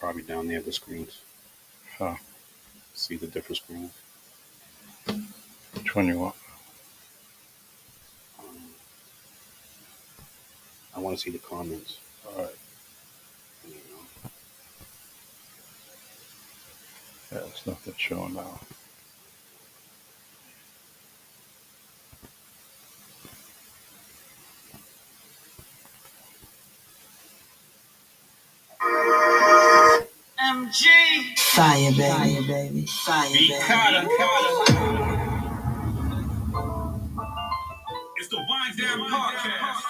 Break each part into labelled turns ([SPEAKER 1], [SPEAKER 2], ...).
[SPEAKER 1] probably down there, the screens.
[SPEAKER 2] Huh.
[SPEAKER 1] See the different screens.
[SPEAKER 2] Which one you want?
[SPEAKER 1] Um, I want to see the comments.
[SPEAKER 2] All right.
[SPEAKER 1] You know.
[SPEAKER 2] Yeah, it's nothing showing now.
[SPEAKER 3] MG. Fire, baby. Fire, baby. It's the Wind Down Podcast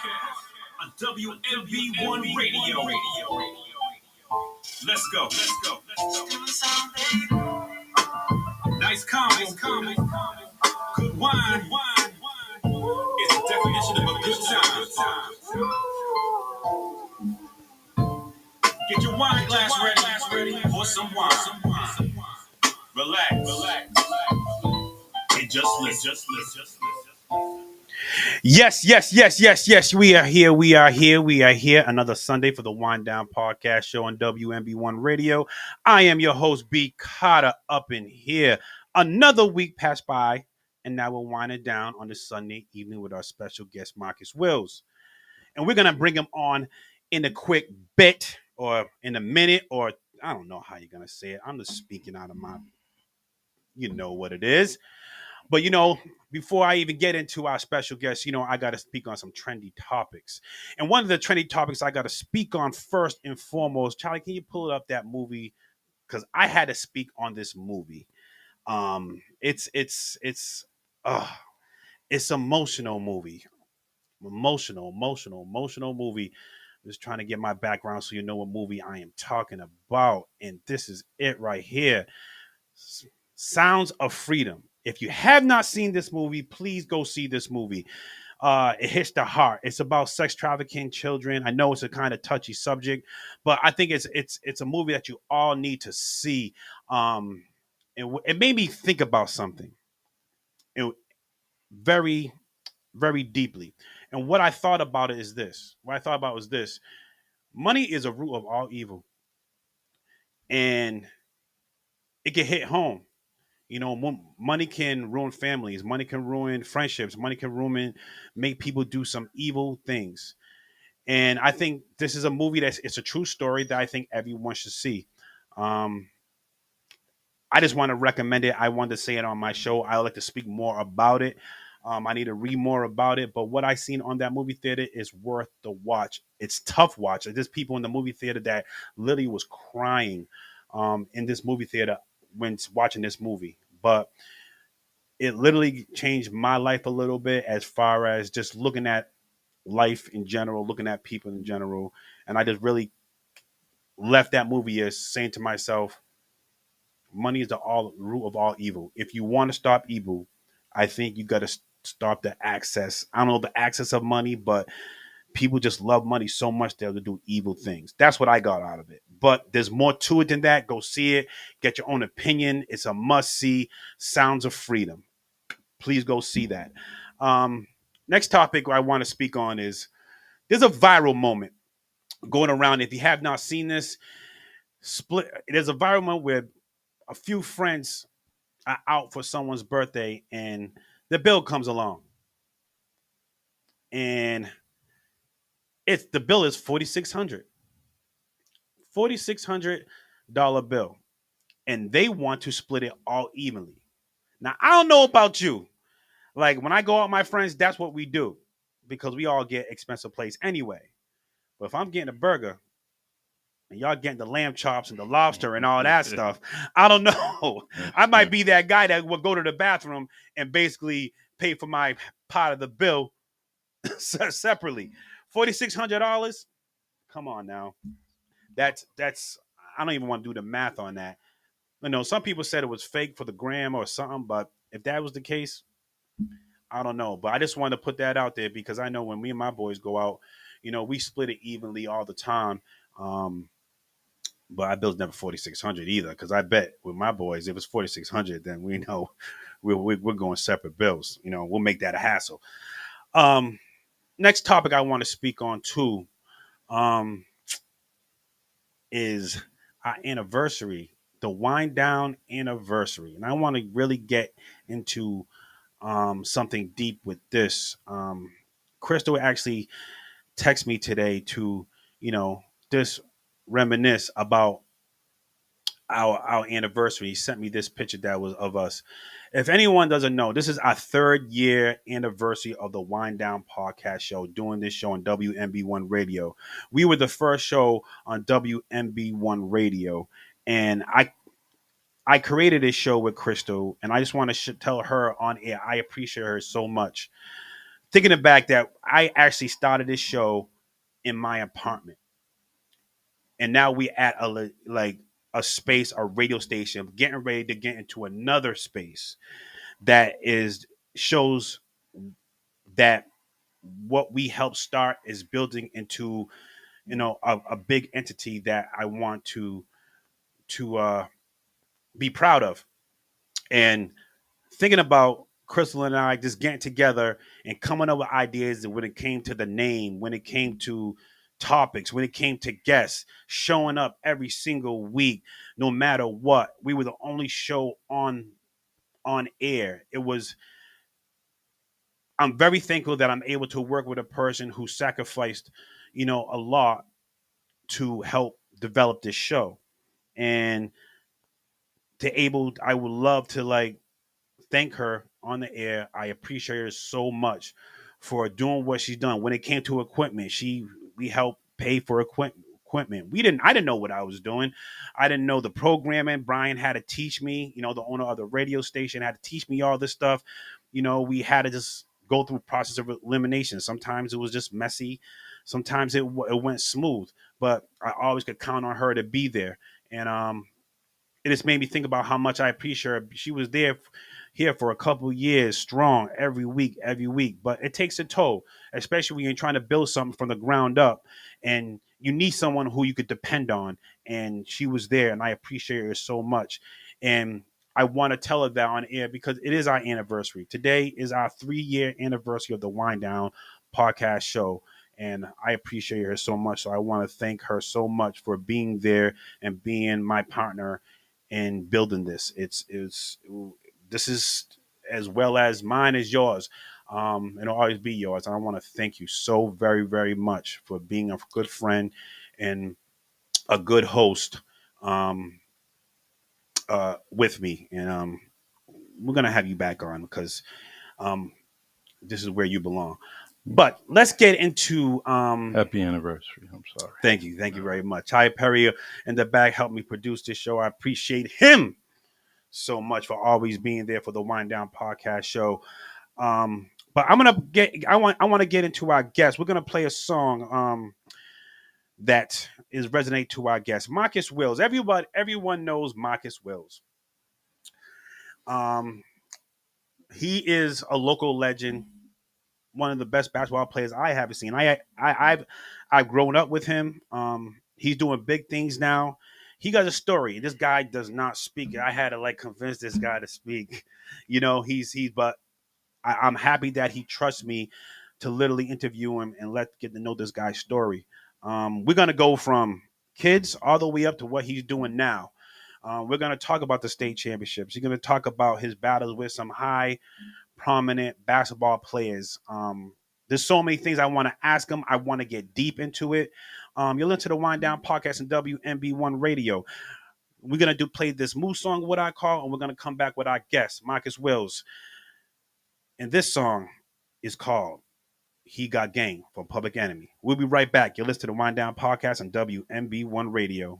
[SPEAKER 3] on WMB1 Radio. Let's go. Nice comment. Good wine. It's the definition of a good time. Get your wine glass ready. Pour some wine. Relax. And just listen.
[SPEAKER 1] Yes. We are here. Another Sunday for the Wind Down Podcast show on WMB1 Radio. I am your host, B. Carter, up in here. Another week passed by, and now we're winding down on this Sunday evening with our special guest, Marcus Wills. And we're going to bring him on in a quick bit or in a minute, or I don't know how you're going to say it. I'm just speaking out of my, you know what it is. But, before I even get into our special guest, I got to speak on some trendy topics. And one of the trendy topics I got to speak on first and foremost, Charlie, can you pull up that movie? Because I had to speak on this movie. It's emotional movie. Emotional movie. I'm just trying to get my background so you know what movie I am talking about. And this is it right here. Sounds of Freedom. If you have not seen this movie, please go see this movie. It hits the heart. It's about sex trafficking children. I know it's a kind of touchy subject, but I think it's a movie that you all need to see. It made me think about something. Very, very deeply. And what I thought about it is this. What I thought about was this. Money is a root of all evil. And it can hit home. Money can ruin families. Money can ruin friendships. Money can make people do some evil things. And I think this is a movie it's a true story that I think everyone should see. Um, I just want to recommend it. I wanted to say it on my show. I would like to speak more about it. I need to read more about it. But what I seen on that movie theater is worth the watch. It's tough watch. There's people in the movie theater that literally was crying in this movie theater when watching this movie. But it literally changed my life a little bit as far as just looking at life in general, looking at people in general. And I just really left that movie as saying to myself, money is the root of all evil. If you want to stop evil, I think you got to stop the access. I don't know the access of money, but people just love money so much they'll do evil things. That's what I got out of it. But there's more to it than that. Go see it. Get your own opinion. It's a must see. Sounds of Freedom. Please go see that. Next topic I want to speak on is there's a viral moment going around. If you have not seen this, there's a viral moment where a few friends are out for someone's birthday and the bill comes along. And the bill is $4,600 bill. And they want to split it all evenly. Now, I don't know about you. Like when I go out with my friends, that's what we do because we all get expensive plates anyway. But if I'm getting a burger and y'all getting the lamb chops and the lobster and all that stuff, I don't know. I might be that guy that will go to the bathroom and basically pay for my part of the bill separately. $4,600. Come on now. That's. I don't even want to do the math on that. Some people said it was fake for the gram or something, but if that was the case, I don't know. But I just wanted to put that out there because I know when me and my boys go out, we split it evenly all the time. But our bill's never 4,600 either because I bet with my boys, if it's 4,600, then we know we're going separate bills. We'll make that a hassle. Next topic I want to speak on too is our anniversary, the wind down anniversary. And I want to really get into something deep with this. Crystal actually texted me today to, you know, just reminisce about our anniversary. He sent me this picture that was of us. If anyone doesn't know, this is our 3rd year anniversary of the Wind Down Podcast Show, doing this show on WMB1 Radio. We were the first show on WMB1 Radio, and I created this show with Crystal, and I just want to tell her on air I appreciate her so much. Thinking it back, that I actually started this show in my apartment, and now we at like a space, a radio station, getting ready to get into another space that is shows that what we helped start is building into, a big entity that I want to be proud of. And thinking about Crystal and I just getting together and coming up with ideas when it came to the name, when it came to topics, when it came to guests, showing up every single week, no matter what. We were the only show on air. It was I'm very thankful that I'm able to work with a person who sacrificed, a lot to help develop this show. And I would love to like thank her on the air. I appreciate her so much for doing what she's done. When it came to equipment, we helped pay for equipment. I didn't know what I was doing. I didn't know the programming. Brian had to teach me, the owner of the radio station had to teach me all this stuff. We had to just go through a process of elimination. Sometimes it was just messy. Sometimes it went smooth, but I always could count on her to be there. And it just made me think about how much I appreciate her. She was there here for a couple years strong, every week. But it takes a toll, especially when you're trying to build something from the ground up, and you need someone who you could depend on. And she was there, and I appreciate her so much. And I want to tell her that on air because it is our anniversary. Today is our 3-year anniversary of the Wind Down Podcast Show. And I appreciate her so much. So I want to thank her so much for being there and being my partner in building this. This is as well as mine is yours. And it'll always be yours. And I want to thank you so very, very much for being a good friend and a good host with me. And we're gonna have you back on because um, this is where you belong. But let's get into
[SPEAKER 2] Happy anniversary. I'm sorry.
[SPEAKER 1] thank you very much. Ty Perry in the back helped me produce this show. I appreciate him so much for always being there for the Wind Down Podcast Show. But I want to get into our guest. We're gonna play a song that is resonate to our guest, Marcus Wills. Everyone knows Marcus Wills. Um, he is a local legend, one of the best basketball players I have seen. I've grown up with him. He's doing big things now. He got a story. This guy does not speak. I had to like convince this guy to speak. But I'm happy that he trusts me to literally interview him and get to know this guy's story. We're gonna go from kids all the way up to what he's doing now. We're gonna talk about the state championships. He's gonna talk about his battles with some high prominent basketball players. There's so many things I want to ask him. I want to get deep into it. You'll listen to the Wind Down Podcast and WMB1 Radio. We're gonna play this Moose song, what I call, and we're gonna come back with our guest, Marcus Wills. And this song is called He Got Game from Public Enemy. We'll be right back. You're listening to the Wind Down Podcast on WMB1 Radio.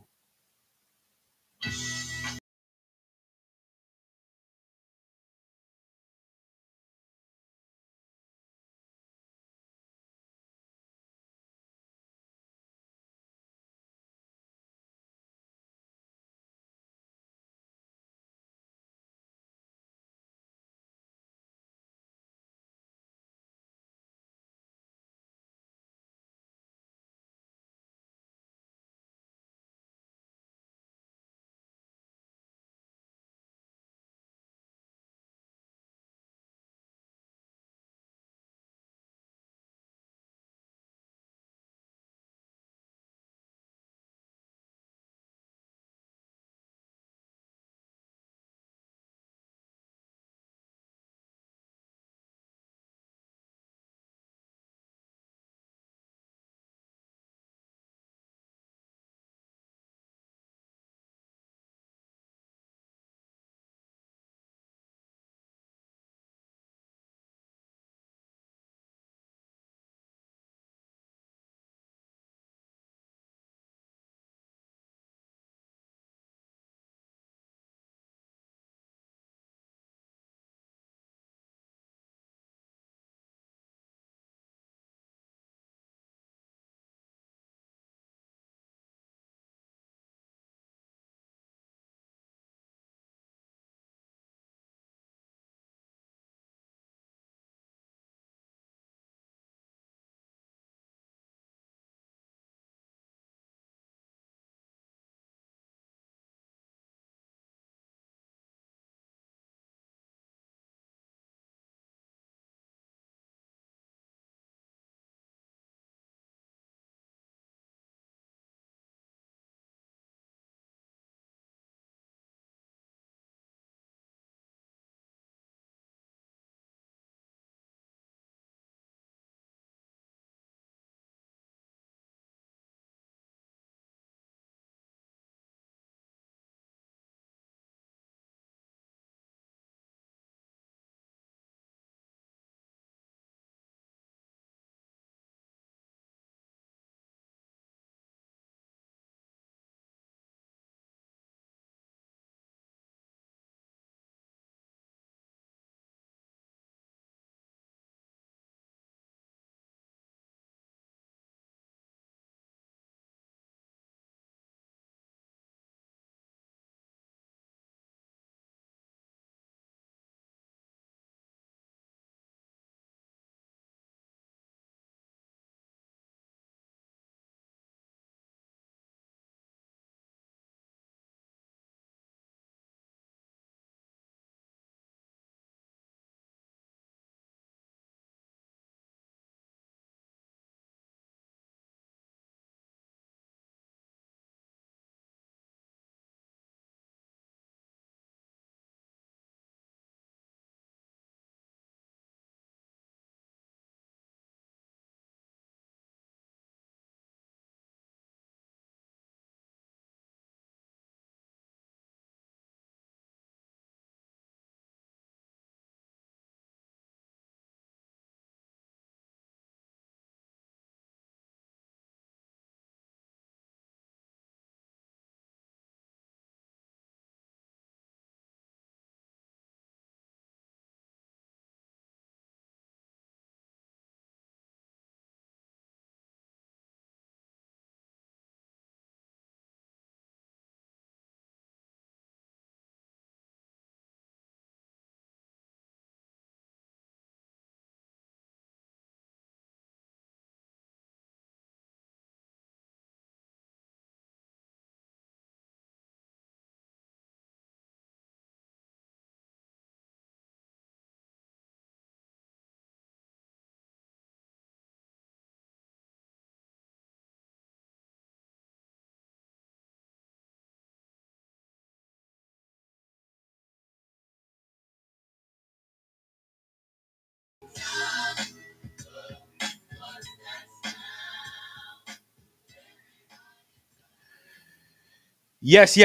[SPEAKER 1] Yes.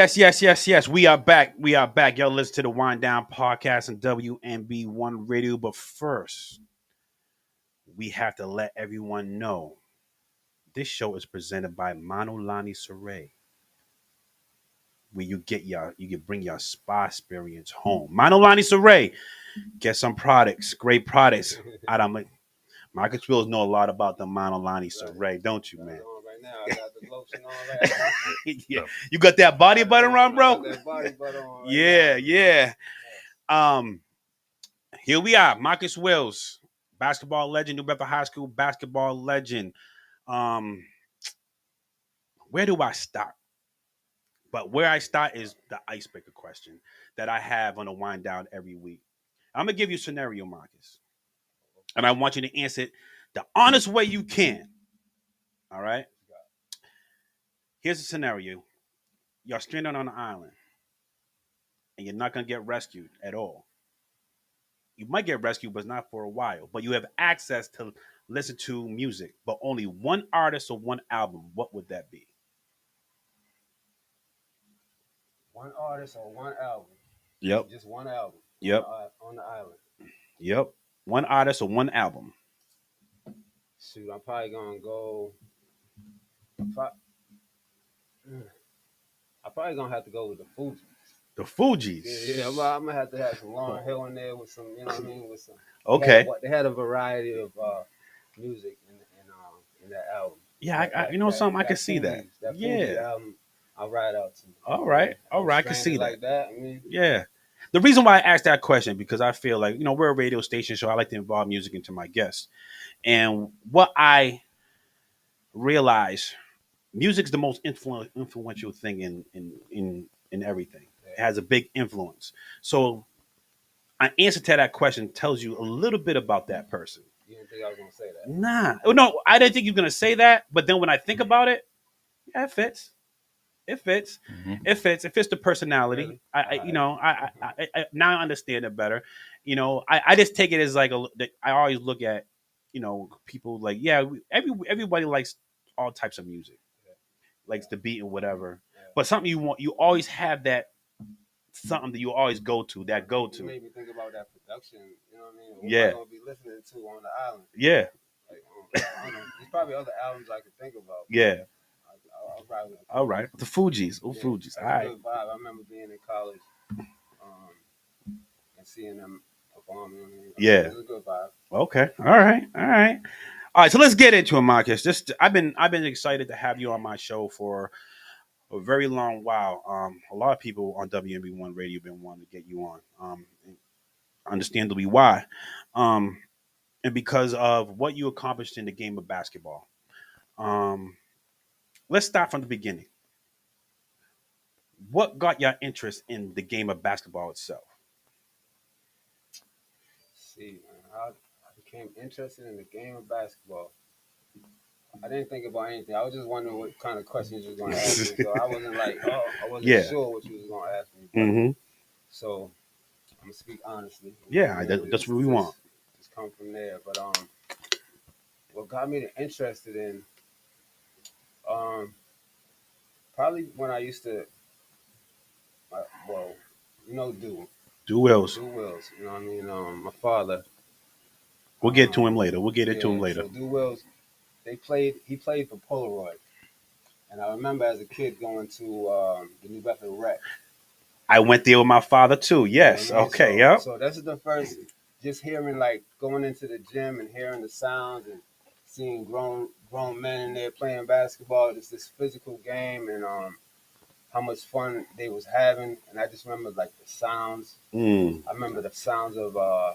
[SPEAKER 1] We are back. Y'all listen to the Wind Down podcast on WNB1 Radio. But first, we have to let everyone know this show is presented by Manolani Saray, where you can bring your spa experience home. Manolani Saray, get some products, great products. Marcus Wills know a lot about the Manolani Saray, don't you, man?
[SPEAKER 4] Right now, I got the lotion on right.
[SPEAKER 1] Yeah. You got that body butter on, bro?
[SPEAKER 4] I got that body butter on right
[SPEAKER 1] Yeah. Here we are, Marcus Wills, basketball legend, New Bedford High School basketball legend. Where do I start? But where I start is the icebreaker question that I have on a wind down every week. I'm gonna give you a scenario, Marcus, and I want you to answer it the honest way you can. All right. Here's a scenario: you're stranded on an island, and you're not gonna get rescued at all. You might get rescued, but not for a while. But you have access to listen to music, but only one artist or one album. What would that be?
[SPEAKER 4] One artist or one album?
[SPEAKER 1] Yep.
[SPEAKER 4] Just one album.
[SPEAKER 1] Yep.
[SPEAKER 4] On the island.
[SPEAKER 1] Yep. One artist or one album.
[SPEAKER 4] Shoot, I'm probably gonna go. I'm probably gonna have to go with the Fugees.
[SPEAKER 1] The Fugees.
[SPEAKER 4] Yeah, I'm gonna have to have some Lauryn Hill in there with some, you know what I mean, with some.
[SPEAKER 1] Okay.
[SPEAKER 4] They had a variety of music in that album.
[SPEAKER 1] Yeah, I you know something, I can see that.
[SPEAKER 4] Fugees album, I'll ride out to.
[SPEAKER 1] All right, I can see that.
[SPEAKER 4] Like that. I mean,
[SPEAKER 1] yeah. The reason why I asked that question because I feel like we're a radio station, so I like to involve music into my guests, and what I realize, music's the most influential thing in everything. It has a big influence. So, an answer to that question tells you a little bit about that person.
[SPEAKER 4] You didn't think I was gonna say that?
[SPEAKER 1] Nah, no, I didn't think you were gonna say that. But then when I think about it, yeah, it fits. It fits.
[SPEAKER 2] Mm-hmm.
[SPEAKER 1] It fits. It fits the personality.
[SPEAKER 4] Really?
[SPEAKER 1] I now I understand it better. I just take it as like I always look at, people like everybody likes all types of music, likes the beat and whatever. But something you always have that something that you always go to. That go to.
[SPEAKER 4] You made me think about that production. You know what I mean? What
[SPEAKER 1] Yeah.
[SPEAKER 4] am I gonna be listening to on the island?
[SPEAKER 1] Yeah.
[SPEAKER 4] Like, I don't know. There's probably other albums I could think about.
[SPEAKER 1] Yeah.
[SPEAKER 4] I'll ride with it.
[SPEAKER 1] All right. The Fugees. Oh,
[SPEAKER 4] Yeah,
[SPEAKER 1] Fugees.
[SPEAKER 4] that's
[SPEAKER 1] All
[SPEAKER 4] a
[SPEAKER 1] right.
[SPEAKER 4] good vibe. I remember being in college and seeing them perform. You know what I mean?
[SPEAKER 1] Yeah.
[SPEAKER 4] It was a good vibe.
[SPEAKER 1] Okay. All right. So let's get into it, Marcus. I've been excited to have you on my show for a very long while. A lot of people on WNB1 Radio have been wanting to get you on. Understandably why. And because of what you accomplished in the game of basketball. Let's start from the beginning. What got your interest in the game of basketball itself?
[SPEAKER 4] See, man, I became interested in the game of basketball. I didn't think about anything. I was just wondering what kind of questions you was going to ask me. So I wasn't like, I wasn't sure what you was going to ask me.
[SPEAKER 1] Mm-hmm.
[SPEAKER 4] So I'm gonna speak honestly.
[SPEAKER 1] Yeah, that's what we want.
[SPEAKER 4] Just come from there. But what got me interested in probably when I used to,
[SPEAKER 1] Do Wills.
[SPEAKER 4] Do Wills. You know what I mean? My father.
[SPEAKER 1] We'll get to him later.
[SPEAKER 4] So Do Wills, he played for Polaroid. And I remember as a kid going to the New Bedford Rec.
[SPEAKER 1] I went there with my father too. Yes. Okay. Yep.
[SPEAKER 4] So this is the first, just hearing, like, going into the gym and hearing the sounds and seeing grown men in there playing basketball. It's this physical game, and how much fun they was having. And I just remember, like, the sounds. I remember the sounds of the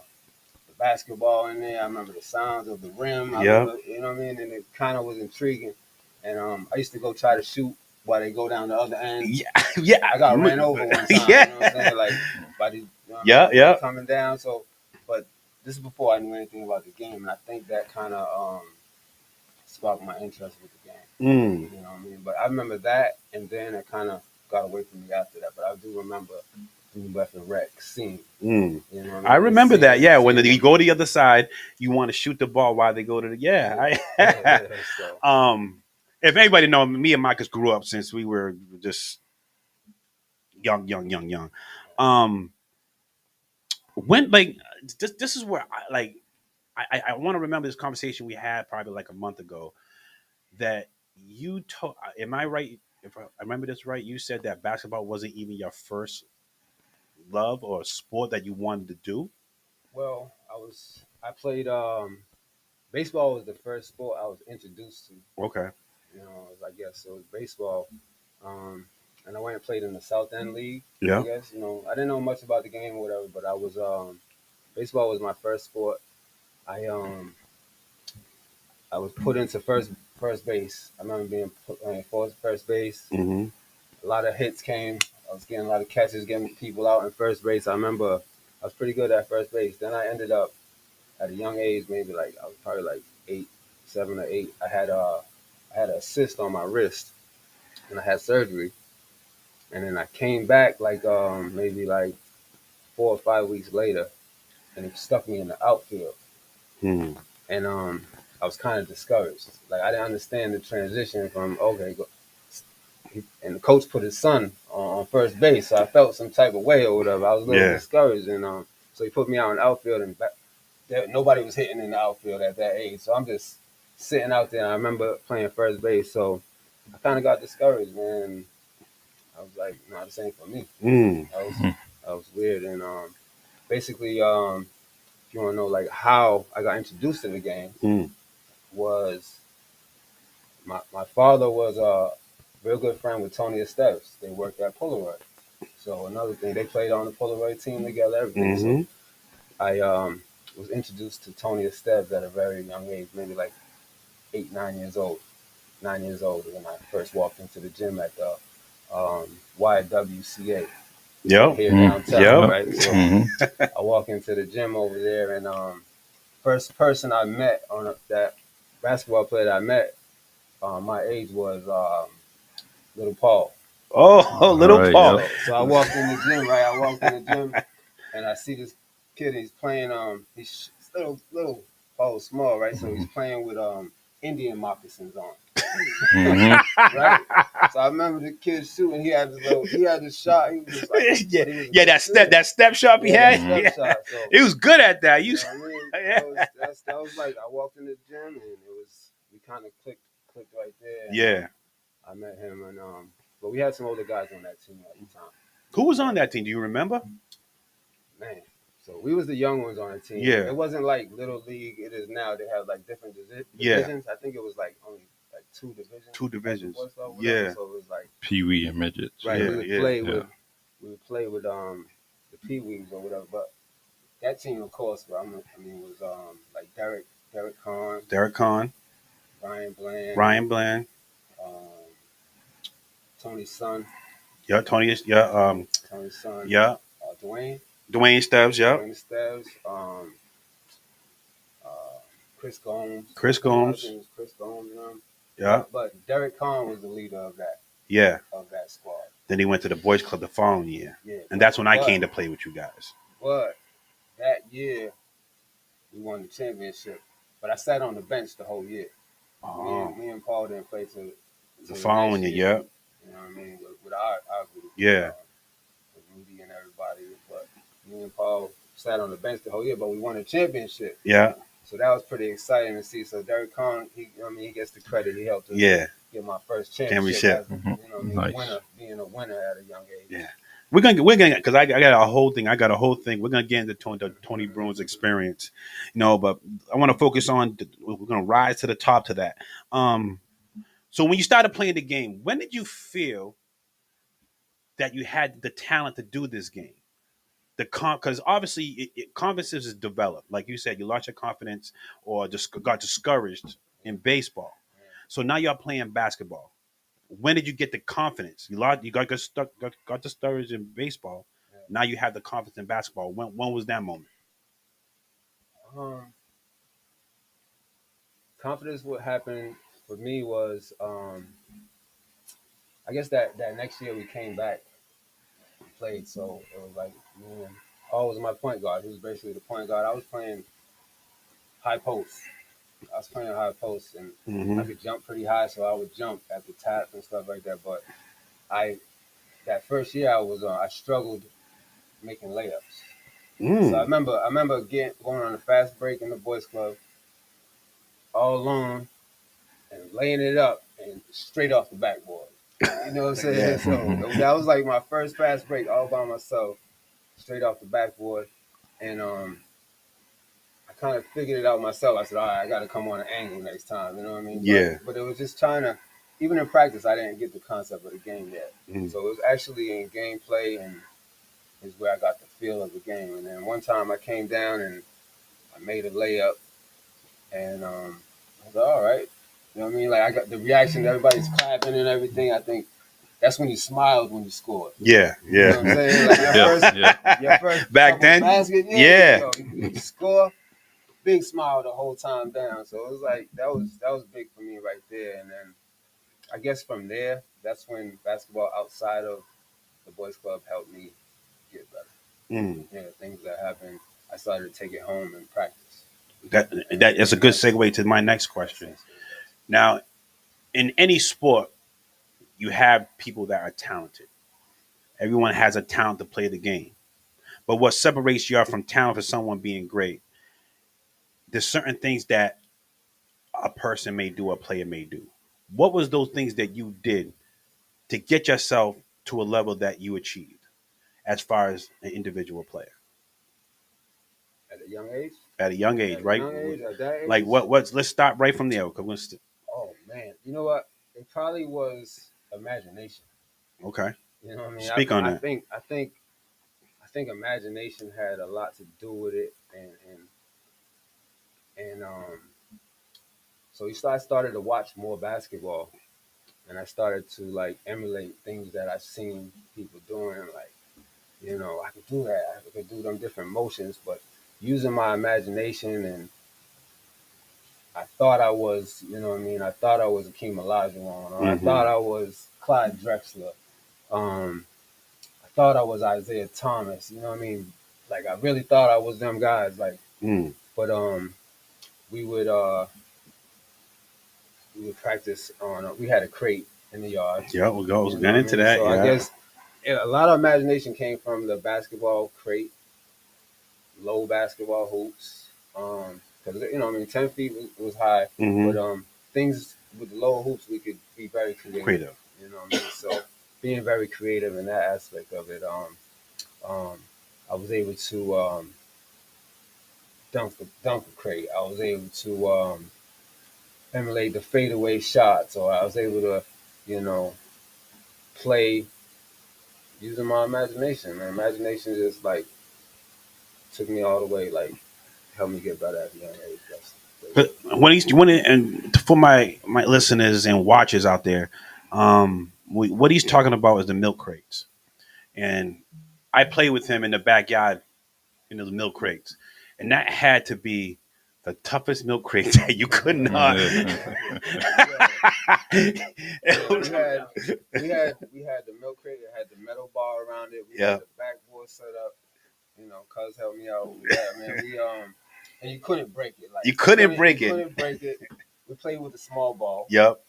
[SPEAKER 4] basketball in there. I remember the sounds of the rim. You know what I mean? And it kind of was intriguing. And I used to go try to shoot while they go down the other end.
[SPEAKER 1] Yeah.
[SPEAKER 4] I got ran over one time.
[SPEAKER 1] Yeah.
[SPEAKER 4] You know what I'm saying? Like, by these, coming down. So, but this is before I knew anything about the game, and I think that kind of sparked my interest with the game. You know what I mean? But I remember that, and then it kind of got away from me after that. But I do remember the New Bedford Rec scene. You know what I mean?
[SPEAKER 1] I remember that. Yeah, when you go to the other side, you want to shoot the ball while they go to the
[SPEAKER 4] So.
[SPEAKER 1] If anybody knows, me and Marcus grew up since we were just young. Um, when like this is where I want to remember this conversation we had probably like a month ago that you told. Am I right? If I remember this right, you said that basketball wasn't even your first love or sport that you wanted to do.
[SPEAKER 4] Well, I played baseball was the first sport I was introduced to.
[SPEAKER 1] Okay.
[SPEAKER 4] I guess it was baseball. Um, and I went and played in the South End League. I
[SPEAKER 1] Yeah.
[SPEAKER 4] guess I didn't know much about the game or whatever, but I was baseball was my first sport. I um I was put into first base. I remember being put playing first base.
[SPEAKER 1] Mm-hmm.
[SPEAKER 4] A lot of hits came. I was getting a lot of catches, getting people out in first base. I remember I was pretty good at first base. Then I ended up at a young age, maybe like I was probably like 7 or 8. I had a cyst on my wrist, and I had surgery. And then I came back like maybe like 4 or 5 weeks later, and it stuck me in the outfield.
[SPEAKER 1] Mm-hmm.
[SPEAKER 4] And I was kind of discouraged. Like I didn't understand the transition from okay, and the coach put his son on first base, so I felt some type of way or whatever. I was a little
[SPEAKER 1] Yeah.
[SPEAKER 4] discouraged, and so he put me out in the outfield, and nobody was hitting in the outfield at that age. So I'm just sitting out there. And I remember playing first base, so I kind of got discouraged, man. I was like, no, this ain't for me.
[SPEAKER 1] Mm.
[SPEAKER 4] That was weird, and basically, if you want to know like how I got introduced to the game,
[SPEAKER 1] Mm.
[SPEAKER 4] was my father was a real good friend with Tony Esteves. They worked at Polaroid. So another thing, they played on the Polaroid team together, everything.
[SPEAKER 1] Mm-hmm.
[SPEAKER 4] So I was introduced to Tony Esteves at a very young age, maybe like 8, 9 years old. 9 years old when I first walked into the gym at the YWCA
[SPEAKER 1] Yep.
[SPEAKER 4] here
[SPEAKER 2] Mm.
[SPEAKER 4] downtown,
[SPEAKER 1] Yep.
[SPEAKER 4] right? So
[SPEAKER 2] Mm-hmm.
[SPEAKER 4] I walk into the gym over there, and first person I met that basketball player that I met my age was Little Paul.
[SPEAKER 1] Oh,
[SPEAKER 2] All
[SPEAKER 1] little
[SPEAKER 2] right.
[SPEAKER 1] Paul.
[SPEAKER 2] Yep.
[SPEAKER 4] So I walked in the gym, right? I walked in the gym, and I see this kid. He's playing. He's little Paul small, right? So he's playing with Indian moccasins on,
[SPEAKER 2] Mm-hmm.
[SPEAKER 4] right? So I remember the kid shooting. He had the shot. He was just like,
[SPEAKER 1] yeah,
[SPEAKER 4] but he was a
[SPEAKER 1] yeah.
[SPEAKER 4] good shooter.
[SPEAKER 1] That step shot he
[SPEAKER 4] Yeah,
[SPEAKER 1] had.
[SPEAKER 4] that step
[SPEAKER 1] Yeah.
[SPEAKER 4] shot. So
[SPEAKER 1] It was good at that. You.
[SPEAKER 4] you know what I mean?
[SPEAKER 1] Yeah.
[SPEAKER 4] That was like I walked in the gym, and we kind of clicked right there. And,
[SPEAKER 1] Yeah.
[SPEAKER 4] I met him, and but we had some older guys on that team at the time.
[SPEAKER 1] Who was on that team? Do you remember?
[SPEAKER 4] Man, so we was the young ones on the team.
[SPEAKER 1] Yeah.
[SPEAKER 4] It wasn't like little league. It is now. They have like different
[SPEAKER 1] Yeah.
[SPEAKER 4] divisions. I think it was like only like two divisions.
[SPEAKER 1] Two divisions.
[SPEAKER 4] Boys Club, whatever.
[SPEAKER 1] Yeah.
[SPEAKER 4] So it was like
[SPEAKER 2] Pee Wee and midgets.
[SPEAKER 4] right.
[SPEAKER 1] Yeah,
[SPEAKER 4] we would
[SPEAKER 1] yeah,
[SPEAKER 4] play
[SPEAKER 2] yeah.
[SPEAKER 4] with the Pee Wees or whatever. But that team, of course, was like Derek Kahn,
[SPEAKER 1] Derek Kahn,
[SPEAKER 4] Ryan Bland,
[SPEAKER 1] Ryan Bland.
[SPEAKER 4] um, Tony's son,
[SPEAKER 1] Yeah, Tony. Yeah.
[SPEAKER 4] Tony's son,
[SPEAKER 1] Yeah.
[SPEAKER 4] Dwayne.
[SPEAKER 1] Dwayne Stubbs. Yeah.
[SPEAKER 4] Dwayne Steves, uh, Chris Gomes.
[SPEAKER 1] Chris
[SPEAKER 4] I
[SPEAKER 1] Gomes.
[SPEAKER 4] think it was Chris Gomes,
[SPEAKER 1] Yeah.
[SPEAKER 4] But Derek Kahn was the leader
[SPEAKER 1] Yeah.
[SPEAKER 4] of that squad.
[SPEAKER 1] Then he went to the boys club the following year,
[SPEAKER 4] Yeah.
[SPEAKER 1] and that's when I
[SPEAKER 4] But-
[SPEAKER 1] came to play with you guys.
[SPEAKER 4] But that year we won the championship. But I sat on the bench the whole year.
[SPEAKER 1] Oh,
[SPEAKER 4] Me and Paul didn't play till
[SPEAKER 1] the following
[SPEAKER 4] next
[SPEAKER 1] year. Yeah.
[SPEAKER 4] You know what I mean? With our group.
[SPEAKER 1] Yeah.
[SPEAKER 4] With Rudy and everybody. But me and Paul sat on the bench the whole year, but we won a championship.
[SPEAKER 1] Yeah.
[SPEAKER 4] So that was pretty exciting to see. So Derek Kahn, he gets the credit. He helped us
[SPEAKER 1] Yeah.
[SPEAKER 4] get my first
[SPEAKER 1] Championship.
[SPEAKER 4] championship. As,
[SPEAKER 2] Nice.
[SPEAKER 4] being a winner at a young age.
[SPEAKER 1] Yeah. We're gonna because I got a whole thing. I got a whole thing. We're gonna get into Tony Bruins experience, but I want to focus on. We're gonna rise to the top to that. So when you started playing the game, when did you feel that you had the talent to do this game? Because obviously confidence is developed. Like you said, you lost your confidence or just got discouraged in baseball. So now you're playing basketball. When did you get the confidence? You got discouraged in baseball.
[SPEAKER 4] Yeah.
[SPEAKER 1] Now you have the confidence in basketball. When was that moment?
[SPEAKER 4] Confidence. What happened for me was, I guess that next year we came back and played. So it was like me and Paul was my point guard. He was basically the point guard. I was playing high post. And I
[SPEAKER 1] Mm-hmm.
[SPEAKER 4] could jump pretty high, so I would jump at the tap and stuff like that. But I that first year I struggled making layups. So
[SPEAKER 1] Mm.
[SPEAKER 4] I remember going on a fast break in the boys club all alone and laying it up and straight off the backboard. You know what I'm saying?
[SPEAKER 1] Yeah.
[SPEAKER 4] So that was like my first fast break all by myself, straight off the backboard. And I kind of figured it out myself. I said, all right, I got to come on an angle next time. You know what I mean?
[SPEAKER 1] Yeah.
[SPEAKER 4] But it was just trying to, even in practice, I didn't get the concept of the game yet.
[SPEAKER 1] Mm.
[SPEAKER 4] So it was actually in gameplay and is where I got the feel of the game. And then one time I came down and I made a layup, and I was like, all right. You know what I mean? Like I got the reaction, everybody's clapping and everything. I think that's when you smiled when you scored.
[SPEAKER 1] Yeah.
[SPEAKER 4] You know what I'm saying? Like your first
[SPEAKER 1] Back
[SPEAKER 4] couple
[SPEAKER 1] then?
[SPEAKER 4] basket,
[SPEAKER 1] Yeah.
[SPEAKER 4] you score, big smile the whole time down. So it was like that was big for me right there. And then I guess from there, that's when basketball outside of the boys club helped me get better.
[SPEAKER 1] Mm.
[SPEAKER 4] You know, things that happened, I started to take it home and practice.
[SPEAKER 1] That's a good segue to my next question. Now, in any sport, you have people that are talented. Everyone has a talent to play the game. But what separates you from talent for someone being great? There's certain things that a person may do, a player may do. What was those things that you did to get yourself to a level that you achieved as far as an individual player
[SPEAKER 4] At a young age?
[SPEAKER 1] at a young age,
[SPEAKER 4] At a
[SPEAKER 1] right?
[SPEAKER 4] young age, at that age?
[SPEAKER 1] Like what's let's start right from there.
[SPEAKER 4] Oh man, you know what? It probably was imagination.
[SPEAKER 1] Okay.
[SPEAKER 4] You know what I mean?
[SPEAKER 1] Speak on that.
[SPEAKER 4] I think imagination had a lot to do with it, and so I started to watch more basketball, and I started to like emulate things that I've seen people doing. Like, you know, I could do that. I could do them different motions, but using my imagination, and I thought I was, you know what I mean? I thought I was Akeem Olajuwon, or I thought I was Clyde Drexler. I thought I was Isaiah Thomas. You know what I mean? Like I really thought I was them guys. Like,
[SPEAKER 1] Mm.
[SPEAKER 4] but we would practice on. We had a crate in the yard.
[SPEAKER 1] Yeah, we'll go.
[SPEAKER 4] You know
[SPEAKER 1] Get
[SPEAKER 4] what I
[SPEAKER 1] into
[SPEAKER 4] mean?
[SPEAKER 1] that.
[SPEAKER 4] So
[SPEAKER 1] Yeah.
[SPEAKER 4] I guess a lot of imagination came from the basketball crate, low basketball hoops. Because you know, I mean, 10 feet was high,
[SPEAKER 1] Mhm.
[SPEAKER 4] but things with the low hoops we could be very creative.
[SPEAKER 1] Creative.
[SPEAKER 4] You know what I mean? So being very creative in that aspect of it, I was able to dunk the crate. I was able to emulate the fadeaway shots, or I was able to, you know, play using my imagination. My imagination just like took me all the way, like helped me get better at a young age.
[SPEAKER 1] But and for my listeners and watchers out there, what he's talking about is the milk crates, and I play with him in the backyard in those milk crates, and that had to be the toughest milk crate that you could not.
[SPEAKER 4] We had the milk crate. It had the metal bar around it. We
[SPEAKER 1] Yeah.
[SPEAKER 4] had the backboard set up. You know, cuz helped me out. Yeah, man. And you couldn't break it. Like
[SPEAKER 1] You couldn't break
[SPEAKER 4] you
[SPEAKER 1] it.
[SPEAKER 4] couldn't break it. We played with a small ball.
[SPEAKER 1] Yep.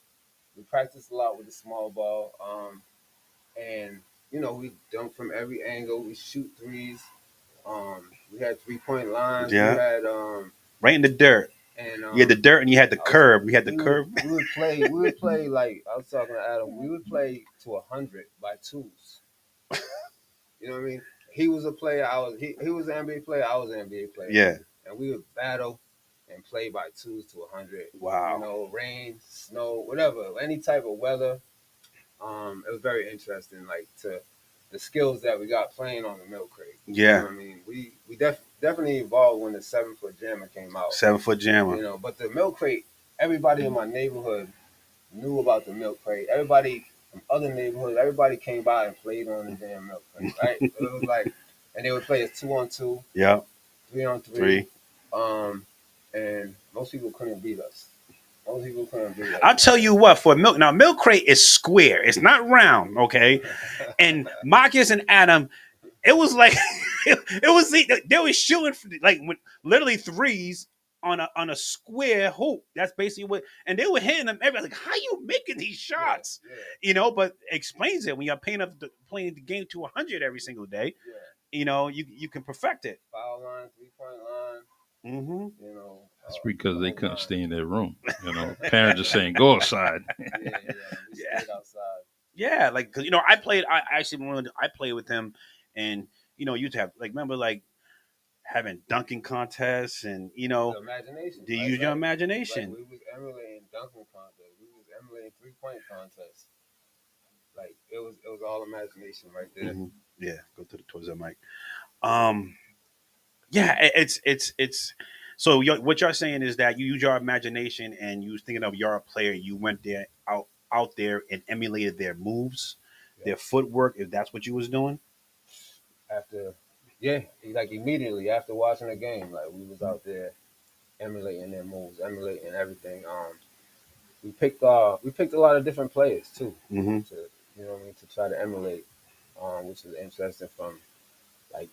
[SPEAKER 4] We practiced a lot with the small ball. And you know, we dunk from every angle. We shoot threes. We had 3-point lines.
[SPEAKER 1] Yeah.
[SPEAKER 4] We had
[SPEAKER 1] Right in the dirt.
[SPEAKER 4] and
[SPEAKER 1] You had the dirt and you had the curve. We had the
[SPEAKER 4] we
[SPEAKER 1] curve.
[SPEAKER 4] We would play like I was talking to Adam. We would play to 100 by twos. You know what I mean? He was a player. He was an NBA player. I was an NBA player.
[SPEAKER 1] Yeah.
[SPEAKER 4] And we would battle and play by twos to 100.
[SPEAKER 1] Wow.
[SPEAKER 4] You know, rain, snow, whatever, any type of weather. It was very interesting. Like to the skills that we got playing on the milk crate.
[SPEAKER 1] Yeah.
[SPEAKER 4] You know what I mean, we definitely evolved when the 7-foot jammer came out.
[SPEAKER 1] 7-foot jammer.
[SPEAKER 4] You know, but the milk crate, everybody in my neighborhood knew about the milk crate. Everybody from other neighborhoods, everybody came by and played on the damn milk crate, right? It was like, and they would play us 2-on-2,
[SPEAKER 1] Yep.
[SPEAKER 4] 3-on-3. And most people couldn't beat us. Most people couldn't beat us.
[SPEAKER 1] I'll tell you what, for milk crate is square. It's not round, okay? And Marcus and Adam, it was like they were shooting like literally threes on a square hoop. That's basically what, and they were hitting them. Everybody like, how you making these shots?
[SPEAKER 4] Yeah.
[SPEAKER 1] But explains it when you're playing the game to 100 every single day.
[SPEAKER 4] Yeah.
[SPEAKER 1] You can perfect it.
[SPEAKER 4] Foul line, 3-point line.
[SPEAKER 1] Mm-hmm.
[SPEAKER 2] That's because they
[SPEAKER 4] whole
[SPEAKER 2] couldn't
[SPEAKER 4] nine.
[SPEAKER 2] stay in their room. Parents are saying, go outside.
[SPEAKER 4] Yeah. We
[SPEAKER 1] Yeah.
[SPEAKER 4] stayed outside.
[SPEAKER 1] Yeah, like, cause I actually wanted, I played with him, and you used to have, like, remember, like, having dunking contests, and
[SPEAKER 4] The imagination.
[SPEAKER 1] to
[SPEAKER 4] right?
[SPEAKER 1] use your
[SPEAKER 4] Like
[SPEAKER 1] imagination.
[SPEAKER 4] we was emulating dunking contests. We was emulating 3-point contests. Like it was all imagination right there.
[SPEAKER 1] Mhm. Yeah, go towards that mic. Yeah, it's so what you're saying is that you use your imagination, and you was thinking of you're a player. You went there out there and emulated their moves,
[SPEAKER 4] Yeah.
[SPEAKER 1] their footwork. If that's what you was doing.
[SPEAKER 4] After, yeah, like immediately after watching the game, like we was out there emulating their moves, emulating everything. We picked a lot of different players too,
[SPEAKER 1] Mm-hmm.
[SPEAKER 4] to to try to emulate, which is interesting from like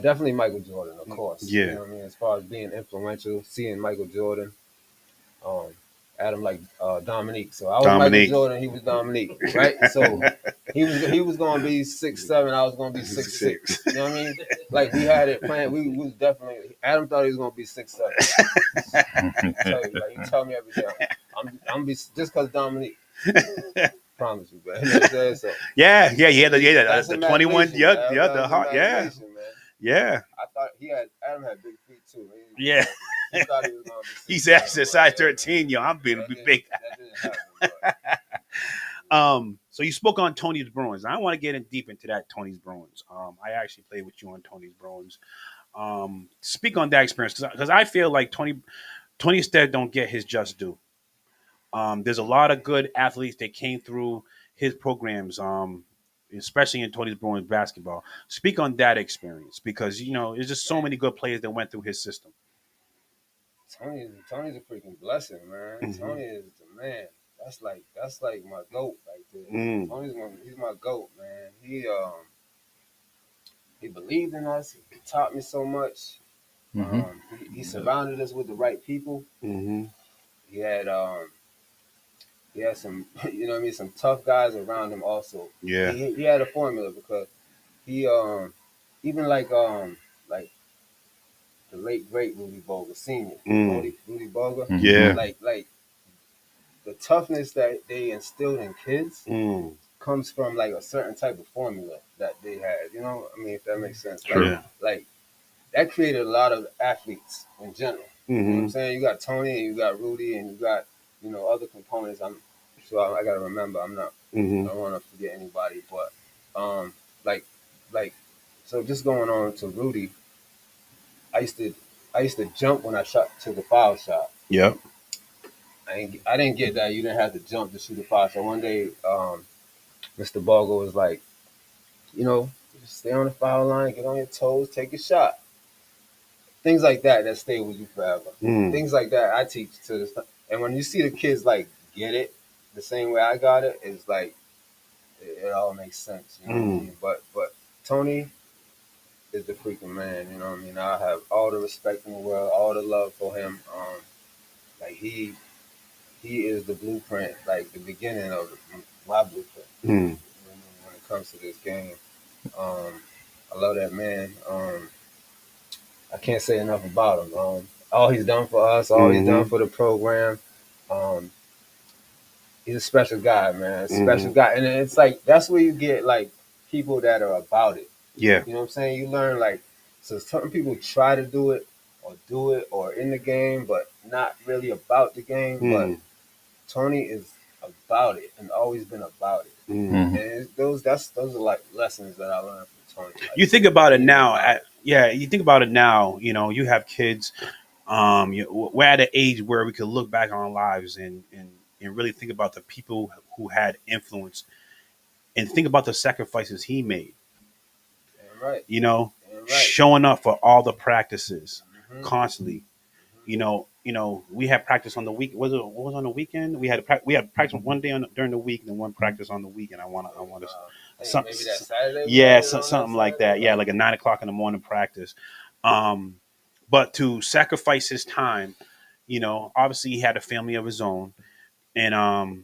[SPEAKER 4] definitely Michael Jordan, of course.
[SPEAKER 1] Yeah.
[SPEAKER 4] You know what I mean? As far as being influential, seeing Michael Jordan, Adam like Dominique. So I was
[SPEAKER 1] Dominique.
[SPEAKER 4] Michael Jordan, he was Dominique, right? So he was gonna be 6'7", I was gonna be 6'6". You know what I mean? Like we had it planned. We was definitely Adam thought he was gonna be 6'7". You tell me every day. I'm gonna be just because Dominique. Promise you, man. You know what I'm saying? So
[SPEAKER 1] Yeah,
[SPEAKER 4] that's
[SPEAKER 1] the 21,
[SPEAKER 4] imagination, man.
[SPEAKER 1] the
[SPEAKER 4] That was
[SPEAKER 1] heart, yeah,
[SPEAKER 4] imagination, man.
[SPEAKER 1] yeah,
[SPEAKER 4] I thought Adam had big feet too.
[SPEAKER 1] yeah.
[SPEAKER 4] He thought he was gonna be.
[SPEAKER 1] He's
[SPEAKER 4] 6'7",
[SPEAKER 1] actually size
[SPEAKER 4] but,
[SPEAKER 1] 13, yo. I'm being
[SPEAKER 4] that didn't-
[SPEAKER 1] big.
[SPEAKER 4] That didn't happen. But,
[SPEAKER 1] So you spoke on Tony's Bruins. I want to get in deep into that Tony's Bruins. I actually played with you on Tony's Bruins. Speak on that experience, because I feel like Tony Stead don't get his just due. There's a lot of good athletes that came through his programs, especially in Tony's Bruins basketball. Speak on that experience, because there's just so many good players that went through his system.
[SPEAKER 4] Tony's a freaking blessing, man.
[SPEAKER 1] Mhm.
[SPEAKER 4] Tony is the man. That's like my goat right there.
[SPEAKER 1] Mm.
[SPEAKER 4] He's my goat, man. He believed in us. He taught me so much.
[SPEAKER 2] hmm
[SPEAKER 4] He surrounded us with the right people.
[SPEAKER 1] Mm-hmm.
[SPEAKER 4] He had some some tough guys around him also.
[SPEAKER 1] Yeah.
[SPEAKER 4] He had a formula because he even like the late great Rudy Boga Senior. Rudy Boga.
[SPEAKER 2] Mhm.
[SPEAKER 1] Yeah.
[SPEAKER 4] Like the toughness that they instilled in kids
[SPEAKER 1] Mm.
[SPEAKER 4] comes from like a certain type of formula that they had. I mean, if that makes sense.
[SPEAKER 2] True.
[SPEAKER 1] Yeah.
[SPEAKER 4] Like that created a lot of athletes in general. You know what
[SPEAKER 1] Mm-hmm.
[SPEAKER 4] I'm saying? You got Tony and you got Rudy and you got, other components. I'm sure I gotta remember. I
[SPEAKER 1] Mm-hmm.
[SPEAKER 4] don't want to forget anybody, but like so just going on to Rudy, I used to jump when I shot to the foul shot.
[SPEAKER 1] Yep.
[SPEAKER 4] I didn't get that. You didn't have to jump to shoot a foul shot. One day, Mr. Bogle was like, just stay on the foul line, get on your toes, take a shot. Things like that stay with you forever.
[SPEAKER 1] Mm.
[SPEAKER 4] Things like that I teach to this. And when you see the kids like get it the same way I got it, it's like it all makes sense. You know what I mean? But Tony is the freaking man. You know what I mean? I have all the respect in the world, all the love for him. Like he is the blueprint, like the beginning of my blueprint.
[SPEAKER 1] Mm.
[SPEAKER 4] You know what I mean? When it comes to this game, I love that man. I can't say enough about him. All he's done for us, all he's done for the program. He's a special guy, man. Special guy, and it's like that's where you get like people that are about it.
[SPEAKER 1] Yeah.
[SPEAKER 4] You know what I'm saying? You learn like so certain people try to do it or in the game, but not really about the game.
[SPEAKER 1] Mm.
[SPEAKER 4] But Tony is about it and always been about it.
[SPEAKER 1] Mm.
[SPEAKER 4] And those are like lessons that I learned from Tony. Like,
[SPEAKER 1] You think about it now. You think about it now. You have kids. We're at an age where we could look back on our lives and really think about the people who had influence, and think about the sacrifices he made.
[SPEAKER 4] Damn right.
[SPEAKER 1] Damn
[SPEAKER 4] right.
[SPEAKER 1] Showing up for all the practices
[SPEAKER 4] Mhm.
[SPEAKER 1] constantly. We had practice on the week. What was on the weekend? We had practice one day during the week, and then one practice on the weekend. I want to.
[SPEAKER 4] Maybe that Saturday.
[SPEAKER 1] Yeah, something like that. Yeah, like a 9 o'clock in the morning practice. But to sacrifice his time Obviously he had a family of his own, and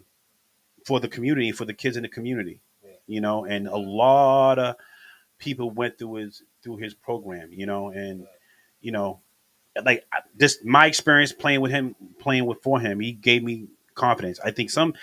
[SPEAKER 1] for the community, for the kids in the community,
[SPEAKER 4] Yeah.
[SPEAKER 1] and a lot of people went through his program, and you know, like this my experience playing with him, playing with for him, he gave me confidence. I think some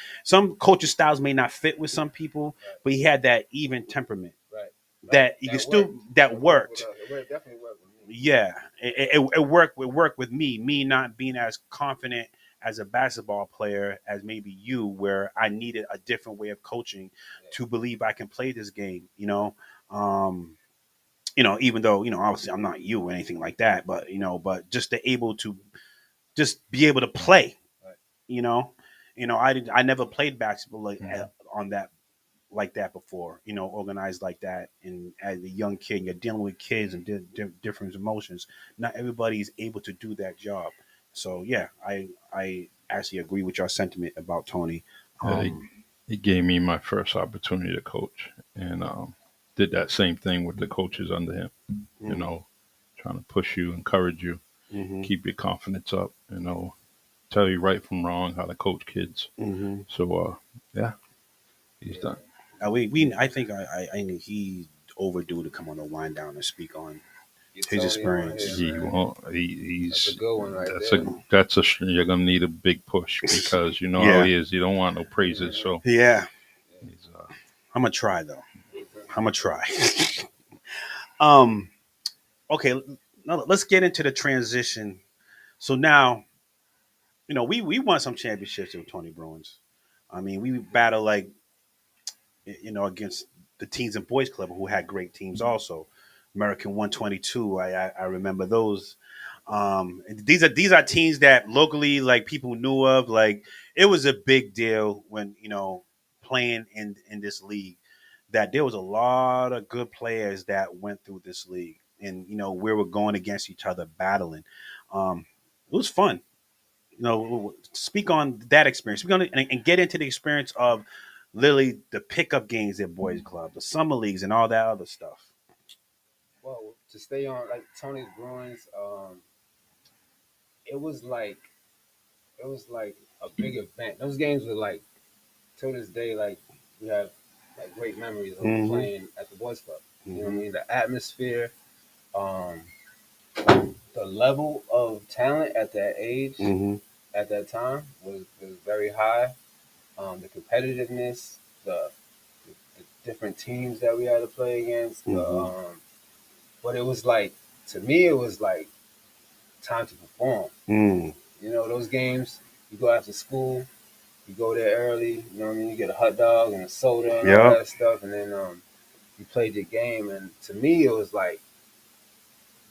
[SPEAKER 1] coaching styles may not fit with some people,
[SPEAKER 4] Right.
[SPEAKER 1] but he had that even temperament
[SPEAKER 4] Right.
[SPEAKER 1] that you can still that worked.
[SPEAKER 4] It definitely worked with me.
[SPEAKER 1] Yeah, it worked. It worked with me. Me not being as confident as a basketball player as maybe you, where I needed a different way of coaching
[SPEAKER 4] Yeah.
[SPEAKER 1] to believe I can play this game. Um, even though obviously I'm not you or anything like that, but just to able to just be able to play.
[SPEAKER 4] Right.
[SPEAKER 1] You know, I never played basketball
[SPEAKER 2] Mhm.
[SPEAKER 1] on that like that before, organized like that. And as a young kid, you're dealing with kids and different emotions. Not everybody is able to do that job. So yeah, I actually agree with your sentiment about Tony.
[SPEAKER 2] Yeah, he gave me my first opportunity to coach, and did that same thing with the coaches under him. You
[SPEAKER 1] Mm,
[SPEAKER 2] know, trying to push you, encourage you,
[SPEAKER 1] mhm,
[SPEAKER 2] keep your confidence up. Tell you right from wrong, how to coach kids.
[SPEAKER 1] mhm.
[SPEAKER 2] So yeah, he's
[SPEAKER 4] Yeah.
[SPEAKER 2] done.
[SPEAKER 1] We I think I knew he overdue to come on the wind down and speak on
[SPEAKER 4] Get
[SPEAKER 1] his
[SPEAKER 4] Tony on
[SPEAKER 1] experience.
[SPEAKER 4] here,
[SPEAKER 2] He
[SPEAKER 4] man.
[SPEAKER 2] won't.
[SPEAKER 4] That's a
[SPEAKER 2] He's
[SPEAKER 4] good one right
[SPEAKER 2] that's
[SPEAKER 4] there.
[SPEAKER 2] you're gonna need a big push because you know how
[SPEAKER 1] Yeah,
[SPEAKER 2] he is. You don't want no praises. So
[SPEAKER 1] yeah.
[SPEAKER 2] he's
[SPEAKER 1] I'm gonna try though.
[SPEAKER 4] Yeah.
[SPEAKER 1] I'm gonna try. um. Okay. Now let's get into the transition. So now, we won some championships with Tony Bruins. I mean, we battled like against the teams in Boys Club who had great teams also. American 122. I remember those. And these are teams that locally like people knew of. Like it was a big deal when playing in this league. That there was a lot of good players that went through this league, and we were going against each other, battling. It was fun. Speak on that experience. Speak on it and get into the experience of literally the pickup games at Boys Club, the summer leagues, and all that other stuff.
[SPEAKER 4] Well, to stay on like Tony's Bruins, it was like it was like a big event. Those games were like to this day, like we have like great memories of
[SPEAKER 1] Mm-hmm.
[SPEAKER 4] playing at the Boys Club. You know what I
[SPEAKER 1] Mm-hmm.
[SPEAKER 4] mean? The atmosphere, um, the level of talent at that age,
[SPEAKER 1] Mm-hmm.
[SPEAKER 4] at that time was very high. The competitiveness, the different teams that we had to play against,
[SPEAKER 1] Mm-hmm.
[SPEAKER 4] but it was like to me, it was like time to perform.
[SPEAKER 1] Mm.
[SPEAKER 4] Those games, you go after school, you go there early, you know what I mean? You get a hot dog and a soda and all
[SPEAKER 1] Yep.
[SPEAKER 4] that stuff, and then you played your game. And to me, it was like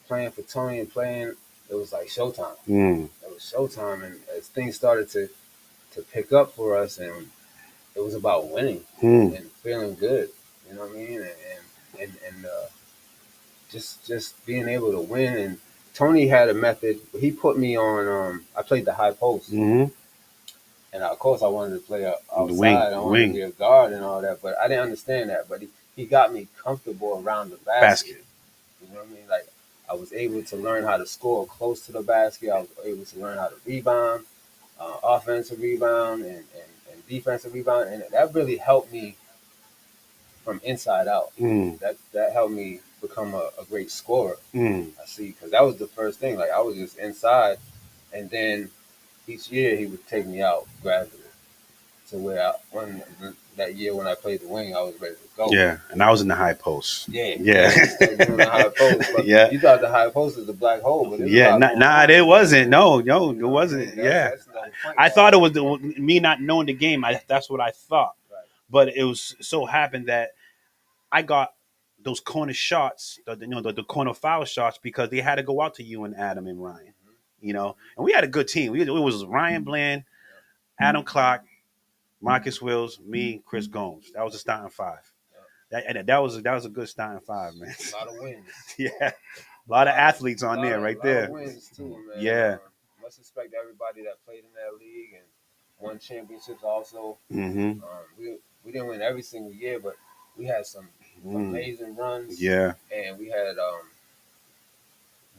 [SPEAKER 4] playing for Tony and playing, it was like showtime.
[SPEAKER 1] Mm.
[SPEAKER 4] It was showtime. And as things started to pick up for us, and it was about winning
[SPEAKER 1] Mm.
[SPEAKER 4] and feeling good, you know what I mean? And just being able to win. And Tony had a method. He put me on, I played the high post.
[SPEAKER 1] Mm-hmm.
[SPEAKER 4] And of course, I wanted to play
[SPEAKER 1] The wing.
[SPEAKER 4] outside. I wanted to be a guard and all that, but I didn't understand that. But he got me comfortable around the basket.
[SPEAKER 1] Basket.
[SPEAKER 4] You know what I mean? Like I was able to learn how to score close to the basket. I was able to learn how to rebound, offensive rebound, and defensive rebound, and that really helped me from inside out.
[SPEAKER 1] Mm.
[SPEAKER 4] That helped me become a great scorer.
[SPEAKER 1] Mm.
[SPEAKER 4] I see, because that was the first thing. Like I was just inside, and then each year he would take me out gradually to where that year when I played the wing, I was ready to go.
[SPEAKER 1] Yeah, and I was in the high post.
[SPEAKER 4] Yeah,
[SPEAKER 1] Yeah.
[SPEAKER 4] Still doing the high post, but
[SPEAKER 1] Yeah.
[SPEAKER 4] you thought the high post was a black hole, but it was a
[SPEAKER 1] Yeah,
[SPEAKER 4] lot going
[SPEAKER 1] nah,
[SPEAKER 4] on.
[SPEAKER 1] it wasn't. No, it
[SPEAKER 4] You know what I
[SPEAKER 1] wasn't.
[SPEAKER 4] mean?
[SPEAKER 1] Yeah,
[SPEAKER 4] That's the point
[SPEAKER 1] I
[SPEAKER 4] guard.
[SPEAKER 1] thought it was me not knowing the game. That's what I thought.
[SPEAKER 4] Right.
[SPEAKER 1] But it was so happened that I got those corner shots, the corner foul shots, because they had to go out to you and Adam and Ryan. And we had a good team. It was Ryan Bland, Adam Clark, Marcus Wills, me, Chris Gomes. That was the starting five. That was a good starting five, man.
[SPEAKER 4] A lot of wins.
[SPEAKER 1] Yeah, a lot of athletes on there,
[SPEAKER 4] A
[SPEAKER 1] right
[SPEAKER 4] lot
[SPEAKER 1] there.
[SPEAKER 4] of wins too, man.
[SPEAKER 1] Yeah.
[SPEAKER 4] Must respect everybody that played in that league and won championships. Also,
[SPEAKER 1] Mm-hmm.
[SPEAKER 4] we didn't win every single year, but we had some amazing runs.
[SPEAKER 1] Yeah.
[SPEAKER 4] And we had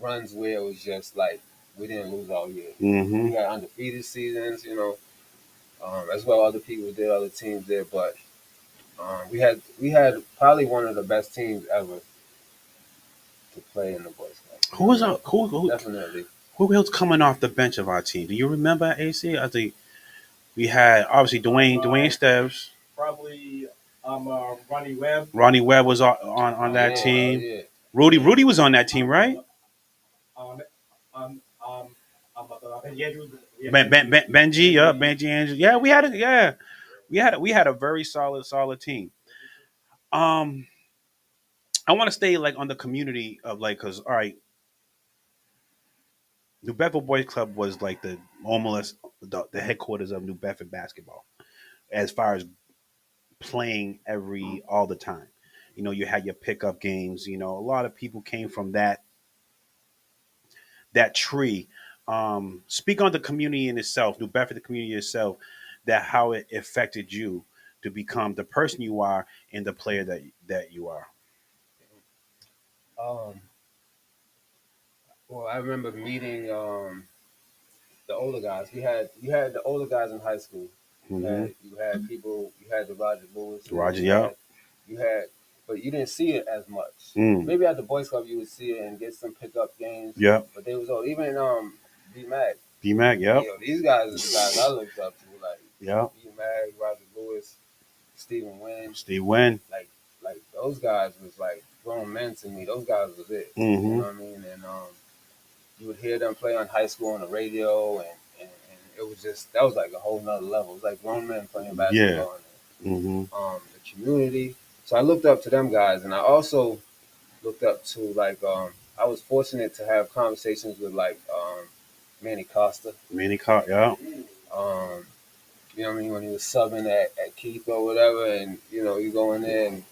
[SPEAKER 4] runs where it was just like we didn't lose all year.
[SPEAKER 1] Mm-hmm.
[SPEAKER 4] We had undefeated seasons, you know, as well. Other people did, other teams did, but we had probably one of the best teams ever to play in the Boys Club.
[SPEAKER 1] Who was who
[SPEAKER 4] Definitely.
[SPEAKER 1] who else coming off the bench of our team? Do you remember AC? I think we had obviously Dwayne Stebbs.
[SPEAKER 5] Probably Ronnie Webb.
[SPEAKER 1] Ronnie Webb was on that
[SPEAKER 4] Yeah,
[SPEAKER 1] team.
[SPEAKER 4] yeah.
[SPEAKER 1] Rudy was on that team, right?
[SPEAKER 5] Um, um, um, Ben Andrews. Yeah.
[SPEAKER 1] Benji, yeah, Benji Andrews. Yeah, we had a very solid team. Um, I want to stay like on the community of like, cause all right, New Bedford Boys Club was like the almost the headquarters of New Bedford basketball, as far as playing all the time. You know, you had your pickup games. You know, a lot of people came from that tree. Speak on the community in itself, New Bedford, the community itself, that how it affected you to become the person you are and the player that you are.
[SPEAKER 4] Um, well, I remember meeting the older guys. You had the older guys in high school.
[SPEAKER 1] Mm-hmm.
[SPEAKER 4] You had people. You had the Roger Lewis.
[SPEAKER 1] Roger,
[SPEAKER 4] you
[SPEAKER 1] yeah.
[SPEAKER 4] had, but you didn't see it as much.
[SPEAKER 1] Mm.
[SPEAKER 4] Maybe at the Boys Club you would see it and get some pickup games.
[SPEAKER 1] Yeah.
[SPEAKER 4] But they was old. Even B Mag.
[SPEAKER 1] B-Mac, yep.
[SPEAKER 4] You know, these guys are the guys I looked up to, like
[SPEAKER 1] Yeah.
[SPEAKER 4] B Mag, Roger Lewis, Stephen Wynn.
[SPEAKER 1] Steve Wynn.
[SPEAKER 4] Like those guys was like grown men to me. Those guys was it.
[SPEAKER 1] Mm-hmm.
[SPEAKER 4] You know what I mean? And you would hear them play on high school on the radio, and it was just that was like a whole nother level. It was like grown men playing basketball.
[SPEAKER 1] Yeah. Mm-hmm.
[SPEAKER 4] The community. So I looked up to them guys, and I also looked up to like I was fortunate to have conversations with like Manny Costa.
[SPEAKER 1] Manny Cart, yeah.
[SPEAKER 4] You know what I mean, when he was subbing at Keith or whatever, and you know you go in there and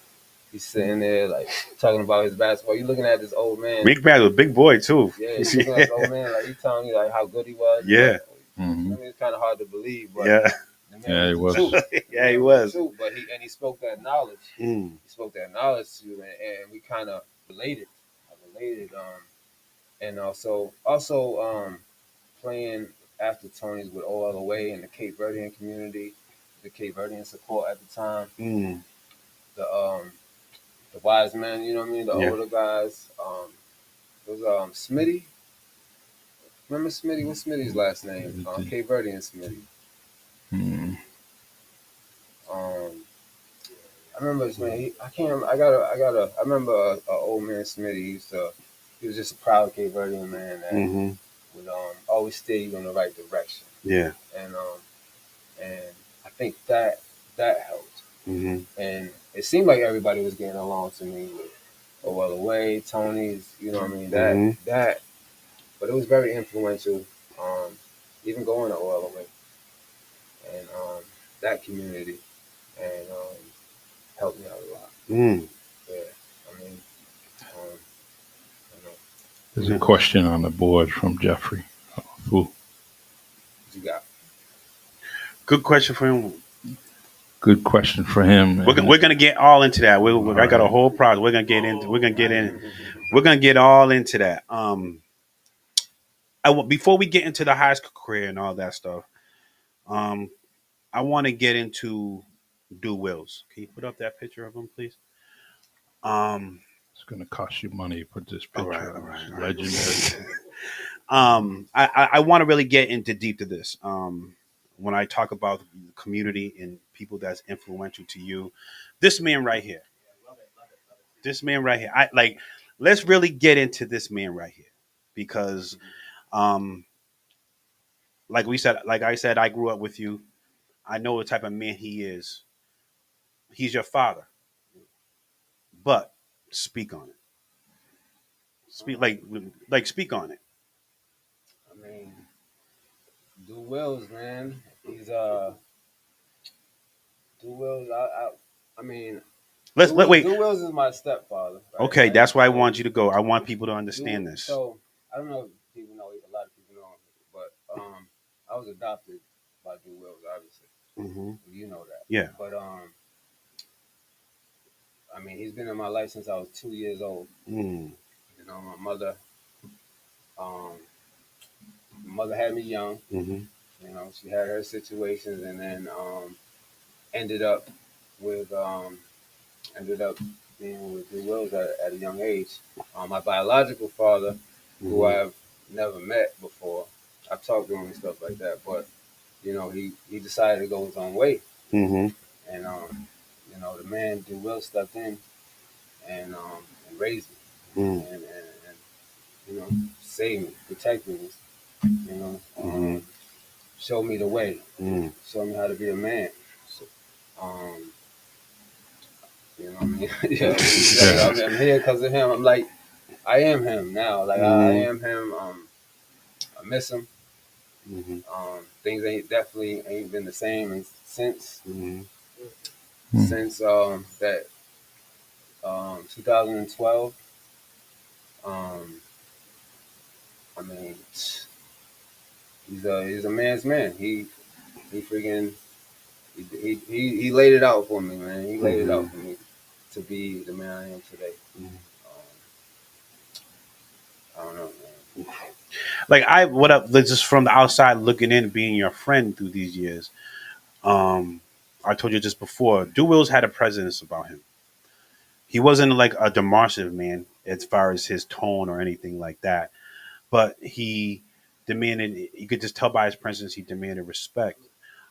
[SPEAKER 4] he's sitting there like talking about his basketball. You looking at this old man.
[SPEAKER 1] Mick Bad was a big boy too.
[SPEAKER 4] Yeah, you looking at this old man like he's telling you like how good he was.
[SPEAKER 1] Yeah.
[SPEAKER 4] Like, I mean, it's kind of hard to believe, but
[SPEAKER 1] Yeah.
[SPEAKER 4] the man
[SPEAKER 2] Yeah, he
[SPEAKER 4] the
[SPEAKER 2] was.
[SPEAKER 4] truth.
[SPEAKER 1] Yeah, he was.
[SPEAKER 4] The truth, but he spoke that knowledge.
[SPEAKER 1] Mm.
[SPEAKER 4] He spoke that knowledge to you, and we kind of related. I related, and also playing after Tony's with All Other Way in the Cape Verdean community, the Cape Verdean support at the time,
[SPEAKER 1] Mm.
[SPEAKER 4] the wise men, you know what I mean, the
[SPEAKER 1] Yeah.
[SPEAKER 4] older guys. It was Smitty. Remember Smitty? What's Smitty's last name? Cape Verdean Smitty.
[SPEAKER 2] Mm.
[SPEAKER 4] I remember his name. I can't. I remember a old man Smitty. He was just a proud Cape Verdean man that
[SPEAKER 1] Mm-hmm.
[SPEAKER 4] would always steer you in the right direction.
[SPEAKER 1] Yeah.
[SPEAKER 4] And I think that helped.
[SPEAKER 1] Mm-hmm.
[SPEAKER 4] And it seemed like everybody was getting along to me with Oh Well Away, Tony's, you know what I mean? That but it was very influential, even going to Oil Away and that community and helped me out a lot.
[SPEAKER 1] Mm.
[SPEAKER 4] Yeah. I mean, you know,
[SPEAKER 2] There's a question on the board from Jeffrey. Who?
[SPEAKER 4] what you got?
[SPEAKER 1] Good question for him.
[SPEAKER 2] Good question for him.
[SPEAKER 1] We're gonna get all into that. I got a whole project. We're gonna get all into that. Before we get into the high school career and all that stuff, I want to get into Du Wills. Can you put up that picture of him, please?
[SPEAKER 2] It's going to cost you money to put this
[SPEAKER 1] All
[SPEAKER 2] picture.
[SPEAKER 1] right, all right,
[SPEAKER 2] It's
[SPEAKER 1] all right.
[SPEAKER 2] legendary.
[SPEAKER 1] I want to really get into deep to this. When I talk about the community and people that's influential to you, this man right here, let's really get into this man right here, because, like I said, I grew up with you. I know the type of man he is. He's your father, but speak on it. Speak on it.
[SPEAKER 4] I mean, Du Wills, man. He's Du Wills. I mean,
[SPEAKER 1] Wait.
[SPEAKER 4] Du Wills is my stepfather. Right?
[SPEAKER 1] Okay,
[SPEAKER 4] Like,
[SPEAKER 1] that's where I want you to go. I want people to understand this.
[SPEAKER 4] So I don't know if people know. A lot of people know, but I was adopted by Du Wills, obviously.
[SPEAKER 1] Mm-hmm.
[SPEAKER 4] You know that.
[SPEAKER 1] Yeah.
[SPEAKER 4] But I mean, he's been in my life since I was 2 years old.
[SPEAKER 1] Mm.
[SPEAKER 4] You know, my mother mother had me young.
[SPEAKER 1] Mm-hmm.
[SPEAKER 4] You know, she had her situations, and then ended up with ended up being with Drew Wills at a young age. My biological father, who
[SPEAKER 1] Mm-hmm.
[SPEAKER 4] I've never met before, I've talked to him and stuff like that, but you know, he decided to go his own way,
[SPEAKER 1] Mm-hmm.
[SPEAKER 4] and you know, the man Drew Wills stepped in and raised me,
[SPEAKER 1] Mm-hmm.
[SPEAKER 4] and you know, saved me, protected me, you know,
[SPEAKER 1] Mm-hmm.
[SPEAKER 4] showed me the way,
[SPEAKER 1] Mm-hmm.
[SPEAKER 4] showed me how to be a man. So, you know, what I mean, yeah, exactly.
[SPEAKER 2] Yeah.
[SPEAKER 4] I'm here because of him. I'm like, I am him now. Like I
[SPEAKER 1] Mm-hmm.
[SPEAKER 4] am him. I miss him.
[SPEAKER 1] Mm-hmm.
[SPEAKER 4] Things ain't been the same since
[SPEAKER 1] Mm-hmm.
[SPEAKER 2] Hmm.
[SPEAKER 4] that 2012. I mean, he's a man's man. He freaking he laid it out for me, man. He laid it
[SPEAKER 1] Mm-hmm.
[SPEAKER 4] out for me to be the man I am today. Um, I don't know, man.
[SPEAKER 1] Like what up? Just from the outside looking in, being your friend through these years. Um, I told you just before. Drew Wills had a presence about him. He wasn't like a demonstrative man as far as his tone or anything like that, but he demanded. You could just tell by his presence he demanded respect,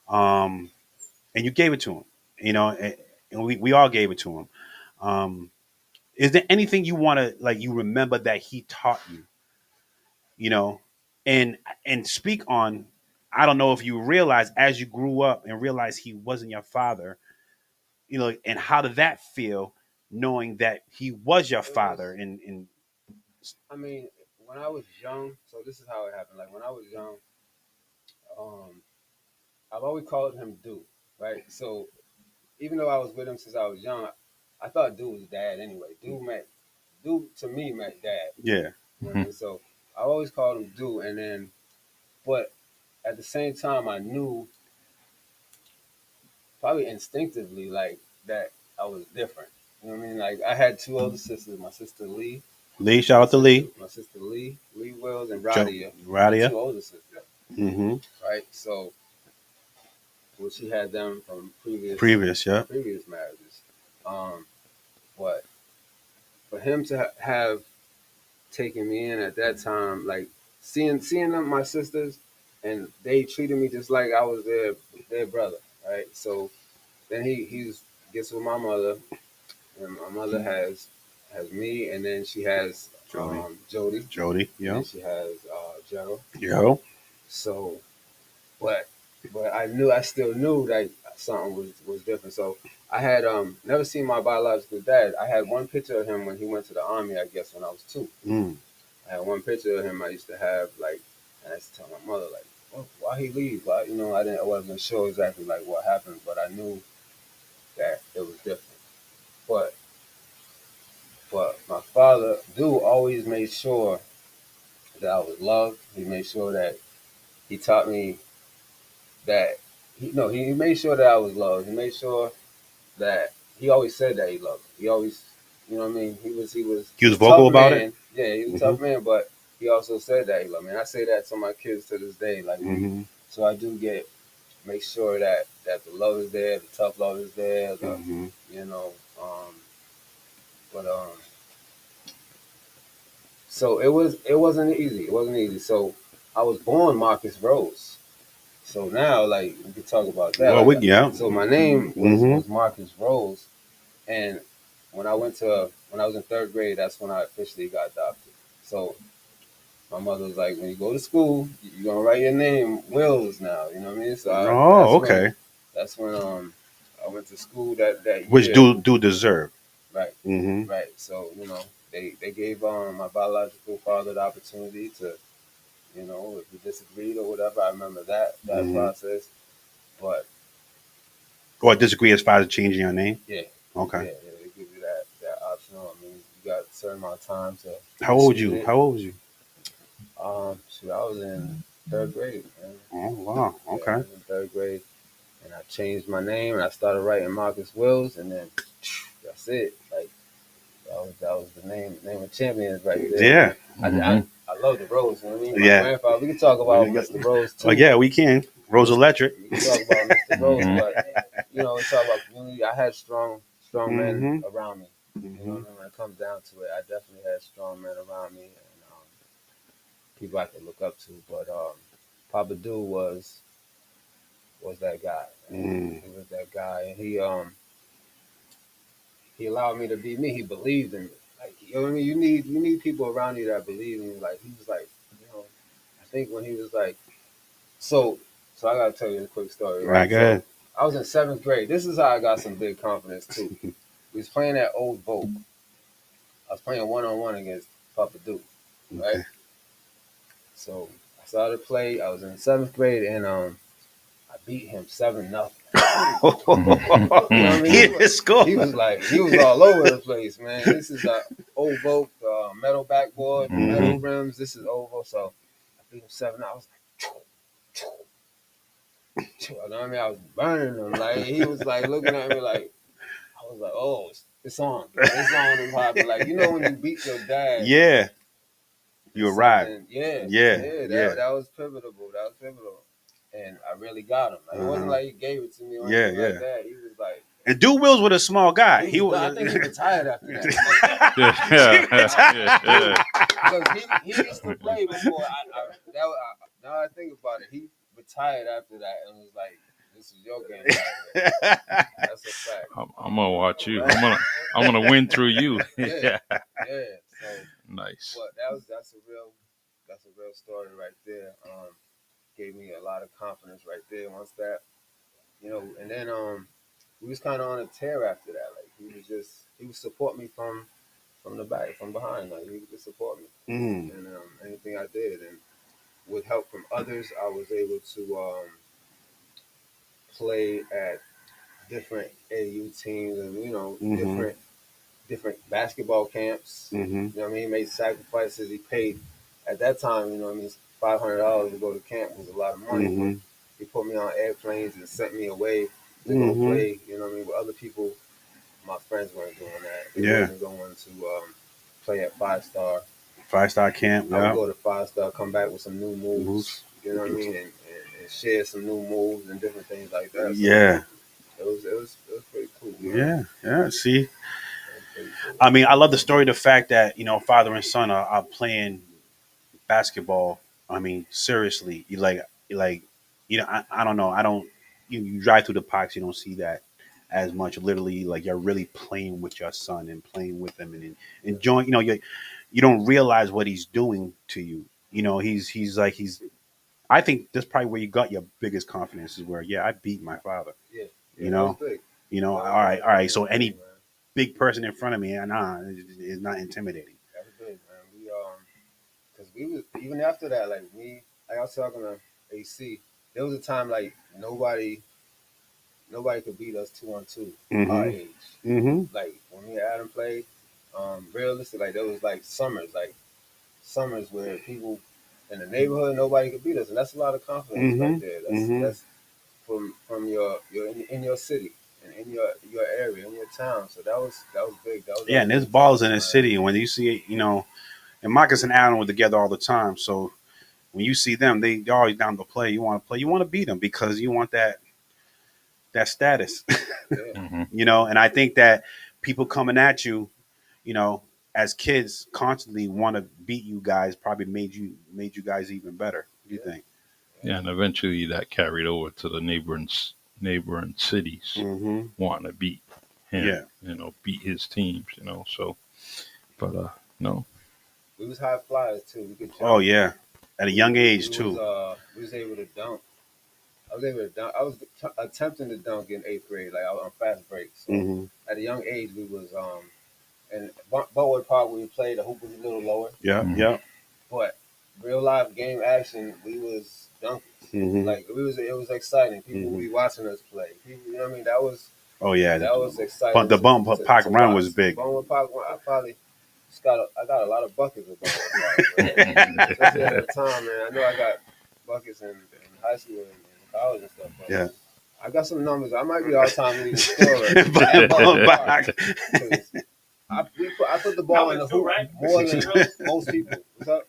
[SPEAKER 1] um, and you gave it to him. You know, and we all gave it to him. Um, is there anything you want to like? You remember that he taught you? You know, and speak on. I don't know if you realize as you grew up and realized he wasn't your father. You know, and how did that feel, knowing that he was your
[SPEAKER 4] It was.
[SPEAKER 1] father? And
[SPEAKER 4] I mean, when I was young, so this is how it happened. Like when I was young, um, I've always called him Dude, right? So even though I was with him since I was young, I thought Dude was dad anyway. Dude to me meant dad.
[SPEAKER 1] yeah,
[SPEAKER 4] You know what I
[SPEAKER 2] Mhm.
[SPEAKER 4] mean? So I always called him Dude, and then but at the same time, I knew probably instinctively like that I was different. You know what I mean? Like I had two older sisters, my sister Lee,
[SPEAKER 1] Lee, shout out to Lee,
[SPEAKER 4] my sister Lee Wills and
[SPEAKER 1] Joe,
[SPEAKER 4] Radia, my
[SPEAKER 1] Radia.
[SPEAKER 4] two older sisters,
[SPEAKER 1] Mm-hmm.
[SPEAKER 4] right? So well, she had them from
[SPEAKER 1] Previous, yeah.
[SPEAKER 4] previous marriages. Um, but for him to have taken me in at that time, like seeing them, my sisters, and they treated me just like I was their brother, right? So then he gets with my mother, and my mother has me, and then she has
[SPEAKER 1] Jody,
[SPEAKER 4] Jody,
[SPEAKER 1] Jody,
[SPEAKER 4] and then
[SPEAKER 1] yeah,
[SPEAKER 4] she has Gerald.
[SPEAKER 1] yo,
[SPEAKER 4] So, but I still knew that something was different. So I had never seen my biological dad. I had one picture of him when he went to the army. I guess when I was 2.
[SPEAKER 1] mm,
[SPEAKER 4] I had one picture of him. I used to have like, and I used to tell my mother like, why he leave? Why I wasn't sure exactly like what happened, but I knew that it was different. But my father do always made sure that I was loved. He made sure that he taught me that he made sure that I was loved. He made sure that he always said that he loved me. He always, you know what I mean.
[SPEAKER 1] he was
[SPEAKER 4] A tough
[SPEAKER 1] vocal about it.
[SPEAKER 4] man. Yeah, he was a
[SPEAKER 1] Mm-hmm.
[SPEAKER 4] tough man, but he also said that he loved me. And I say that to my kids to this day. Like
[SPEAKER 1] Mm-hmm.
[SPEAKER 4] so I do make sure that the love is there, the tough love is there.
[SPEAKER 1] Mm-hmm.
[SPEAKER 4] You know, um, but so it wasn't easy. It wasn't easy. So I was born Marcus Rose. So now, like, we could talk about that.
[SPEAKER 1] Well,
[SPEAKER 4] Like,
[SPEAKER 1] yeah.
[SPEAKER 4] so my name
[SPEAKER 1] Mm-hmm.
[SPEAKER 4] was Marcus Rose, and when I was in third grade, that's when I officially got adopted. So my mother was like, when you go to school, you're gonna write your name Wills now. You know what I mean? So
[SPEAKER 1] Oh, okay.
[SPEAKER 4] that's when I went to school that
[SPEAKER 1] Which
[SPEAKER 4] year.
[SPEAKER 1] do deserve.
[SPEAKER 4] Right,
[SPEAKER 1] Mm-hmm.
[SPEAKER 4] right. So they gave my biological father the opportunity to if he disagreed or whatever. I remember that
[SPEAKER 1] Mm-hmm.
[SPEAKER 4] process, but
[SPEAKER 1] Or disagree as far as changing your name.
[SPEAKER 4] yeah.
[SPEAKER 1] Okay.
[SPEAKER 4] Yeah, they give you that optional. I mean, you got a certain amount of time to
[SPEAKER 1] How old
[SPEAKER 4] dispute
[SPEAKER 1] you?
[SPEAKER 4] it.
[SPEAKER 1] How old was you?
[SPEAKER 4] Shoot, I was in third grade, man.
[SPEAKER 1] Oh wow.
[SPEAKER 4] Yeah, I
[SPEAKER 1] Okay.
[SPEAKER 4] was in third grade, and I changed my name, and I started writing Marcus Wills, and then that's it. Like that was the name of champions right there.
[SPEAKER 1] Yeah.
[SPEAKER 4] I,
[SPEAKER 2] Mhm.
[SPEAKER 4] I love the Rose. You know what I mean? My
[SPEAKER 1] Yeah.
[SPEAKER 4] grandfather. We can talk about
[SPEAKER 1] Yeah.
[SPEAKER 4] Mr. Rose too.
[SPEAKER 1] Oh yeah, we can. Rose Electric.
[SPEAKER 4] We can talk about Mr. Rose,
[SPEAKER 2] Mhm.
[SPEAKER 4] but we talk about community. I had strong men
[SPEAKER 1] Mhm.
[SPEAKER 4] around me. You know what I mean? When it comes down to it, I definitely had strong men around me and people I could look up to. But Papa Due was that guy.
[SPEAKER 1] Mm.
[SPEAKER 4] He was that guy, and he allowed me to be me. He believed in me. Like, you know what I mean? You need people around you that believe in you. Like, he was like, I think when he was like, so I gotta tell you a quick story.
[SPEAKER 1] Right, go ahead.
[SPEAKER 4] So I was in 7th grade. This is how I got some big confidence too. We was playing at Old Vogue. I was playing 1-on-1 against Papa Due, right?
[SPEAKER 1] Okay.
[SPEAKER 4] So I started to play. I was in 7th grade, and I beat him 7-0.
[SPEAKER 2] Mhm.
[SPEAKER 1] He didn't score.
[SPEAKER 4] He was all over the place, man. This is Old Vogue, metal backboard, metal rims. This is Oval, so I beat him 7-0. I was like, you know what I mean? I was burning him. Like, he was like looking at me like, I was like, oh, it's on. It's on and popping. Like, when you beat your dad.
[SPEAKER 1] Yeah. You arrived.
[SPEAKER 4] Yeah.
[SPEAKER 1] Yeah.
[SPEAKER 4] That was pivotal. That was pivotal. And I really got him. Like, it wasn't like he gave it to me or anything like that. He was like,
[SPEAKER 1] And Duke Wills was a small guy.
[SPEAKER 4] I think he retired after that. Because he used to play before. Now I think about it, he retired after that and was like, "This is your game." That's a fact.
[SPEAKER 2] I'm gonna watch you. I'm gonna win through you.
[SPEAKER 4] Yeah. So,
[SPEAKER 2] Nice.
[SPEAKER 4] but that's a real story right there. Gave me a lot of confidence right there. Once that, and then we was kind of on a tear after that. Like, he would support me from the back, from behind. Like, he would just support me,
[SPEAKER 1] Mm.
[SPEAKER 4] and anything I did, and with help from others, I was able to play at different AU teams and different basketball camps.
[SPEAKER 1] Mhm.
[SPEAKER 4] You know what I mean? He made sacrifices. He paid at that time. You know what I mean? $500 to go to camp was a lot of money.
[SPEAKER 1] Mhm.
[SPEAKER 4] He put me on airplanes and sent me away to go play. You know what I mean? With other people, my friends weren't doing that. They wasn't going to play at 5-star.
[SPEAKER 1] 5-star camp.
[SPEAKER 4] I would
[SPEAKER 1] Yeah.
[SPEAKER 4] go to 5-star, come back with some new moves. You know what I mean? And share some new moves and different things like that. So
[SPEAKER 1] Yeah.
[SPEAKER 4] it was pretty cool.
[SPEAKER 1] Yeah. See, I mean, I love the story. The fact that father and son are playing basketball. I mean, seriously, I don't know. I don't. You drive through the parks, you don't see that as much. Literally, like, you're really playing with your son and playing with him and enjoying. You don't realize what he's doing to you. He's like he's. I think that's probably where you got your biggest confidence is where I beat my father.
[SPEAKER 4] Yeah.
[SPEAKER 1] You know.
[SPEAKER 4] That was big.
[SPEAKER 1] All right. So any big person in front of me, is not intimidating.
[SPEAKER 4] That was big, man. Because we was even after that, like I was talking to AC. There was a time like nobody could beat us 2-on-2 our age.
[SPEAKER 1] Mm-hmm.
[SPEAKER 4] Like when me and Adam played, realistic, like there was like summers where people in the neighborhood nobody could beat us, and that's a lot of confidence right there. That's from your in your city and in your area, in your town. So that was big. That was
[SPEAKER 1] And there's balls in the city, and when you see and Marcus and Allen were together all the time. So when you see them, they're always down to play. You want to play. You want to beat them because you want that status.
[SPEAKER 4] Yeah.
[SPEAKER 1] And I think that people coming at you, as kids, constantly want to beat you guys. Probably made you guys even better. What do you think?
[SPEAKER 2] Yeah, and eventually that carried over to the neighboring cities
[SPEAKER 1] Mm-hmm.
[SPEAKER 2] wanting to beat him.
[SPEAKER 1] Yeah.
[SPEAKER 2] Beat his teams. So, but no.
[SPEAKER 4] We was high flyers too. We could jump.
[SPEAKER 1] Oh yeah, at a young age too.
[SPEAKER 4] We was able to dunk. I was able to dunk. I was attempting to dunk in 8th grade, like I was on fast break. So
[SPEAKER 1] Mm-hmm.
[SPEAKER 4] at a young age, we was in Butwood Park when we played. The hoop was a little lower,
[SPEAKER 1] Yeah.
[SPEAKER 2] Mhm.
[SPEAKER 1] Yeah.
[SPEAKER 4] but real life game action, we was dunking.
[SPEAKER 1] Mm-hmm.
[SPEAKER 4] Like it was exciting. People would be watching us play. People, you know what I mean? That was
[SPEAKER 1] Oh yeah.
[SPEAKER 4] that was exciting.
[SPEAKER 1] But the Butwood Park run was big.
[SPEAKER 4] Butwood Park run, I got a lot of buckets of Butwood Park. Especially at the time, man. I know I got buckets in high school and college and stuff. But
[SPEAKER 1] Yeah.
[SPEAKER 4] I got some numbers. I might be all-time leading scorer.
[SPEAKER 1] But
[SPEAKER 4] at Butwood
[SPEAKER 1] back.
[SPEAKER 4] Park. 'Cause I put the ball in the hoop
[SPEAKER 5] right?
[SPEAKER 4] more than most people. What's up?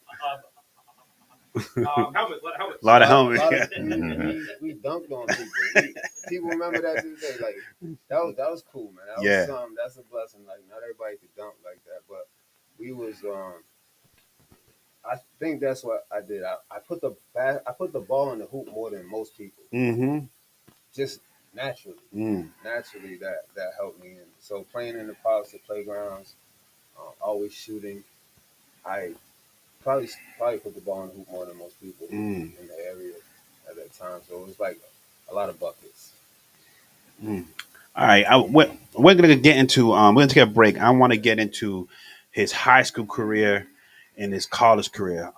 [SPEAKER 5] Helmet.
[SPEAKER 1] A lot of
[SPEAKER 4] A
[SPEAKER 1] helmets.
[SPEAKER 4] lot
[SPEAKER 1] Yeah.
[SPEAKER 4] of, we dunked on people. People remember that to this day. Like that was cool, man. That was
[SPEAKER 1] Yeah.
[SPEAKER 4] that's a blessing. Like not everybody could dunk like that, but we was. I think that's what I did. I put the ball in the hoop more than most people.
[SPEAKER 1] Mm-hmm.
[SPEAKER 4] Just naturally,
[SPEAKER 1] Mm.
[SPEAKER 4] naturally that helped me. And so playing in the parks, the playgrounds, always shooting. I probably put the ball in the hoop more than most people
[SPEAKER 1] Mm.
[SPEAKER 4] in the area at that time. So it was like a lot of buckets.
[SPEAKER 1] Mm. All right. We're gonna get into we're gonna take a break. I want to get into his high school career and his college career,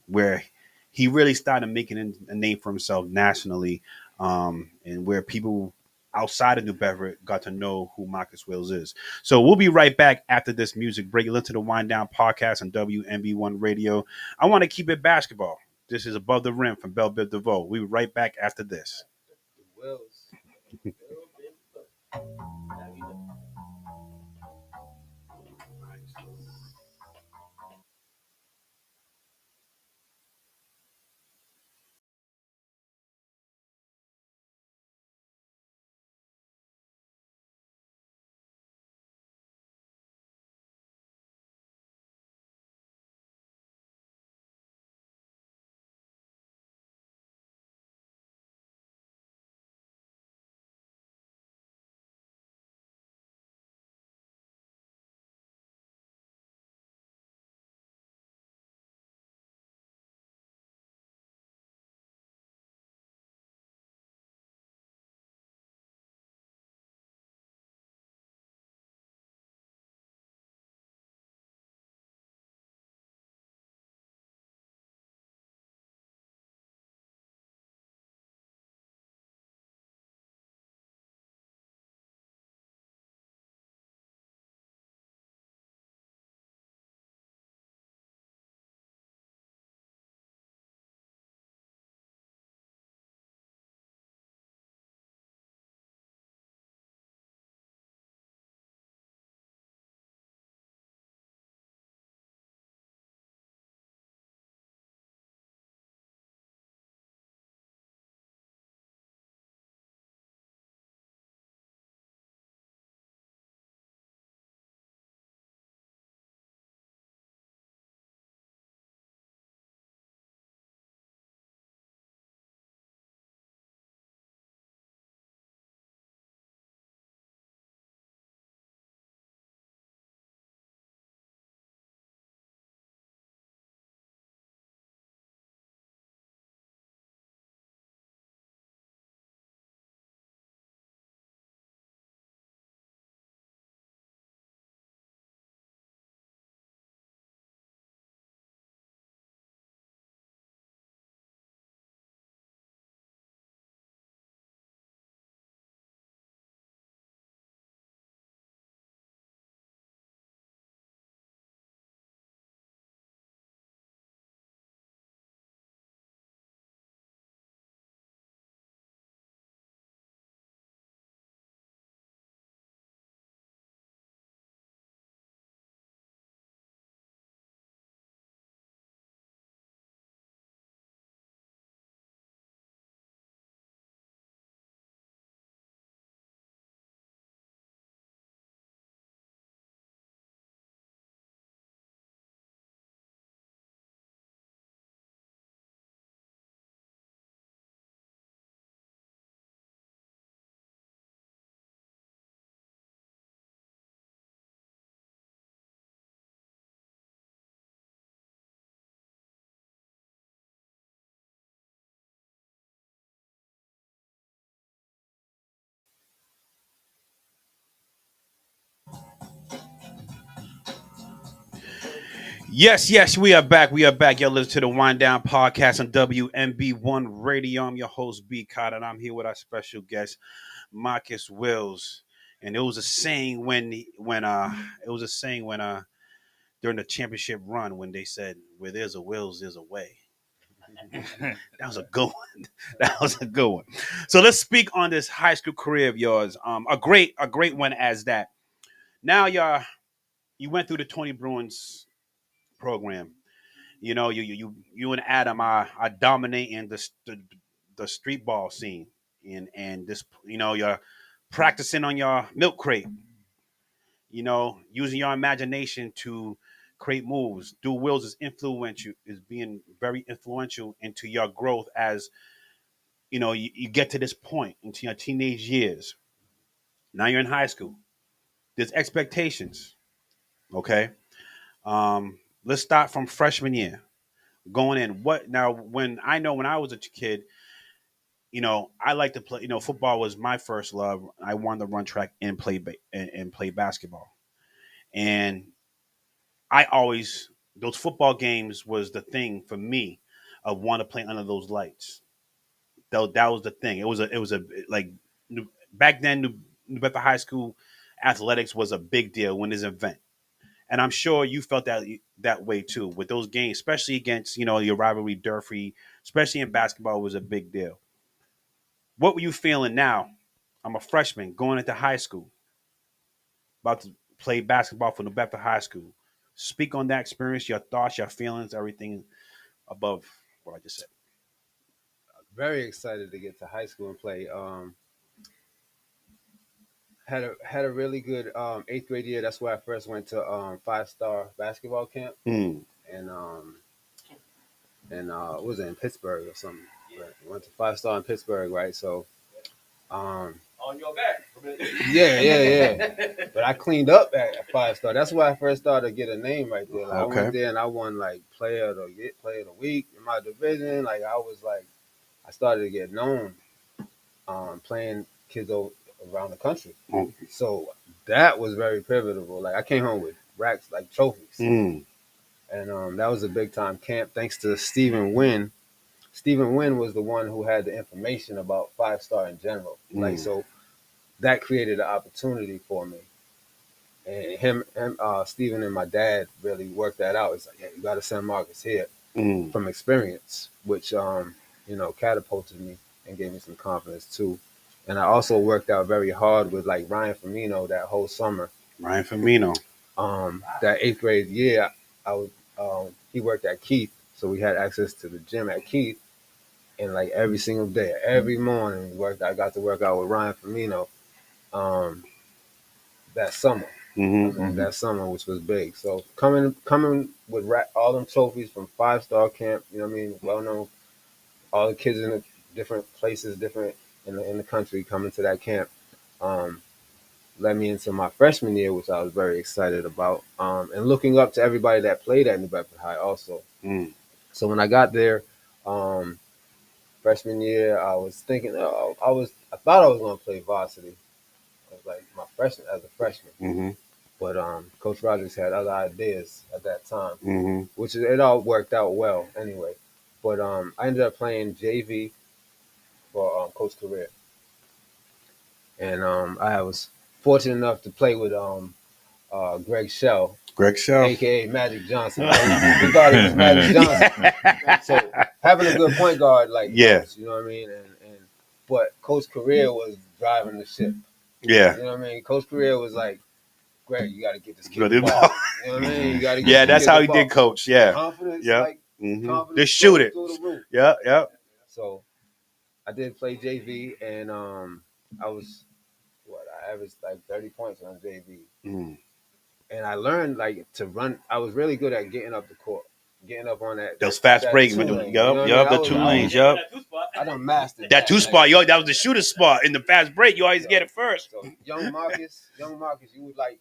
[SPEAKER 1] where he really started making a name for himself nationally, and where people outside of New Bedford got to know who Marcus Wills is. So we'll be right back after this music break. You listen to the Wind Down podcast on WMB1 Radio. I want to keep it basketball. This is Above the Rim from Belle Biv DeVoe. We'll be right back after this.
[SPEAKER 4] Wills.
[SPEAKER 1] Yes, yes, we are back. We are back. Y'all listen to the Wind Down podcast on WMB1 Radio. I'm your host, B. Cotter, and I'm here with our special guest, Marcus Wills. And it was a saying during the championship run when they said, "Where there's a Wills, there's a way." That was a good one. That was a good one. So let's speak on this high school career of yours. A great one as that. Now, you went through the 20 Bruins program. You and Adam are dominating the street ball scene, and this, you're practicing on your milk crate, using your imagination to create moves. Dual Wills is being very influential into your growth as you get to this point into your teenage years. Now you're in high school. There's expectations. Okay. Let's start from freshman year. Going in. What now? When I was a kid, I like to play. Football was my first love. I wanted to run track and play basketball. And I always those football games was the thing for me of want to play under those lights. That was the thing. It was a like back then. New Bedford High School athletics was a big deal when this event, and I'm sure you felt that way too with those games, especially against your rivalry Durfee, especially in basketball was a big deal. What were you feeling now? I'm a freshman going into high school, about to play basketball for New Bedford High School. Speak on that experience, your thoughts, your feelings, everything above what I just said.
[SPEAKER 4] Very excited to get to high school and play. Had a really good eighth grade year. That's where I first went to 5-star basketball camp,
[SPEAKER 1] Mm.
[SPEAKER 4] and what was it in Pittsburgh or something? Right. Went to 5-star in Pittsburgh, right? So um,
[SPEAKER 5] On your back.
[SPEAKER 4] yeah. But I cleaned up at 5-star. That's why I first started to get a name right there. Like I
[SPEAKER 1] Okay.
[SPEAKER 4] went there and I won like player of the week in my division. Like I started to get known playing kids around the country.
[SPEAKER 1] Mm.
[SPEAKER 4] So that was very pivotal. Like I came home with racks like trophies,
[SPEAKER 1] Mm.
[SPEAKER 4] and that was a big time camp. Thanks to Stephen Wynn. Stephen Wynn was the one who had the information about 5-star in general. Like
[SPEAKER 1] Mm.
[SPEAKER 4] so, that created an opportunity for me. And Stephen and my dad really worked that out. It's like, yeah, you got to send Marcus here
[SPEAKER 1] Mm.
[SPEAKER 4] from experience, which catapulted me and gave me some confidence too. And I also worked out very hard with like Ryan Firmino that whole summer.
[SPEAKER 1] Ryan Firmino.
[SPEAKER 4] That eighth grade year, I was he worked at Keith, so we had access to the gym at Keith, and like every single day, every morning, I got to work out with Ryan Firmino. Um, that summer,
[SPEAKER 1] Mm-hmm.
[SPEAKER 4] that summer, which was big. So coming with all them trophies from 5-star camp, you know what I mean, well known, all the kids in the different places, different in the country coming to that camp. Um, Led me into my freshman year, which I was very excited about, and looking up to everybody that played at New Bedford High also.
[SPEAKER 1] Mm.
[SPEAKER 4] So when I got there, freshman year, I was thinking, I thought I was going to play varsity. I was like my freshman as a freshman,
[SPEAKER 1] Mm-hmm.
[SPEAKER 4] but Coach Rogers had other ideas at that time,
[SPEAKER 1] Mm-hmm.
[SPEAKER 4] which it all worked out well anyway. But I ended up playing JV for Coach Career, and I was fortunate enough to play with Greg Shell,
[SPEAKER 1] Greg Shell.
[SPEAKER 4] aka Magic Johnson. We thought he was Magic Johnson. So having a good point guard like
[SPEAKER 1] Yeah.
[SPEAKER 4] Coach, you know what I mean, but Coach Career was driving the ship.
[SPEAKER 1] Yeah.
[SPEAKER 4] You know what I mean? Coach Career was like, Greg, you got to get this kid
[SPEAKER 1] Good
[SPEAKER 4] the ball.
[SPEAKER 1] ball.
[SPEAKER 4] You know what I mean? You got to get
[SPEAKER 1] Yeah,
[SPEAKER 4] this
[SPEAKER 1] that's
[SPEAKER 4] kid
[SPEAKER 1] how
[SPEAKER 4] the
[SPEAKER 1] he
[SPEAKER 4] ball.
[SPEAKER 1] did, Coach. Yeah.
[SPEAKER 4] Confidence,
[SPEAKER 1] Yeah.
[SPEAKER 4] like
[SPEAKER 1] Mm-hmm.
[SPEAKER 4] confidence
[SPEAKER 1] Just shoot it.
[SPEAKER 4] through the roof.
[SPEAKER 1] Yeah. Yeah.
[SPEAKER 4] So I did play JV, and I was I averaged like 30 points on JV,
[SPEAKER 1] Mm.
[SPEAKER 4] and I learned like to run. I was really good at getting up the court, getting up on that.
[SPEAKER 1] Those fast
[SPEAKER 4] that
[SPEAKER 1] breaks.
[SPEAKER 4] two
[SPEAKER 1] Yup.
[SPEAKER 4] lane, you know what I
[SPEAKER 1] Yup.
[SPEAKER 4] mean?
[SPEAKER 1] The 2 lanes. Yup.
[SPEAKER 4] I done mastered
[SPEAKER 1] That 2 spot. Yo, that was the shooter spot in the fast break. You always
[SPEAKER 4] Yeah.
[SPEAKER 1] get it first.
[SPEAKER 4] So young Marcus, you would like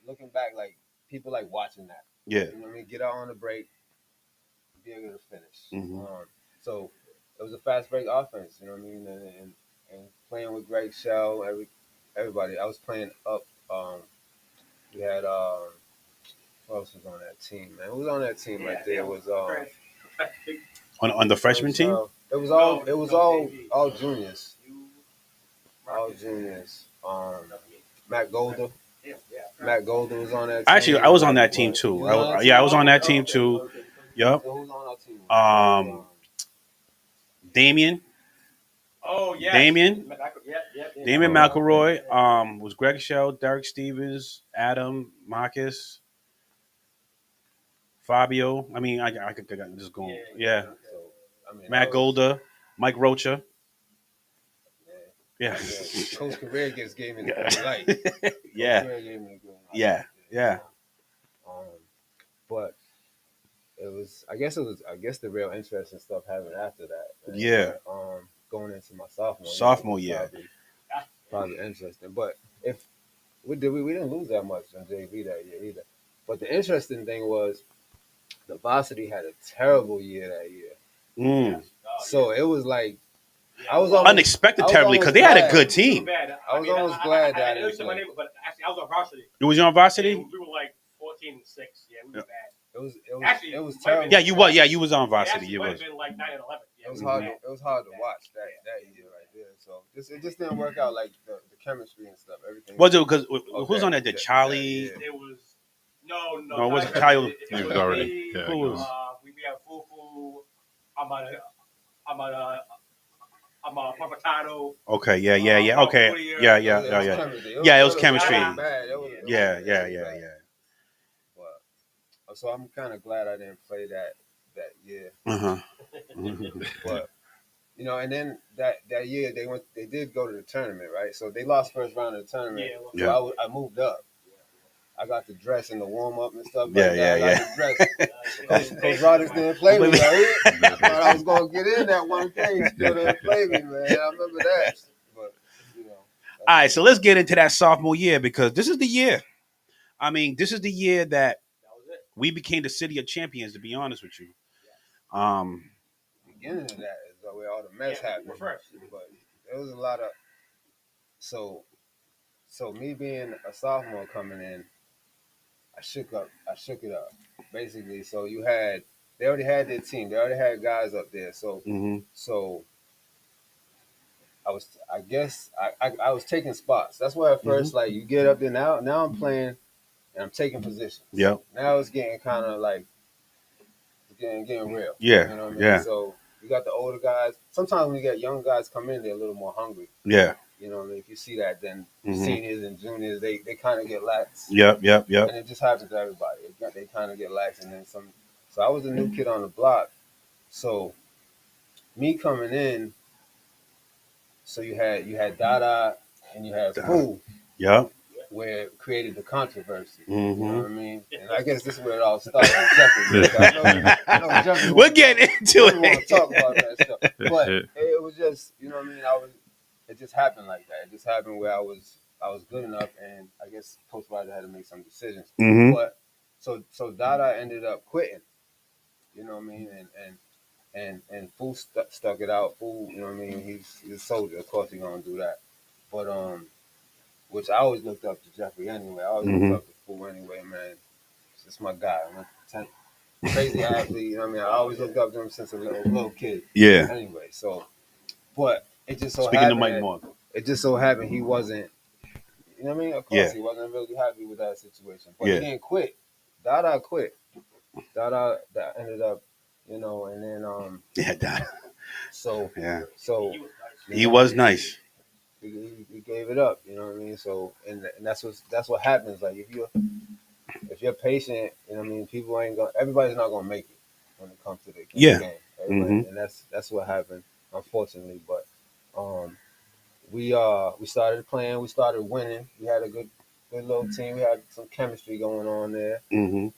[SPEAKER 4] looking back, like people like watching that.
[SPEAKER 1] Yeah.
[SPEAKER 4] You know what I mean? Get out on the break, be able to finish.
[SPEAKER 1] Mhm.
[SPEAKER 4] So it was a fast break offense. You know what I mean? And playing with Greg Shell, everybody. I was playing up. We had who else was on that team? Man, who was on that team right there? It was
[SPEAKER 1] On the freshman team.
[SPEAKER 4] It was all juniors. All juniors. Matt Golder. Matt Golder was on that team.
[SPEAKER 1] Actually, I was on that team too.
[SPEAKER 4] You was on that
[SPEAKER 1] I was
[SPEAKER 4] team?
[SPEAKER 1] on that team too. Yup.
[SPEAKER 4] So who's on our team?
[SPEAKER 1] Damien.
[SPEAKER 5] Oh yeah.
[SPEAKER 1] Damien
[SPEAKER 4] Oh.
[SPEAKER 1] McElroy. Was Greg Shell, Derek Stevens, Adam, Marcus. Fabio. I mean, I could just go. Yeah.
[SPEAKER 4] So I mean,
[SPEAKER 1] Matt
[SPEAKER 4] that was,
[SPEAKER 1] Golda, Mike Rocha.
[SPEAKER 4] yeah,
[SPEAKER 1] Yeah.
[SPEAKER 4] yeah. Coach Correa just gave me the green light. Coach
[SPEAKER 1] Yeah.
[SPEAKER 4] Correa gave me the green light.
[SPEAKER 1] Yeah. Yeah.
[SPEAKER 4] Um, but it was, I guess the real interesting stuff happened after that. And,
[SPEAKER 1] Yeah.
[SPEAKER 4] going into my sophomore
[SPEAKER 1] Sophomore
[SPEAKER 4] was
[SPEAKER 1] year.
[SPEAKER 4] probably interesting. But if we didn't lose that much on JV that year either. But the interesting thing was the varsity had a terrible year that year.
[SPEAKER 1] Mm.
[SPEAKER 4] So it was like I was almost
[SPEAKER 1] Unexpected
[SPEAKER 4] I was
[SPEAKER 1] terribly because
[SPEAKER 4] almost
[SPEAKER 1] they had a
[SPEAKER 4] glad.
[SPEAKER 1] good team.
[SPEAKER 5] Bad.
[SPEAKER 4] I was almost glad that I
[SPEAKER 5] I know you
[SPEAKER 4] didn't
[SPEAKER 5] said my
[SPEAKER 4] play.
[SPEAKER 5] name, but actually I was on varsity.
[SPEAKER 1] You was on varsity?
[SPEAKER 5] And we were like 14-6. Yeah, we were bad.
[SPEAKER 4] Actually, it was
[SPEAKER 5] might have
[SPEAKER 4] terrible.
[SPEAKER 5] been-
[SPEAKER 1] Yeah, you was. Yeah, you was on
[SPEAKER 5] It
[SPEAKER 1] varsity.
[SPEAKER 5] actually
[SPEAKER 1] You
[SPEAKER 5] might
[SPEAKER 1] was.
[SPEAKER 5] have been like 9 and 11. Yeah,
[SPEAKER 4] It was
[SPEAKER 5] we
[SPEAKER 4] hard.
[SPEAKER 5] were
[SPEAKER 4] It was hard to watch that year right there. So it just didn't work out like the chemistry and stuff. Everything.
[SPEAKER 1] Was it because who's
[SPEAKER 4] Okay.
[SPEAKER 1] on that? Did Charlie?
[SPEAKER 4] Yeah.
[SPEAKER 5] bad. It was no.
[SPEAKER 1] No, it wasn't Kyle.
[SPEAKER 2] He was already. Yeah,
[SPEAKER 1] Who
[SPEAKER 2] he
[SPEAKER 1] was-
[SPEAKER 2] was.
[SPEAKER 5] We have Fufu. I'm a Papacato.
[SPEAKER 1] Okay. Yeah. Okay. Yeah. Yeah, it was chemistry.
[SPEAKER 4] Bad.
[SPEAKER 1] Yeah.
[SPEAKER 4] But, so I'm kind of glad I didn't play that year.
[SPEAKER 1] Uh huh.
[SPEAKER 4] But and then that year they did go to the tournament, right? So they lost first round of the tournament.
[SPEAKER 5] Yeah.
[SPEAKER 4] So I moved up. I got to dress in the warm up and stuff.
[SPEAKER 1] Yeah,
[SPEAKER 4] like that.
[SPEAKER 1] yeah.
[SPEAKER 4] I got to dress. Coach Rodgers didn't play me, right? I thought I was gonna get in that one thing. Still didn't play me, man. I remember that. But
[SPEAKER 1] All right, so let's get into that sophomore year because this is the year. I mean, this is the year that
[SPEAKER 5] That was it.
[SPEAKER 1] we became the city of champions. To be honest with you,
[SPEAKER 4] the beginning of that is where all the mess
[SPEAKER 5] Yeah,
[SPEAKER 4] happened.
[SPEAKER 5] we were first.
[SPEAKER 4] But there was a lot of so me being a sophomore coming in, I shook it up basically. So they already had their team. They already had guys up there. So
[SPEAKER 1] mhm.
[SPEAKER 4] so I guess I was taking spots. That's why at first like you get up there now I'm playing and I'm taking positions.
[SPEAKER 1] Yep.
[SPEAKER 4] Now it's getting kind of like getting real.
[SPEAKER 1] Yeah,
[SPEAKER 4] You know what I mean?
[SPEAKER 1] yeah.
[SPEAKER 4] So you got the older guys. Sometimes when you get young guys come in, they're a little more hungry.
[SPEAKER 1] Yeah.
[SPEAKER 4] You know what I mean? If you see that, then
[SPEAKER 1] Mhm.
[SPEAKER 4] seniors and juniors, they kind of get lax.
[SPEAKER 1] Yep.
[SPEAKER 4] And it just happens to everybody. They kind of get lax, and then some. So I was the new kid on the block. So me coming in, so you had Dada and you had
[SPEAKER 1] Dada.
[SPEAKER 4] Fool,
[SPEAKER 1] Yep.
[SPEAKER 4] where it created the controversy. You know
[SPEAKER 1] Mhm.
[SPEAKER 4] what I mean? And I guess this is where it all started. Jeffrey. I know Jeffrey
[SPEAKER 1] We're getting into
[SPEAKER 4] want to
[SPEAKER 1] it.
[SPEAKER 4] talk about that stuff, but it was just, you know what I mean. It just happened like that. It just happened where I was good enough, and I guess Coach Ryder had to make some decisions.
[SPEAKER 1] Mhm.
[SPEAKER 4] But so Dada ended up quitting. You know what I mean? And Fool stuck it out. Fool, you know what I mean? He's a soldier. Of course, he's gonna do that. But which I always looked up to Jeffrey anyway. I always
[SPEAKER 1] Mhm.
[SPEAKER 4] looked up to Fool anyway, man. It's my guy. Crazy athlete. You know what I mean? I always looked up to him since a little kid.
[SPEAKER 1] Yeah.
[SPEAKER 4] Anyway, but it just so
[SPEAKER 1] Speaking to
[SPEAKER 4] happened.
[SPEAKER 1] Mike Moore.
[SPEAKER 4] It just so happened he wasn't. You know what I mean? Of course,
[SPEAKER 1] Yeah.
[SPEAKER 4] he wasn't really happy with that situation. But
[SPEAKER 1] Yeah.
[SPEAKER 4] he didn't quit. Dada quit. Dada that ended up, and then
[SPEAKER 1] Yeah. That.
[SPEAKER 4] so
[SPEAKER 1] Yeah.
[SPEAKER 4] so
[SPEAKER 5] He was nice.
[SPEAKER 1] He was nice.
[SPEAKER 4] he gave it up. You know what I mean? So and that's what happens. Like if you're patient, you know what I mean. Everybody's not gonna make it when it comes to the
[SPEAKER 1] Yeah.
[SPEAKER 4] game. Everybody- And that's what happened, unfortunately. But we started playing. We started winning. We had a good little team. We had some chemistry going on there.
[SPEAKER 1] Mhm.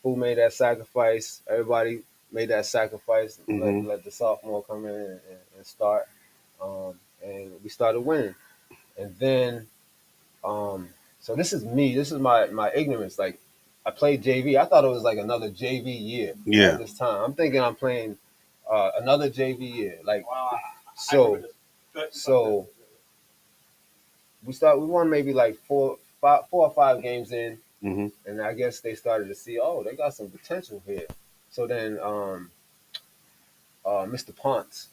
[SPEAKER 4] Who made that sacrifice? Everybody made that sacrifice.
[SPEAKER 1] Mhm.
[SPEAKER 4] Let the sophomore come in and start. And we started winning. And then, so this is me. This is my ignorance. Like, I played JV. I thought it was like another JV year
[SPEAKER 1] Yeah.
[SPEAKER 4] at this time. I'm thinking I'm playing another JV year. Like,
[SPEAKER 5] Wow.
[SPEAKER 4] so we won maybe like four or five games in.
[SPEAKER 1] Mhm.
[SPEAKER 4] And I guess they started to see, they got some potential here. So then Mr. Ponce,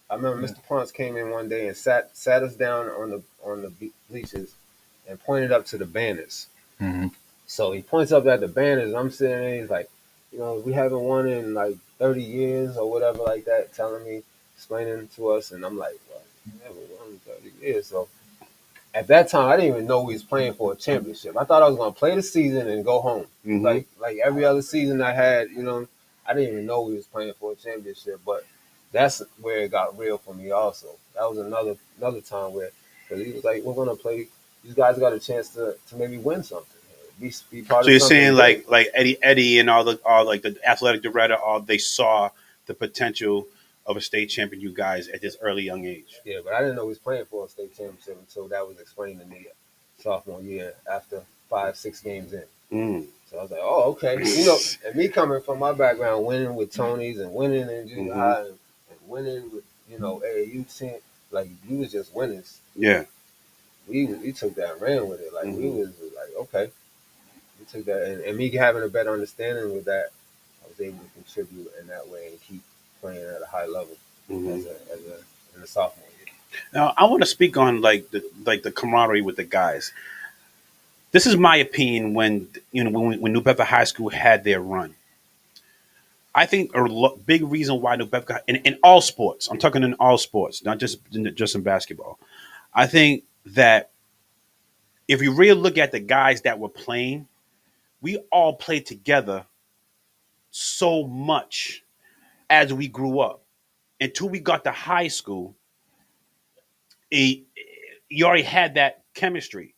[SPEAKER 4] I remember Mr. Ponce came in one day and sat us down on the bleachers and pointed up to the banners.
[SPEAKER 2] Mhm.
[SPEAKER 4] So he points up at the banners, and I'm sitting there, he's like, we haven't won in like 30 years or whatever like that, telling me, explaining to us, and I'm like, well, we never won in 30 years. So at that time, I didn't even know we was playing for a championship. I thought I was gonna play the season and go home.
[SPEAKER 1] Mhm.
[SPEAKER 4] Like every other season I had, I didn't even know we was playing for a championship. But that's where it got real for me. Also, that was another time where, because he was like, "We're gonna play. These guys got a chance to maybe win something, be part
[SPEAKER 1] So
[SPEAKER 4] of
[SPEAKER 1] you're
[SPEAKER 4] something
[SPEAKER 1] saying
[SPEAKER 4] big."
[SPEAKER 1] like Eddie and all like the athletic director, all they saw the potential of a state champion, you guys, at this early young age.
[SPEAKER 4] Yeah, but I didn't know we was playing for a state championship until that was explained to me sophomore year after 5-6 games in.
[SPEAKER 1] Mm.
[SPEAKER 4] So I was like, oh, okay. And me coming from my background, winning with Tony's and winning in junior
[SPEAKER 1] Mhm.
[SPEAKER 4] high and winning with, AAU team, like, we was just winners.
[SPEAKER 1] Yeah.
[SPEAKER 4] We took that and ran with it. Like, we
[SPEAKER 1] Mhm.
[SPEAKER 4] was like, okay. We took that. And me having a better understanding with that, I was able to contribute in that way and keep playing at a high level
[SPEAKER 1] Mhm.
[SPEAKER 4] in the sophomore year.
[SPEAKER 1] Now I want to speak on like the camaraderie with the guys. This is my opinion when New Bedford High School had their run. I think big reason why New Bedford in all sports. I'm talking in all sports, not just in basketball. I think that if you really look at the guys that were playing, we all played together so much as we grew up. Until we got to high school, it, you already had that chemistry.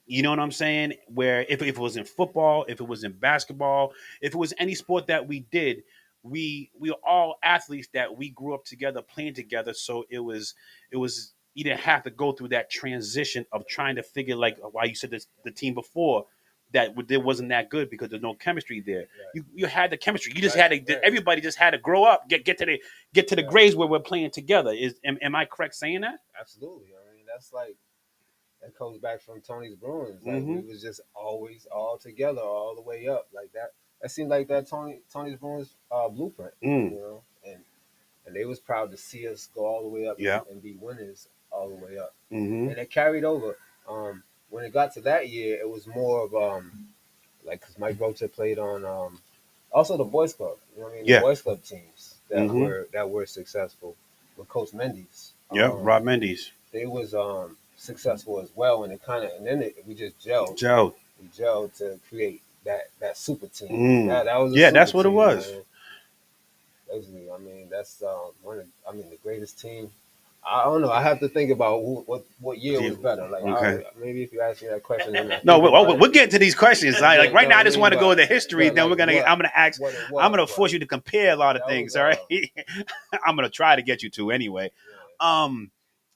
[SPEAKER 1] You know what I'm saying? Where if it was in football, if it was in basketball, if it was any sport that we did, we were all athletes that we grew up together playing together. So it was you didn't have to go through that transition of trying to figure like why you said this the team before that there wasn't that good because there's no chemistry there.
[SPEAKER 4] Right.
[SPEAKER 1] You had the chemistry. You just
[SPEAKER 4] Right,
[SPEAKER 1] had to
[SPEAKER 4] right.
[SPEAKER 1] everybody just had to grow up, get to the
[SPEAKER 4] Right.
[SPEAKER 1] grades where we're playing together. Am I correct saying that?
[SPEAKER 4] Absolutely. I mean, that's like, that comes back from Tony's Bruins. Like,
[SPEAKER 1] Mm-hmm.
[SPEAKER 4] we was just always all together all the way up. Like that. That seemed like that Tony's Bruins blueprint.
[SPEAKER 1] Mm.
[SPEAKER 4] And they was proud to see us go all the way up
[SPEAKER 1] Yeah.
[SPEAKER 4] and be winners all the way up.
[SPEAKER 1] Mm-hmm.
[SPEAKER 4] And it carried over. When it got to that year, it was more of like, because Mike Roach had played on also the Boys Club. You know what I mean?
[SPEAKER 1] Yeah.
[SPEAKER 4] The Boys Club teams that
[SPEAKER 1] Mhm.
[SPEAKER 4] were successful with Coach Mendes.
[SPEAKER 1] Yep, Rob Mendes.
[SPEAKER 4] They was successful as well, and we just gelled.
[SPEAKER 1] Joe.
[SPEAKER 4] We gelled to create that super team.
[SPEAKER 1] Mm.
[SPEAKER 4] That was a
[SPEAKER 1] Yeah,
[SPEAKER 4] super
[SPEAKER 1] that's what it
[SPEAKER 4] team,
[SPEAKER 1] was.
[SPEAKER 4] man. Basically, I mean, that's the greatest team. I don't know. I have to think about what year was better. Like,
[SPEAKER 1] Okay.
[SPEAKER 4] maybe if you ask me that question, then
[SPEAKER 1] No, we're getting to these questions. Like right now, I just
[SPEAKER 4] No,
[SPEAKER 1] want to go
[SPEAKER 4] but-
[SPEAKER 1] into history.
[SPEAKER 4] but
[SPEAKER 1] Then
[SPEAKER 4] like
[SPEAKER 1] I'm gonna ask.
[SPEAKER 4] what it was,
[SPEAKER 1] I'm gonna
[SPEAKER 4] but
[SPEAKER 1] force you to compare a lot of
[SPEAKER 4] that
[SPEAKER 1] things.
[SPEAKER 4] was,
[SPEAKER 1] All right. I'm gonna try to get you to anyway.
[SPEAKER 4] yeah.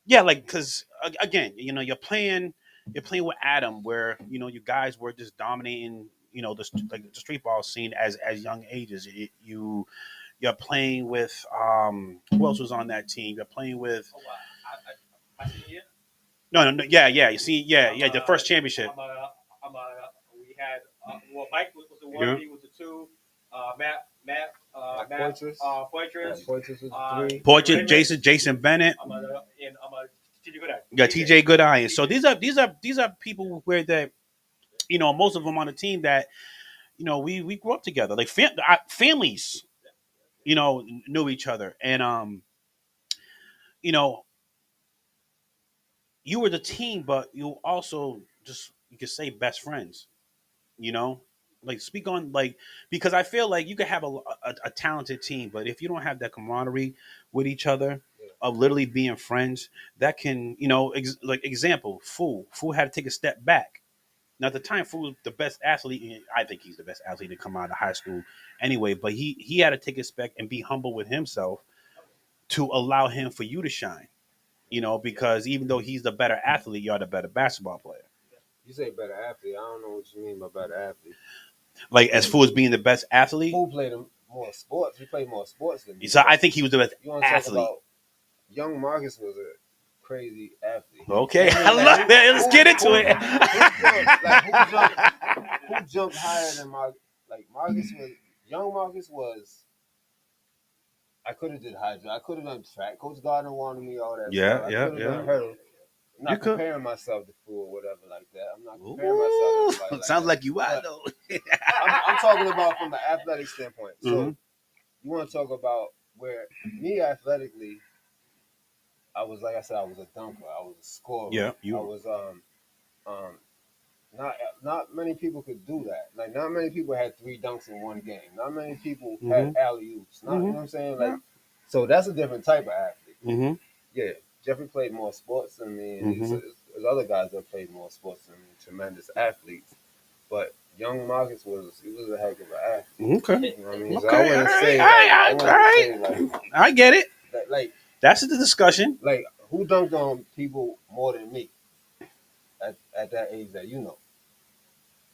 [SPEAKER 1] Yeah, like because again, you're playing with Adam, where you guys were just dominating. The street ball scene as young ages. You're playing with who else was on that team? You're playing with
[SPEAKER 5] Oh, I see you.
[SPEAKER 1] no, yeah, you see, yeah, the first championship.
[SPEAKER 5] We had Mike was the one,
[SPEAKER 1] Yeah.
[SPEAKER 5] he was the two, Matt,
[SPEAKER 4] Like
[SPEAKER 5] Matt,
[SPEAKER 4] Poitras?
[SPEAKER 5] Poitras.
[SPEAKER 4] Poitras was 3.
[SPEAKER 1] Portrait, Jason Bennett,
[SPEAKER 5] I'm a TJ Goodeye.
[SPEAKER 1] yeah, TJ Goodeye. So these are people where that most of them on the team that we grew up together, like families, knew each other, and you know you were the team, but you also just you could say best friends. You know, like speak on like because I feel like you could have a talented team, but if you don't have that camaraderie with each other
[SPEAKER 4] Yeah.
[SPEAKER 1] of literally being friends, that can like example, Fool had to take a step back. Now at the time, Fool was the best athlete. And I think he's the best athlete to come out of high school anyway. But he had to take a step and be humble with himself to allow him for you to shine. Because even though he's the better athlete, you're the better basketball player.
[SPEAKER 4] You say better athlete. I don't know what you mean by better athlete.
[SPEAKER 1] Like as Fool as being the best athlete,
[SPEAKER 4] Who played more sports? He played more sports than me.
[SPEAKER 1] so I think he was the best
[SPEAKER 4] You want to talk
[SPEAKER 1] athlete.
[SPEAKER 4] about young Marcus was a crazy athlete.
[SPEAKER 1] Okay,
[SPEAKER 4] I
[SPEAKER 1] I
[SPEAKER 4] mean,
[SPEAKER 1] love that. Let's get into it.
[SPEAKER 4] Who jumped higher than Marcus? Like young Marcus was. I could have did hydro. I could have done track. Coach Gardner wanted me all that.
[SPEAKER 1] Yeah,
[SPEAKER 4] stuff. I
[SPEAKER 1] yeah,
[SPEAKER 4] could have
[SPEAKER 1] yeah.
[SPEAKER 4] done hurdle. I'm not
[SPEAKER 1] You could.
[SPEAKER 4] comparing myself to Fool or whatever like that. I'm not comparing myself to
[SPEAKER 1] Ooh,
[SPEAKER 4] anybody like
[SPEAKER 1] sounds
[SPEAKER 4] that.
[SPEAKER 1] like you are
[SPEAKER 4] But
[SPEAKER 1] though.
[SPEAKER 4] I'm talking about from the athletic standpoint. So
[SPEAKER 1] Mhm.
[SPEAKER 4] you want to talk about where me athletically, I was like I said, I was a dunker. I was a scorer.
[SPEAKER 1] Yeah,
[SPEAKER 4] I was not many people could do that. Like not many people had 3 dunks in one game. Not many people had alley oops. Not you know what I'm saying? Like so that's a different type of athlete.
[SPEAKER 1] Mm-hmm.
[SPEAKER 4] Yeah, Jeffrey played more sports than me, and there's other guys that played more sports than me, tremendous athletes. But young Marcus was a heck of an athlete.
[SPEAKER 1] Okay.
[SPEAKER 4] You know what I mean? So
[SPEAKER 1] Okay.
[SPEAKER 4] I wouldn't say,
[SPEAKER 1] I get it.
[SPEAKER 4] like
[SPEAKER 1] That's the discussion.
[SPEAKER 4] like who dunked on people more than me at that age that you know.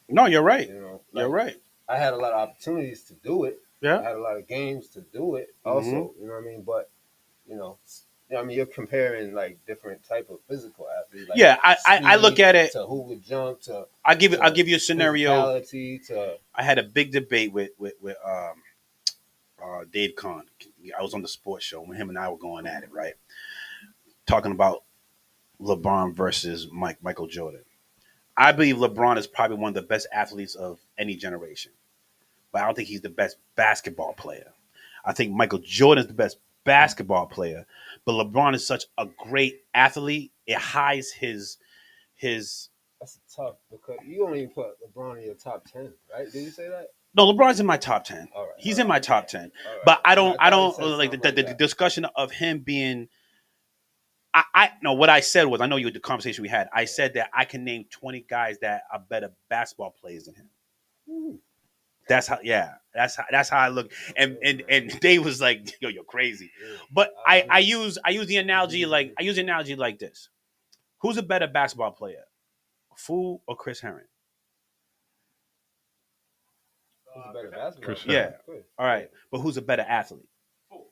[SPEAKER 1] No, you're right.
[SPEAKER 4] You know,
[SPEAKER 1] You're right.
[SPEAKER 4] I had a lot of opportunities to do it. I
[SPEAKER 1] Yeah.
[SPEAKER 4] had a lot of games to do it. Also, you know what I mean. But you know, I mean, you're comparing like different type of physical athletes. Like
[SPEAKER 1] Yeah, I look
[SPEAKER 4] speed
[SPEAKER 1] at it.
[SPEAKER 4] to who would jump to.
[SPEAKER 1] I'll give you a scenario.
[SPEAKER 4] Physicality to
[SPEAKER 1] I had a big debate with Dave Kahn. I was on the sports show when him and I were going at it, right? Talking about LeBron versus Michael Jordan. I believe LeBron is probably one of the best athletes of any generation, but I don't think he's the best basketball player. I think Michael Jordan is the best basketball player, but LeBron is such a great athlete. It hides his.
[SPEAKER 4] that's tough because you don't even put LeBron in your top 10, right? Did you say that?
[SPEAKER 1] No, LeBron's in my top 10.
[SPEAKER 4] All right,
[SPEAKER 1] He's in my top 10.
[SPEAKER 4] all right.
[SPEAKER 1] But I don't
[SPEAKER 4] thought you said
[SPEAKER 1] like
[SPEAKER 4] something
[SPEAKER 1] the
[SPEAKER 4] that.
[SPEAKER 1] discussion of him being. I no, what I said was, I know you the conversation we had. I said that I can name 20 guys that are better basketball players than him.
[SPEAKER 4] Ooh.
[SPEAKER 1] That's how, yeah. That's how I look. And Dave was like, "Yo, you're crazy."
[SPEAKER 4] Yeah.
[SPEAKER 1] But I use the analogy like this. Who's a better basketball player, Fu or Chris Herring?
[SPEAKER 4] Who's a better basketball
[SPEAKER 2] Chris
[SPEAKER 4] player?
[SPEAKER 1] Yeah.
[SPEAKER 4] Chris.
[SPEAKER 1] All right, but who's a better athlete?
[SPEAKER 5] Fool.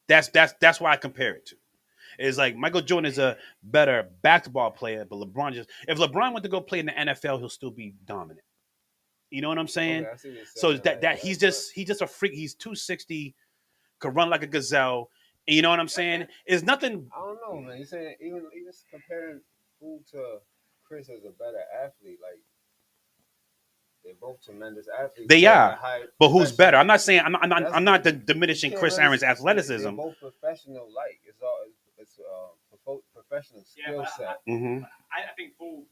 [SPEAKER 1] That's why I compare it to. It's like Michael Jordan is a better basketball player, but LeBron if LeBron went to go play in the NFL, he'll still be dominant. You know what I'm saying?
[SPEAKER 4] Okay, I see what you're
[SPEAKER 1] So
[SPEAKER 4] saying,
[SPEAKER 1] that
[SPEAKER 4] like
[SPEAKER 1] he's just a freak. He's 260, could run like a gazelle. And you know what I'm saying? It's nothing.
[SPEAKER 4] I don't know, man. You're saying even comparing who to Chris as a better athlete, like they're both tremendous athletes.
[SPEAKER 1] They
[SPEAKER 4] They're
[SPEAKER 1] are,
[SPEAKER 4] at high
[SPEAKER 1] but who's
[SPEAKER 4] professional-
[SPEAKER 1] better? I'm not saying I'm
[SPEAKER 4] That's-
[SPEAKER 1] not
[SPEAKER 4] you
[SPEAKER 1] diminishing
[SPEAKER 4] can't
[SPEAKER 1] Chris
[SPEAKER 4] really
[SPEAKER 1] Aaron's
[SPEAKER 4] say-
[SPEAKER 1] athleticism.
[SPEAKER 4] They're both professional, like it's professional
[SPEAKER 5] Yeah,
[SPEAKER 4] skill
[SPEAKER 5] but
[SPEAKER 4] set.
[SPEAKER 1] Hmm.
[SPEAKER 5] I think Fool,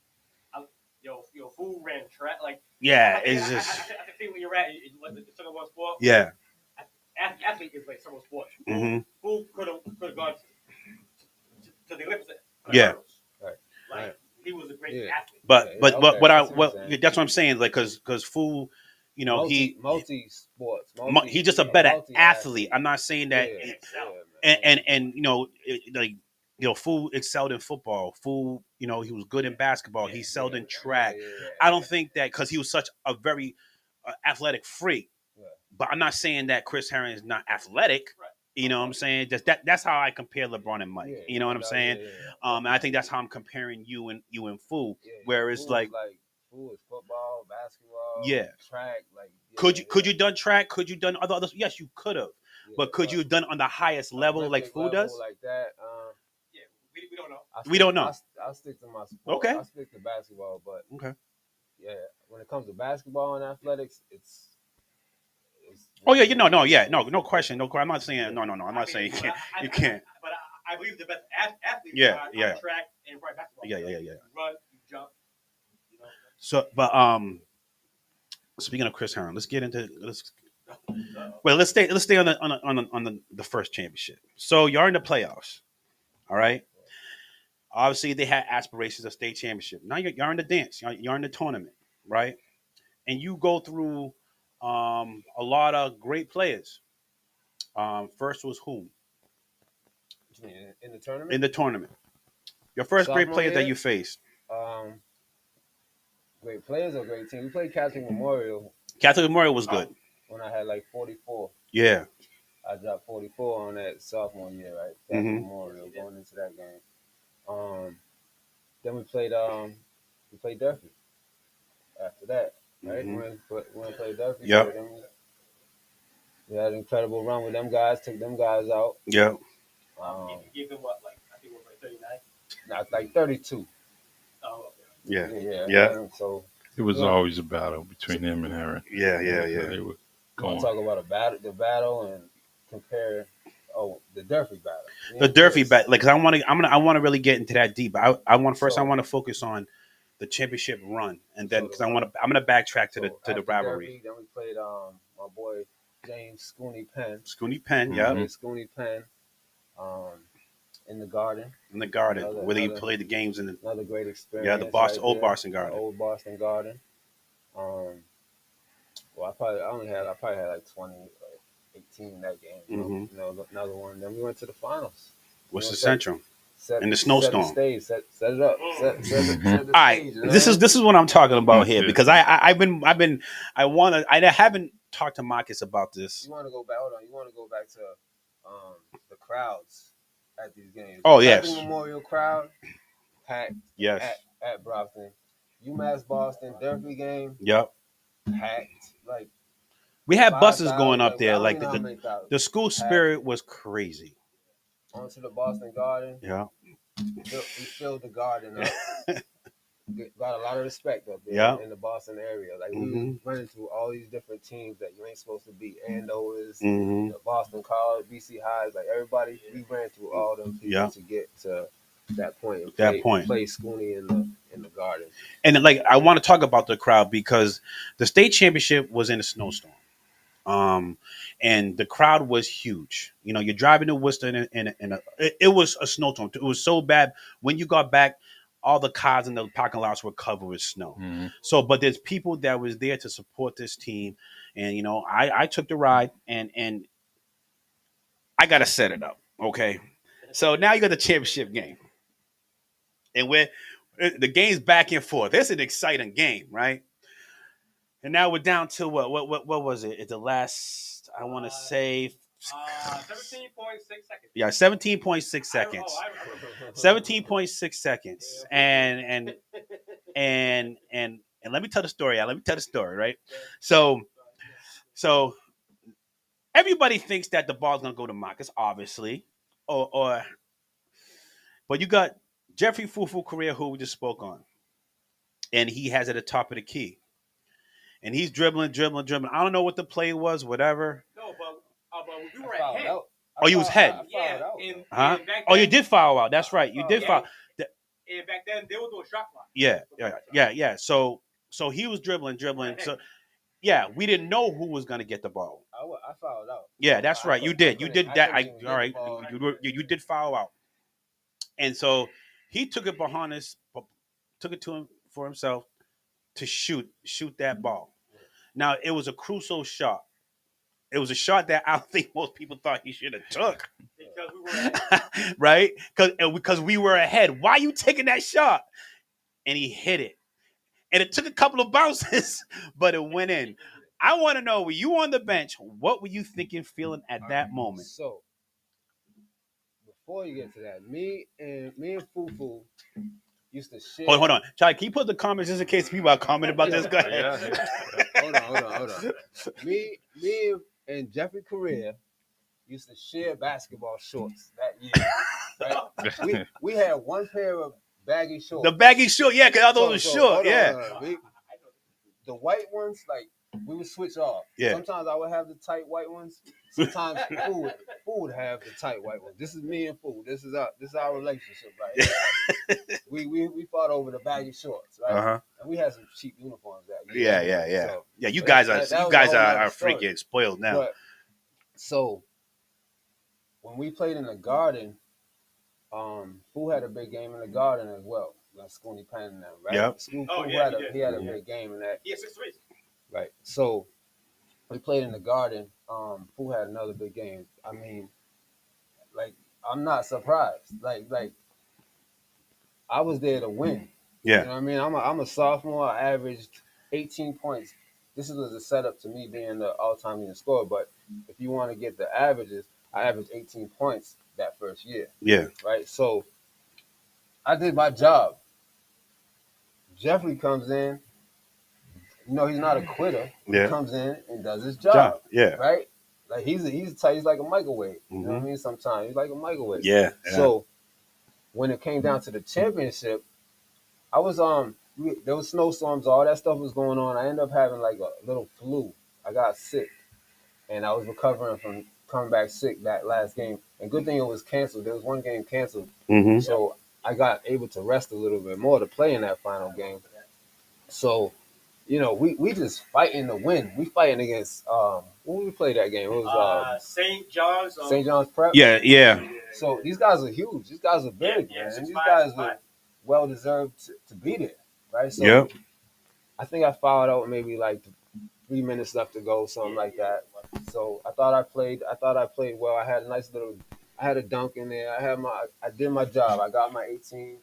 [SPEAKER 5] Fool ran track. Like,
[SPEAKER 1] Yeah,
[SPEAKER 5] I
[SPEAKER 1] it's just
[SPEAKER 5] I think when you're at the second one sport,
[SPEAKER 1] yeah.
[SPEAKER 5] athlete is like several sports.
[SPEAKER 1] Hmm.
[SPEAKER 5] Fool could have gone to the Olympics.
[SPEAKER 1] Yeah.
[SPEAKER 4] Right.
[SPEAKER 5] Like,
[SPEAKER 4] Right.
[SPEAKER 5] he was a great
[SPEAKER 4] Yeah.
[SPEAKER 5] athlete.
[SPEAKER 1] But
[SPEAKER 4] Yeah,
[SPEAKER 1] but
[SPEAKER 4] okay,
[SPEAKER 1] what
[SPEAKER 4] I see what you're saying.
[SPEAKER 1] that's what I'm saying. Like because Fu, you know,
[SPEAKER 4] multi sports.
[SPEAKER 1] he's just a better athlete. I'm not saying that. And you know, like, you know, Fu excelled in football. Fu, you know, he was good in basketball. He excelled in track. I don't think that because he was such a very athletic freak.
[SPEAKER 4] Yeah.
[SPEAKER 1] But I'm not saying that Chris Herring is not athletic.
[SPEAKER 5] Right.
[SPEAKER 1] You know what I'm saying? Just that's how I compare LeBron and Mike.
[SPEAKER 4] Yeah,
[SPEAKER 1] You know what I'm saying? And I think that's how I'm comparing you and Fu. Where it's like
[SPEAKER 4] Fu is football, basketball,
[SPEAKER 1] Yeah.
[SPEAKER 4] track. Like
[SPEAKER 1] could you done track? Could you done other? Yes, you could have. But could you have done on the highest level like Fu does?
[SPEAKER 4] like that?
[SPEAKER 5] Yeah, we don't know.
[SPEAKER 1] We don't know.
[SPEAKER 4] I'll stick to my sport.
[SPEAKER 1] Okay.
[SPEAKER 4] I'll stick to basketball, but
[SPEAKER 1] Okay.
[SPEAKER 4] yeah, when it comes to basketball and athletics, it's
[SPEAKER 1] Oh yeah, no question, no question. I'm not saying no. I'm not saying you can't.
[SPEAKER 5] But I believe the best athletes
[SPEAKER 1] Yeah,
[SPEAKER 5] are
[SPEAKER 1] yeah.
[SPEAKER 5] track and right basketball.
[SPEAKER 1] Yeah.
[SPEAKER 5] You run, you jump. You know.
[SPEAKER 1] So, but speaking of Chris Herring, let's get into let's stay on the first championship. So you're in the playoffs, all right. Obviously, they had aspirations of state championship. Now you're in the dance. You're in the tournament, right? And you go through a lot of great players. First was whom
[SPEAKER 4] in the tournament.
[SPEAKER 1] in the tournament? Your first great
[SPEAKER 4] Sophomore
[SPEAKER 1] player that
[SPEAKER 4] year?
[SPEAKER 1] you faced.
[SPEAKER 4] Great players or great team. We played Catholic Memorial
[SPEAKER 1] Catholic Memorial was good.
[SPEAKER 4] when I had like 44.
[SPEAKER 1] Yeah.
[SPEAKER 4] I dropped 44 on that sophomore year, right? Catholic
[SPEAKER 1] Mhm.
[SPEAKER 4] Memorial going into that game. Then we played Durfee. After that, right?
[SPEAKER 1] Mhm.
[SPEAKER 4] We played Durfee.
[SPEAKER 1] Yep.
[SPEAKER 4] So then we had an incredible run with them guys. Took them guys out.
[SPEAKER 1] Yeah.
[SPEAKER 5] Give them what, like, I think it was like 39.
[SPEAKER 4] Not like 32.
[SPEAKER 5] Oh, okay.
[SPEAKER 1] Yeah.
[SPEAKER 4] Yeah. So
[SPEAKER 2] It was
[SPEAKER 4] Yeah.
[SPEAKER 2] always a battle between him and Herring.
[SPEAKER 1] Yeah.
[SPEAKER 2] They were
[SPEAKER 4] you want
[SPEAKER 2] going.
[SPEAKER 4] to talk about the battle and compare the Durfee battle. Me
[SPEAKER 1] The
[SPEAKER 4] and
[SPEAKER 1] Durfee
[SPEAKER 4] Chris.
[SPEAKER 1] bet, like, 'cause I want to really get into that deep. I want first. I
[SPEAKER 4] So-
[SPEAKER 1] want to focus on the championship run, and then
[SPEAKER 4] So
[SPEAKER 1] because
[SPEAKER 4] the
[SPEAKER 1] I'm gonna backtrack to
[SPEAKER 4] So
[SPEAKER 1] the
[SPEAKER 4] after
[SPEAKER 1] rivalry.
[SPEAKER 4] Derby, then we played my boy James Scooney Penn.
[SPEAKER 1] Scooney Penn,
[SPEAKER 2] Mhm.
[SPEAKER 1] yeah,
[SPEAKER 4] Played Scooney Penn in the Garden.
[SPEAKER 1] in the Garden,
[SPEAKER 4] Another-
[SPEAKER 1] where they
[SPEAKER 4] another-
[SPEAKER 1] played the games in the
[SPEAKER 4] Another great experience.
[SPEAKER 1] Yeah, the Boston- old
[SPEAKER 4] there.
[SPEAKER 1] Boston Garden.
[SPEAKER 4] The old Boston Garden. Well, I probably had like 20, like 18 in that game.
[SPEAKER 1] Mhm.
[SPEAKER 4] You know, another one. Then we went to the finals.
[SPEAKER 1] Worcester
[SPEAKER 4] You know,
[SPEAKER 1] Central.
[SPEAKER 4] Set,
[SPEAKER 1] In the
[SPEAKER 4] Set
[SPEAKER 1] snowstorm.
[SPEAKER 4] the stage. Set it up. Set the
[SPEAKER 1] All right,
[SPEAKER 4] stage. You know?
[SPEAKER 1] this is what I'm talking about here,
[SPEAKER 2] Yeah.
[SPEAKER 1] because I haven't talked to Marcus about this.
[SPEAKER 4] You want to go back? Hold on. You want to go back to the crowds at these games?
[SPEAKER 1] Oh,
[SPEAKER 4] The
[SPEAKER 1] yes.
[SPEAKER 4] Pepsi Memorial crowd packed
[SPEAKER 1] Yes.
[SPEAKER 4] at Brockton. UMass Boston Derby game
[SPEAKER 1] Yep.
[SPEAKER 4] packed. Like
[SPEAKER 1] We had
[SPEAKER 4] 5,000,
[SPEAKER 1] buses going up
[SPEAKER 4] I
[SPEAKER 1] there.
[SPEAKER 4] don't
[SPEAKER 1] Like
[SPEAKER 4] even know how many
[SPEAKER 1] the
[SPEAKER 4] thousand.
[SPEAKER 1] school spirit was crazy.
[SPEAKER 4] Onto the Boston Garden.
[SPEAKER 1] Yeah.
[SPEAKER 4] We filled the garden up. Got a lot of respect up there
[SPEAKER 1] Yeah.
[SPEAKER 4] in the Boston area. Like we
[SPEAKER 1] Mhm.
[SPEAKER 4] was running through all these different teams that you ain't supposed to beat. Andover's,
[SPEAKER 1] Hmm.
[SPEAKER 4] the Boston College, BC Highs, like everybody. We ran through all them people
[SPEAKER 1] Yeah.
[SPEAKER 4] to get to that point. And
[SPEAKER 1] That point.
[SPEAKER 4] Play Scooney in the Garden.
[SPEAKER 1] And then, like, I want to talk about the crowd because the state championship was in a snowstorm. And the crowd was huge. You know, you're driving to Worcester it was a snowstorm. It was so bad when you got back, all the cars in the parking lots were covered with snow.
[SPEAKER 2] Mhm.
[SPEAKER 1] So, but there's people that was there to support this team, and you know, I took the ride, and I gotta set it up. Okay, so now you got the championship game, and the game's back and forth. It's an exciting game, right? And now we're down to what was it? It's the last, I want to say,
[SPEAKER 5] 17.6 seconds.
[SPEAKER 1] yeah, 17.6 seconds.
[SPEAKER 5] I remember.
[SPEAKER 1] 17.6 seconds. And let me tell the story. Let me tell the story, right? So everybody thinks that the ball's gonna go to Marcus, obviously, or but you got Jeffrey Fufu Correa, who we just spoke on, and he has it at the top of the key, and he's dribbling. I don't know what the play was, whatever.
[SPEAKER 5] No, but we were
[SPEAKER 4] I fouled
[SPEAKER 5] ahead.
[SPEAKER 4] out.
[SPEAKER 1] Oh, you was head.
[SPEAKER 4] I fouled
[SPEAKER 5] Yeah,
[SPEAKER 4] out.
[SPEAKER 5] and
[SPEAKER 1] Huh?
[SPEAKER 5] back
[SPEAKER 1] Oh, you
[SPEAKER 5] then-
[SPEAKER 1] did foul out. That's right. You did
[SPEAKER 4] Yeah.
[SPEAKER 1] foul.
[SPEAKER 5] And back then they were doing shot clock.
[SPEAKER 1] Yeah. So he was dribbling. So yeah, we didn't know who was gonna get the ball.
[SPEAKER 4] I fouled out.
[SPEAKER 1] Yeah, that's right. You did. You did that.
[SPEAKER 4] couldn't
[SPEAKER 1] All right.
[SPEAKER 4] get the ball.
[SPEAKER 1] You did foul out. And so he took it behind us, took it to him for himself to shoot that ball. Now it was a crucial shot. It was a shot that I don't think most people thought he should have took.
[SPEAKER 5] Because we were ahead.
[SPEAKER 1] Right? Because we were ahead. Why you taking that shot? And he hit it. And it took a couple of bounces, but it went in. I want to know, were you on the bench? What were you thinking, feeling at that moment?
[SPEAKER 4] So before you get to that, me and Fufu used to share.
[SPEAKER 1] Hold on. Charlie, can you put the comments just in case people are commenting about this? Go ahead.
[SPEAKER 4] Hold on. Me and Jeffrey Correa used to share basketball shorts that year. Right? We had one pair of baggy shorts.
[SPEAKER 1] The baggy short, yeah, because others was short,
[SPEAKER 4] hold on,
[SPEAKER 1] yeah.
[SPEAKER 4] hold on. The white ones, like, we would switch off.
[SPEAKER 1] Yeah.
[SPEAKER 4] Sometimes I would have the tight white ones. Sometimes Fu would have the tight white ones. This is me and Fu. This is our relationship right here. we fought over the baggy shorts, right?
[SPEAKER 1] Uh-huh.
[SPEAKER 4] And we had some cheap uniforms that year.
[SPEAKER 1] Yeah.
[SPEAKER 4] So,
[SPEAKER 1] Yeah, you
[SPEAKER 4] but
[SPEAKER 1] guys
[SPEAKER 4] that
[SPEAKER 1] are
[SPEAKER 4] was
[SPEAKER 1] you
[SPEAKER 4] a
[SPEAKER 1] guys
[SPEAKER 4] whole
[SPEAKER 1] are
[SPEAKER 4] nother story.
[SPEAKER 1] freaking spoiled now.
[SPEAKER 4] But so when we played in the Garden, Fu had a big game in the Garden as well. Like Scooney Penn and them, right?
[SPEAKER 1] Yep.
[SPEAKER 4] Fu
[SPEAKER 5] Oh,
[SPEAKER 4] had
[SPEAKER 5] yeah,
[SPEAKER 4] he had a
[SPEAKER 1] Yeah.
[SPEAKER 4] big game in that.
[SPEAKER 5] Yeah, 6-3.
[SPEAKER 4] Right. So we played in the Garden. Fu had another big game. I mean, like, I'm not surprised. Like I was there to win. You
[SPEAKER 1] Yeah.
[SPEAKER 4] know what I mean? I'm a sophomore. I averaged 18 points. This was a setup to me being the all-time leading scorer. But if you want to get the averages, I averaged 18 points that first year.
[SPEAKER 1] Yeah.
[SPEAKER 4] Right. So I did my job. Jeffrey comes in. You know, he's not a quitter.
[SPEAKER 1] Yeah.
[SPEAKER 4] He comes in and does his job.
[SPEAKER 1] Job. Yeah.
[SPEAKER 4] Right? Like he's tight. He's like a microwave. You know what I
[SPEAKER 1] Mhm.
[SPEAKER 4] mean? Sometimes he's like a microwave.
[SPEAKER 1] Yeah.
[SPEAKER 4] So when it came down to the championship, I was there was snowstorms, all that stuff was going on. I ended up having like a little flu. I got sick, and I was recovering from coming back sick that last game. And good thing it was canceled. There was one game canceled,
[SPEAKER 1] Mm-hmm.
[SPEAKER 4] so I got able to rest a little bit more to play in that final game. So, we just fighting to win. We fighting against when we played that game. It was
[SPEAKER 5] St. John's.
[SPEAKER 4] St. John's Prep.
[SPEAKER 1] Yeah.
[SPEAKER 4] So these guys are huge. These guys are big,
[SPEAKER 5] Yeah,
[SPEAKER 4] man. These
[SPEAKER 5] 6'5",
[SPEAKER 4] guys are well deserved to be there, right? So
[SPEAKER 1] Yep.
[SPEAKER 4] I think I fouled out maybe like 3 minutes left to go, something like that. So I thought I played well. I had a nice little, I had a dunk in there. I did my job. I got my 18.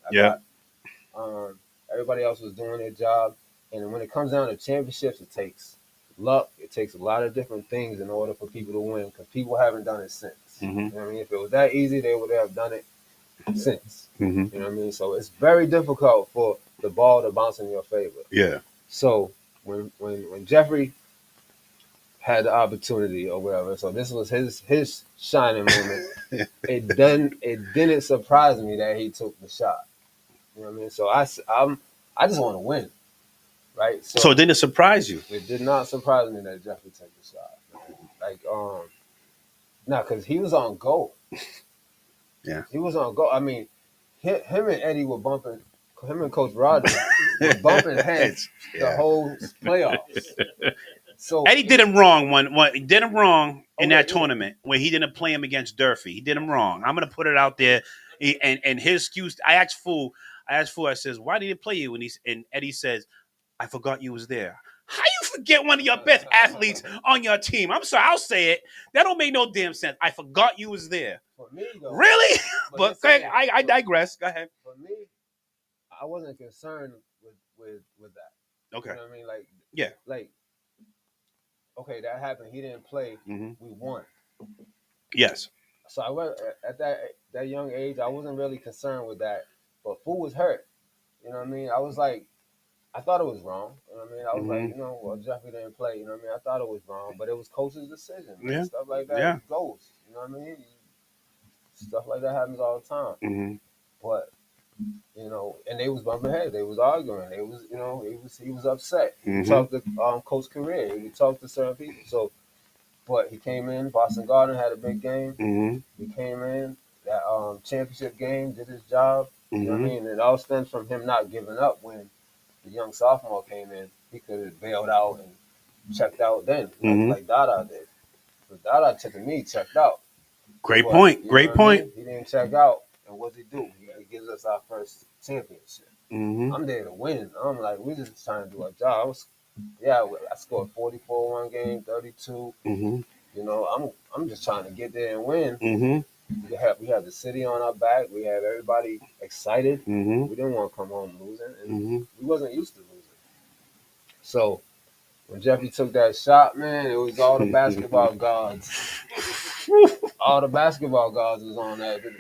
[SPEAKER 4] Everybody else was doing their job. And when it comes down to championships, it takes luck. It takes a lot of different things in order for people to win, because people haven't done it since.
[SPEAKER 1] Mm-hmm.
[SPEAKER 4] You know what I mean? If it was that easy, they would have done it since.
[SPEAKER 1] Mm-hmm.
[SPEAKER 4] You know what I mean? So it's very difficult for the ball to bounce in your favor.
[SPEAKER 1] Yeah.
[SPEAKER 4] So when Jeffrey had the opportunity or whatever, so this was his shining moment. It didn't surprise me that he took the shot. You know what I mean? So I just want to win, right?
[SPEAKER 1] So it didn't surprise you?
[SPEAKER 4] It did not surprise me that Jeffrey took the shot. Man. Like because he was on go.
[SPEAKER 1] Yeah.
[SPEAKER 4] He was on go. I mean, him and Eddie were bumping. Him and Coach Rodgers were bumping heads the whole playoffs. So
[SPEAKER 1] Eddie did him wrong did him wrong in that
[SPEAKER 4] yeah.
[SPEAKER 1] tournament when he didn't play him against Durfee. He did him wrong. I'm gonna put it out there. And his excuse, I asked Fool, I says, why did he play you? And Eddie says, I forgot you was there. How you forget one of your best athletes on your team? I'm sorry, I'll say it. That don't make no damn sense. I forgot you was there.
[SPEAKER 4] for me, though,
[SPEAKER 1] Really? But
[SPEAKER 4] listen,
[SPEAKER 1] I digress. Go ahead.
[SPEAKER 4] For me, I wasn't concerned with that.
[SPEAKER 1] Okay.
[SPEAKER 4] You know what I mean? Like,
[SPEAKER 1] Yeah.
[SPEAKER 4] Like, okay, that happened. He didn't play.
[SPEAKER 1] Mm-hmm.
[SPEAKER 4] We won.
[SPEAKER 1] Yes.
[SPEAKER 4] So I went at that young age. I wasn't really concerned with that. But Fool was hurt. You know what I mean? I was like, I thought it was wrong. You know what I mean? I was like, well, Jeffrey didn't play. You know what I mean? I thut it was wrong, but it was coach's decision.
[SPEAKER 1] Yeah.
[SPEAKER 4] Stuff like that goes. You know what I mean? Stuff like that happens all the time.
[SPEAKER 1] Mm-hmm.
[SPEAKER 4] But and they was bumping heads. They was arguing. They was, he was upset.
[SPEAKER 1] Mm-hmm.
[SPEAKER 4] He talked to Coach Career. He talked to certain people. So, but he came in. Boston Garden had a big game.
[SPEAKER 1] Mm-hmm.
[SPEAKER 4] He came in that championship game, did his job. You know what I mean? And it all stems from him not giving up when the young sophomore came in. He could have bailed out and checked out then, like Dada did. But Dada took a knee, checked out.
[SPEAKER 1] Great
[SPEAKER 4] But,
[SPEAKER 1] point.
[SPEAKER 4] you know
[SPEAKER 1] Great
[SPEAKER 4] what I
[SPEAKER 1] point.
[SPEAKER 4] mean? He didn't check out. And what did he do? He gives us our first championship.
[SPEAKER 1] Mm-hmm.
[SPEAKER 4] I'm there to win. I'm like, we're just trying to do our job. I scored 44 one game, 32.
[SPEAKER 1] Mm-hmm.
[SPEAKER 4] I'm just trying to get there and win.
[SPEAKER 1] Mm-hmm.
[SPEAKER 4] We have the city on our back. We have everybody excited.
[SPEAKER 1] Mm-hmm.
[SPEAKER 4] We didn't want to come home losing, and
[SPEAKER 1] Mm-hmm.
[SPEAKER 4] we wasn't used to losing. So when Jeffrey took that shot, man, it was all the basketball gods. All the basketball gods was on that. It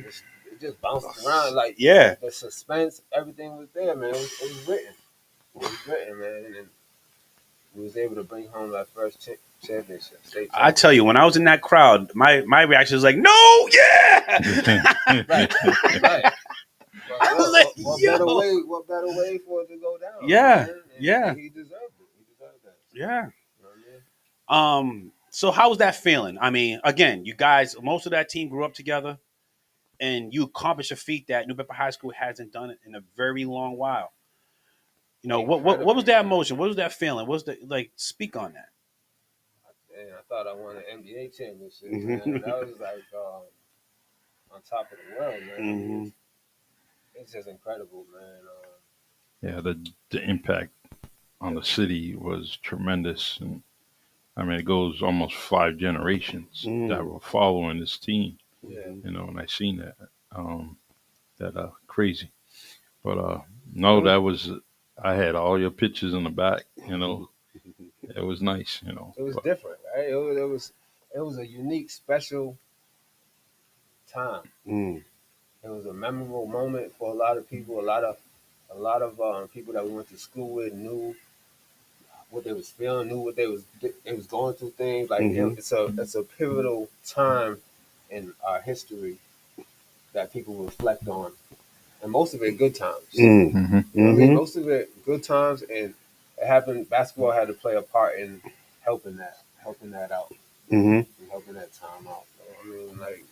[SPEAKER 4] just bounced around like
[SPEAKER 1] Yeah.
[SPEAKER 4] the suspense. Everything was there, man. It was written. It was written, man, and we was able to bring home that first championship. State
[SPEAKER 1] I tell you, when I was in that crowd, my reaction was like, no, yeah.
[SPEAKER 4] Right.
[SPEAKER 1] I was like,
[SPEAKER 4] what better way for it to go down?
[SPEAKER 1] Yeah,
[SPEAKER 4] man?
[SPEAKER 1] yeah.
[SPEAKER 4] He deserved it. He deserved that.
[SPEAKER 1] Yeah.
[SPEAKER 4] You know what I mean?
[SPEAKER 1] So how was that feeling? I mean, again, you guys, most of that team grew up together, and you accomplished a feat that New Bedford High School hasn't done it in a very long while. What was that emotion? What was that feeling? What was speak on that?
[SPEAKER 4] And I thought I won an NBA championship. Man. That was like on top of the world, man.
[SPEAKER 1] Mm-hmm.
[SPEAKER 4] It's just incredible, man.
[SPEAKER 2] Yeah, the impact on the city was tremendous, and I mean it goes almost 5 generations that were following this team.
[SPEAKER 4] Yeah.
[SPEAKER 2] And I seen that, that crazy. But no, that was I had all your pictures in the back. It was nice.
[SPEAKER 4] It was different, right? It was a unique, special time.
[SPEAKER 1] Mm.
[SPEAKER 4] It was a memorable moment for a lot of people. A lot of people that we went to school with knew what they was feeling, knew what they was going through things. Like it's a pivotal time in our history that people reflect on, and most of it good times.
[SPEAKER 1] Mm.
[SPEAKER 2] Mm-hmm.
[SPEAKER 4] You know what I mean? Most of it good times, and it happened. Basketball had to play a part in helping that out,
[SPEAKER 1] Mm-hmm.
[SPEAKER 4] and helping that time out. I mean, like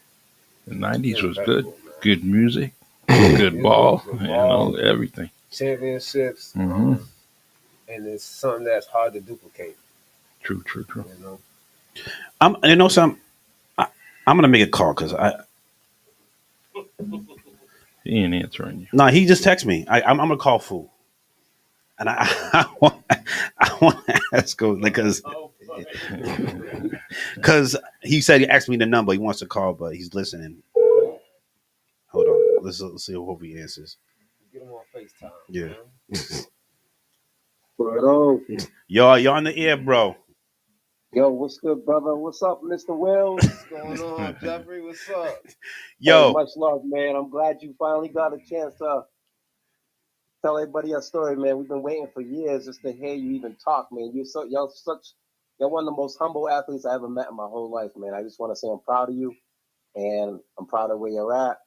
[SPEAKER 2] The '90s was good.
[SPEAKER 4] impeccable, man.
[SPEAKER 2] Good music, good
[SPEAKER 4] Music,
[SPEAKER 2] ball,
[SPEAKER 4] good
[SPEAKER 2] you
[SPEAKER 4] ball,
[SPEAKER 2] know, everything.
[SPEAKER 4] championships,
[SPEAKER 2] Mhm.
[SPEAKER 4] and it's something that's hard to duplicate.
[SPEAKER 2] True.
[SPEAKER 4] You know,
[SPEAKER 1] You know something. I'm gonna make a call because
[SPEAKER 2] He ain't answering you.
[SPEAKER 1] no, he just texted me. I'm gonna call Fool, and I want to ask him because
[SPEAKER 5] Oh, boy.
[SPEAKER 1] he said he asked me the number. He wants to call, but he's listening. Hold on, let's see. Hope he answers.
[SPEAKER 4] get them on FaceTime.
[SPEAKER 1] Yeah.
[SPEAKER 4] Man.
[SPEAKER 6] Word on.
[SPEAKER 1] You're on the air, bro.
[SPEAKER 6] Yo, what's good, brother? What's up, Mr. Wells?
[SPEAKER 4] What's going on, Jeffrey? What's up?
[SPEAKER 6] Hey,
[SPEAKER 1] Yo,
[SPEAKER 6] much love, man. I'm glad you finally got a chance to tell everybody your story, man. We've been waiting for years just to hear you even talk, man. You're one of the most humble athletes I ever met in my whole life, man. I just want to say I'm proud of you, and I'm proud of where you're at.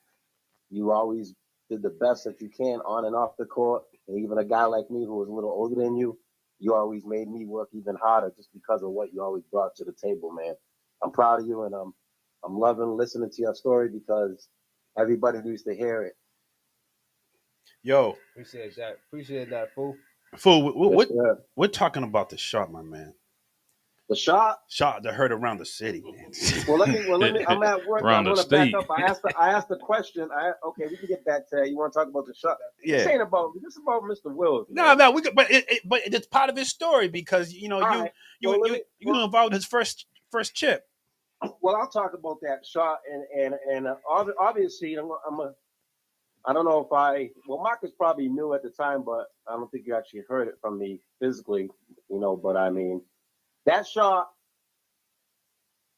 [SPEAKER 6] You always did the best that you can on and off the court. And even a guy like me who was a little older than you always made me work even harder just because of what you always brought to the table, man. I'm proud of you, and I'm loving listening to your story because everybody needs to hear it.
[SPEAKER 1] yo,
[SPEAKER 4] Appreciate that, fool.
[SPEAKER 1] Fool.
[SPEAKER 6] Yes, sir.
[SPEAKER 1] We're talking about the shot, my man.
[SPEAKER 6] The shot.
[SPEAKER 1] Shot that heard around the city, man.
[SPEAKER 6] Well, let me. I'm at work.
[SPEAKER 2] Around
[SPEAKER 6] I'm
[SPEAKER 2] the
[SPEAKER 6] gonna back
[SPEAKER 2] state.
[SPEAKER 6] up. I asked the question. Okay, we can get back to that. You want to talk about the shot? This
[SPEAKER 1] Yeah.
[SPEAKER 6] ain't about. This is about Mr. Wills.
[SPEAKER 1] No, we could, but it's part of his story because you know
[SPEAKER 6] All right.
[SPEAKER 1] you
[SPEAKER 6] Well,
[SPEAKER 1] you involved his first chip.
[SPEAKER 6] well, I'll talk about that shot and obviously I don't know if Marcus probably knew at the time, but I don't think you actually heard it from me physically, but I mean, that shot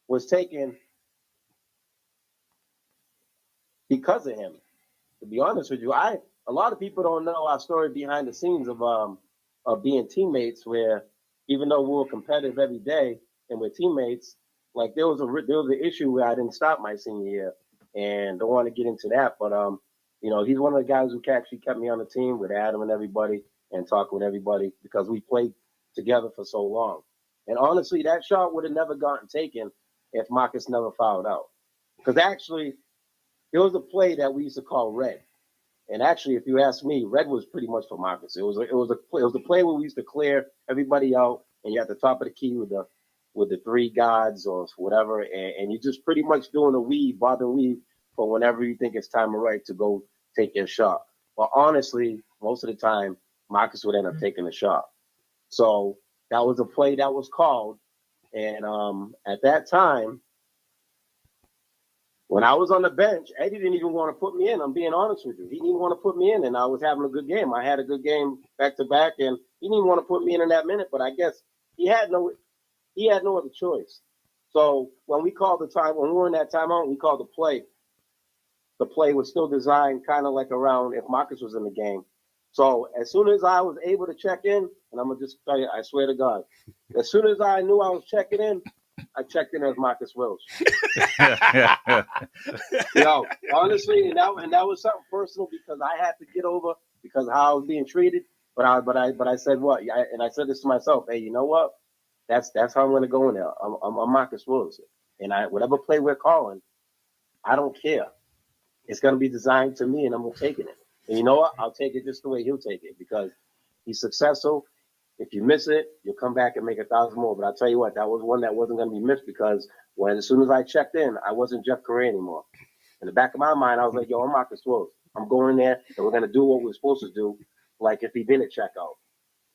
[SPEAKER 6] was taken because of him. To be honest with you, a lot of people don't know our story behind the scenes of being teammates. Where even though we were competitive every day and we're teammates, like there was an issue where I didn't stop my senior year, and don't want to get into that. But he's one of the guys who actually kept me on the team with Adam and everybody and talking with everybody because we played together for so long. And honestly, that shot would have never gotten taken if Marcus never fouled out. Because actually, there was a play that we used to call red. And actually, if you ask me, red was pretty much for Marcus. It was a play where we used to clear everybody out, and you're at the top of the key with the three guards or whatever, and you're just pretty much doing a weave, bob and weave for whenever you think it's time or right to go take your shot. But honestly, most of the time, Marcus would end up taking the shot. So that was a play that was called, and at that time, when I was on the bench, Eddie didn't even want to put me in. I'm being honest with you. He didn't even want to put me in, and I was having a good game. I had a good game back to back, and he didn't even want to put me in that minute. But I guess he had no other choice. So when when we were in that timeout, we called the play. The play was still designed kind of like around if Marcus was in the game. So as soon as I was able to check in, and I'm gonna just tell you, I swear to God, as soon as I knew I was checking in, I checked in as Marcus Wills. Yo, honestly, and that was something personal because I had to get over because of how I was being treated. But I said what? And I said this to myself. Hey, you know what? That's how I'm going to go in there. I'm Marcus Wills, and whatever play we're calling, I don't care. It's going to be designed to me, and I'm taking it. And you know what? I'll take it just the way he'll take it because he's successful. If you miss it, you'll come back and make 1,000 more. But I'll tell you what, that was one that wasn't going to be missed because as soon as I checked in, I wasn't Jeff Correa anymore. In the back of my mind, I was like, yo, I'm Marcus Wills. I'm going there, and we're going to do what we're supposed to do, like if he didn't check out.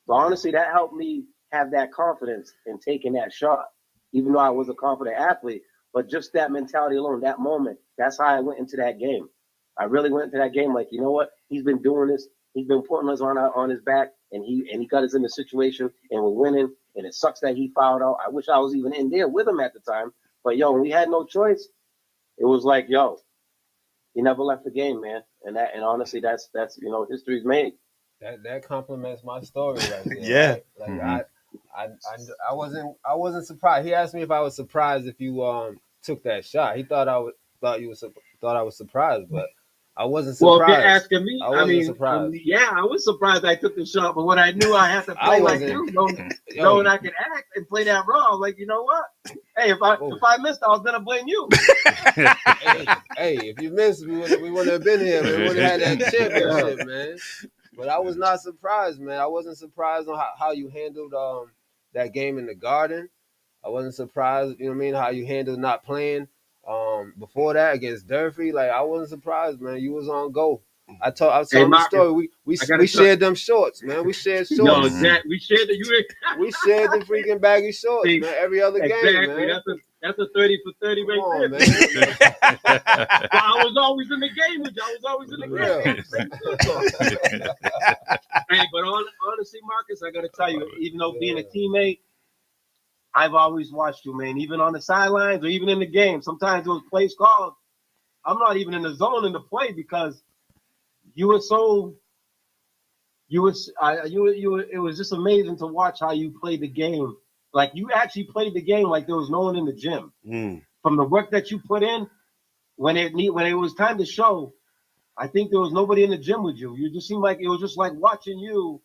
[SPEAKER 6] So honestly, that helped me have that confidence in taking that shot, even though I was a confident athlete. But just that mentality alone, that moment, that's how I went into that game. I really went into that game like, you know what? He's been doing this. He's been putting us on his back, and he got us in the situation, and we're winning. And it sucks that he fouled out. I wish I was even in there with him at the time. But yo, when we had no choice, it was like, yo, he never left the game, man. And honestly, that's history's made.
[SPEAKER 4] That complements my story right there.
[SPEAKER 1] Yeah.
[SPEAKER 4] Right? Like
[SPEAKER 2] Mhm.
[SPEAKER 4] I wasn't surprised. He asked me if I was surprised if you took that shot. He thought I was surprised, but I wasn't
[SPEAKER 6] Well, if you're
[SPEAKER 4] surprised.
[SPEAKER 6] asking me,
[SPEAKER 4] I
[SPEAKER 6] I
[SPEAKER 4] wasn't
[SPEAKER 6] mean,
[SPEAKER 4] surprised.
[SPEAKER 6] yeah, I was surprised I took the shot, but when I knew I had to
[SPEAKER 4] I
[SPEAKER 6] play like
[SPEAKER 4] wasn't.
[SPEAKER 6] you,
[SPEAKER 4] Yo,
[SPEAKER 6] knowing I could act and play that role, I was like, you know what? Hey, if I missed, I was gonna blame you.
[SPEAKER 4] hey, if you missed, we wouldn't have been here. We wouldn't have had that championship, man. But I was not surprised, man. I wasn't surprised on how you handled that game in the Garden. I wasn't surprised, you know what I mean, how you handled not playing before that against Durfee. Like, I wasn't surprised, man. You was on go. I was
[SPEAKER 6] Hey,
[SPEAKER 4] telling the
[SPEAKER 6] Marcus,
[SPEAKER 4] story.
[SPEAKER 6] I gotta
[SPEAKER 4] We
[SPEAKER 6] tell-
[SPEAKER 4] shared them shorts, man. We shared
[SPEAKER 6] No,
[SPEAKER 4] shorts.
[SPEAKER 6] exactly. We shared the
[SPEAKER 4] We shared the freaking baggy shorts,
[SPEAKER 6] See,
[SPEAKER 4] man. Every other game,
[SPEAKER 6] exactly.
[SPEAKER 4] man.
[SPEAKER 6] That's a 30 for 30
[SPEAKER 4] Come
[SPEAKER 6] right
[SPEAKER 4] on,
[SPEAKER 6] there.
[SPEAKER 4] man.
[SPEAKER 6] But I was always in the game with you. I was always in the game. Hey, but honestly, Marcus, I gotta tell you, even though being a teammate, I've always watched you, man. Even on the sidelines or even in the game, sometimes those plays called, I'm not even in the zone in the play because you were so. You was it was just amazing to watch how you played the game. Like you actually played the game like there was no one in the gym. From the work that you put in, when it was time to show, I think there was nobody in the gym with you. You just seemed like it was just like watching you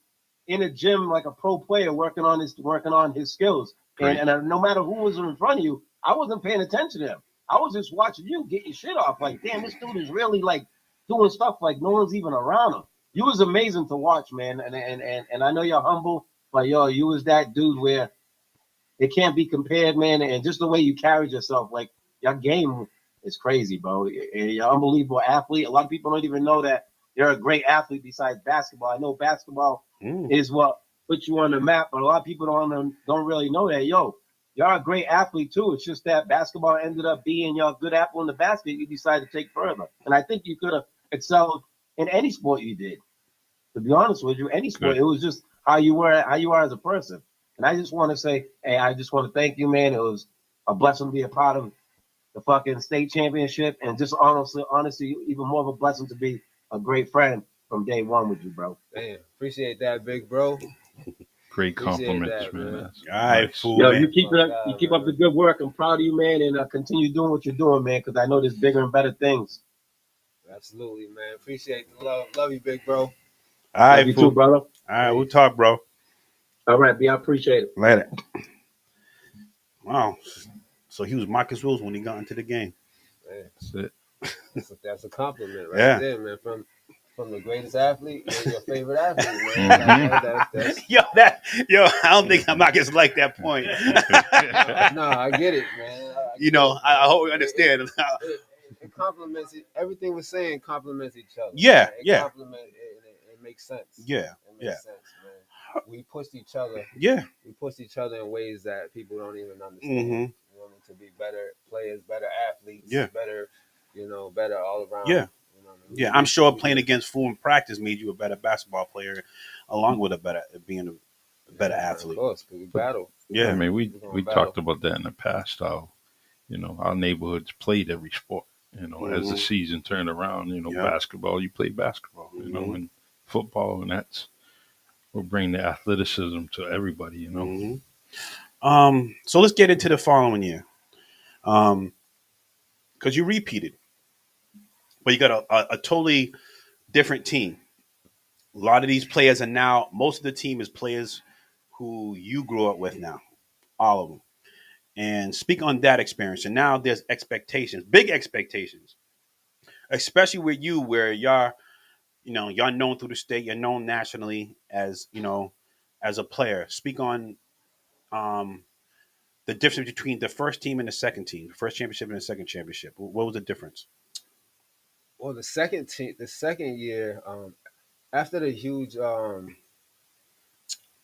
[SPEAKER 6] in a gym like a pro player working on his skills. And no matter who was in front of you, I wasn't paying attention to him. I was just watching you get your shit off. Like, damn, this dude is really like doing stuff like no one's even around him. You was amazing to watch, man. And I know you're humble, but yo, you was that dude where it can't be compared, man. And just the way you carried yourself, like your game is crazy, bro. You're an unbelievable athlete. A lot of people don't even know that you're a great athlete besides basketball. I know basketball is what puts you on the map, but a lot of people don't really know that. Yo, you're a great athlete too. It's just that basketball ended up being your good apple in the basket. You decided to take further, and I think you could have excelled in any sport you did. To be honest with you, any sport. It was just how you are as a person. And I just want to say, hey, I just want to thank you, man. It was a blessing to be a part of the fucking state championship, and just honestly, even more of a blessing to be a great friend from day one with you, bro.
[SPEAKER 4] Damn, appreciate that, big bro.
[SPEAKER 2] Great
[SPEAKER 4] Appreciate
[SPEAKER 2] compliments,
[SPEAKER 4] that,
[SPEAKER 2] man.
[SPEAKER 4] man.
[SPEAKER 2] That's
[SPEAKER 1] All right,
[SPEAKER 2] nice.
[SPEAKER 1] fool.
[SPEAKER 6] Yo,
[SPEAKER 1] man.
[SPEAKER 6] you keep it up.
[SPEAKER 4] God,
[SPEAKER 6] You keep
[SPEAKER 4] man.
[SPEAKER 6] up the good work. I'm proud of you, man, and continue doing what you're doing, man. Because I know there's bigger and better things.
[SPEAKER 4] Absolutely, man. Appreciate the love. Love you, big bro.
[SPEAKER 1] All
[SPEAKER 6] Love
[SPEAKER 1] right,
[SPEAKER 6] you
[SPEAKER 1] fool.
[SPEAKER 6] too, brother.
[SPEAKER 1] All right, we'll talk, bro.
[SPEAKER 6] All right, B. I appreciate it.
[SPEAKER 1] Later. Wow. So he was Marcus Wills when he got into the game.
[SPEAKER 4] Man,
[SPEAKER 2] That's it.
[SPEAKER 4] that's a compliment right
[SPEAKER 1] Yeah.
[SPEAKER 4] there, man. From the greatest athlete to your favorite athlete, man. That's
[SPEAKER 1] Yo, I don't think Marcus like that point.
[SPEAKER 4] no, I get it, man.
[SPEAKER 1] I hope you understand.
[SPEAKER 4] It complements it. Everything we're saying complements each other.
[SPEAKER 1] Yeah,
[SPEAKER 4] man.
[SPEAKER 1] yeah.
[SPEAKER 4] It makes sense.
[SPEAKER 1] Yeah,
[SPEAKER 4] It makes
[SPEAKER 1] yeah.
[SPEAKER 4] sense, man. We pushed each other.
[SPEAKER 1] Yeah.
[SPEAKER 4] We pushed each other in ways that people don't even understand.
[SPEAKER 1] Mhm.
[SPEAKER 4] You know what I mean? To be better players, better athletes,
[SPEAKER 1] Yeah.
[SPEAKER 4] better, better all around.
[SPEAKER 1] Yeah.
[SPEAKER 4] You know what I mean?
[SPEAKER 1] Yeah, I'm sure playing against Fool in practice made you a better basketball player, along with being a better athlete.
[SPEAKER 4] Of course, because we battle.
[SPEAKER 1] Yeah.
[SPEAKER 2] I mean,
[SPEAKER 4] We're
[SPEAKER 2] we
[SPEAKER 4] gonna battle.
[SPEAKER 2] talked about that in the past. How our neighborhoods played every sport. As the season turned around,
[SPEAKER 1] Yeah.
[SPEAKER 2] basketball, you play basketball. And football, and we'll bring the athleticism to everybody.
[SPEAKER 1] So let's get into the following year, because you repeated, but you got a totally different team. A lot of these players are now. Most of the team is players who you grew up with now, all of them. And speak on that experience. And now there's expectations, big expectations, especially with you, where y'all known through the state, you're known nationally as as a player. Speak on the difference between the first team and the second team, the first championship and the second championship. What was the difference?
[SPEAKER 4] Well, the second year, after the huge,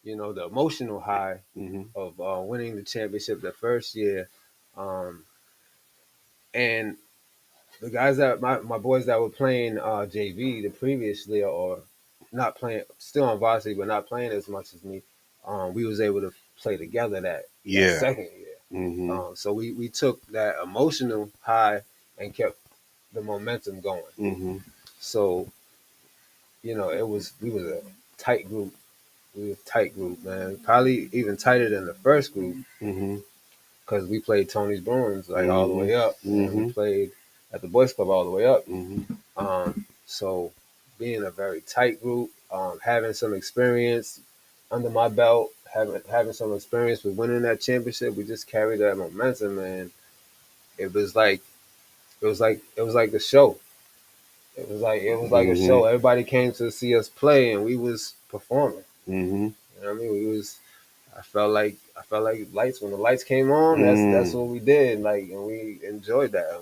[SPEAKER 4] the emotional high of winning the championship the first year, and the guys that my boys that were playing JV the previous year, or not playing, still on varsity but not playing as much as me, we was able to play together that second year. So we took that emotional high and kept the momentum going. So we was a tight group. We was a tight group, man. Probably even tighter than the first group, because we played Tony's Bruins all the way up. And we played at the Boys Club all the way up. So being a very tight group, having some experience under my belt, having some experience with winning that championship, we just carried that momentum, and it was like it was like a show. It was like a show.
[SPEAKER 1] Mhm.
[SPEAKER 4] Everybody came to see us play, and we was performing.
[SPEAKER 1] Mhm.
[SPEAKER 4] You know what I mean? We was. I felt like lights when the lights came on. That's
[SPEAKER 1] Mm.
[SPEAKER 4] what we did. Like, and we enjoyed that.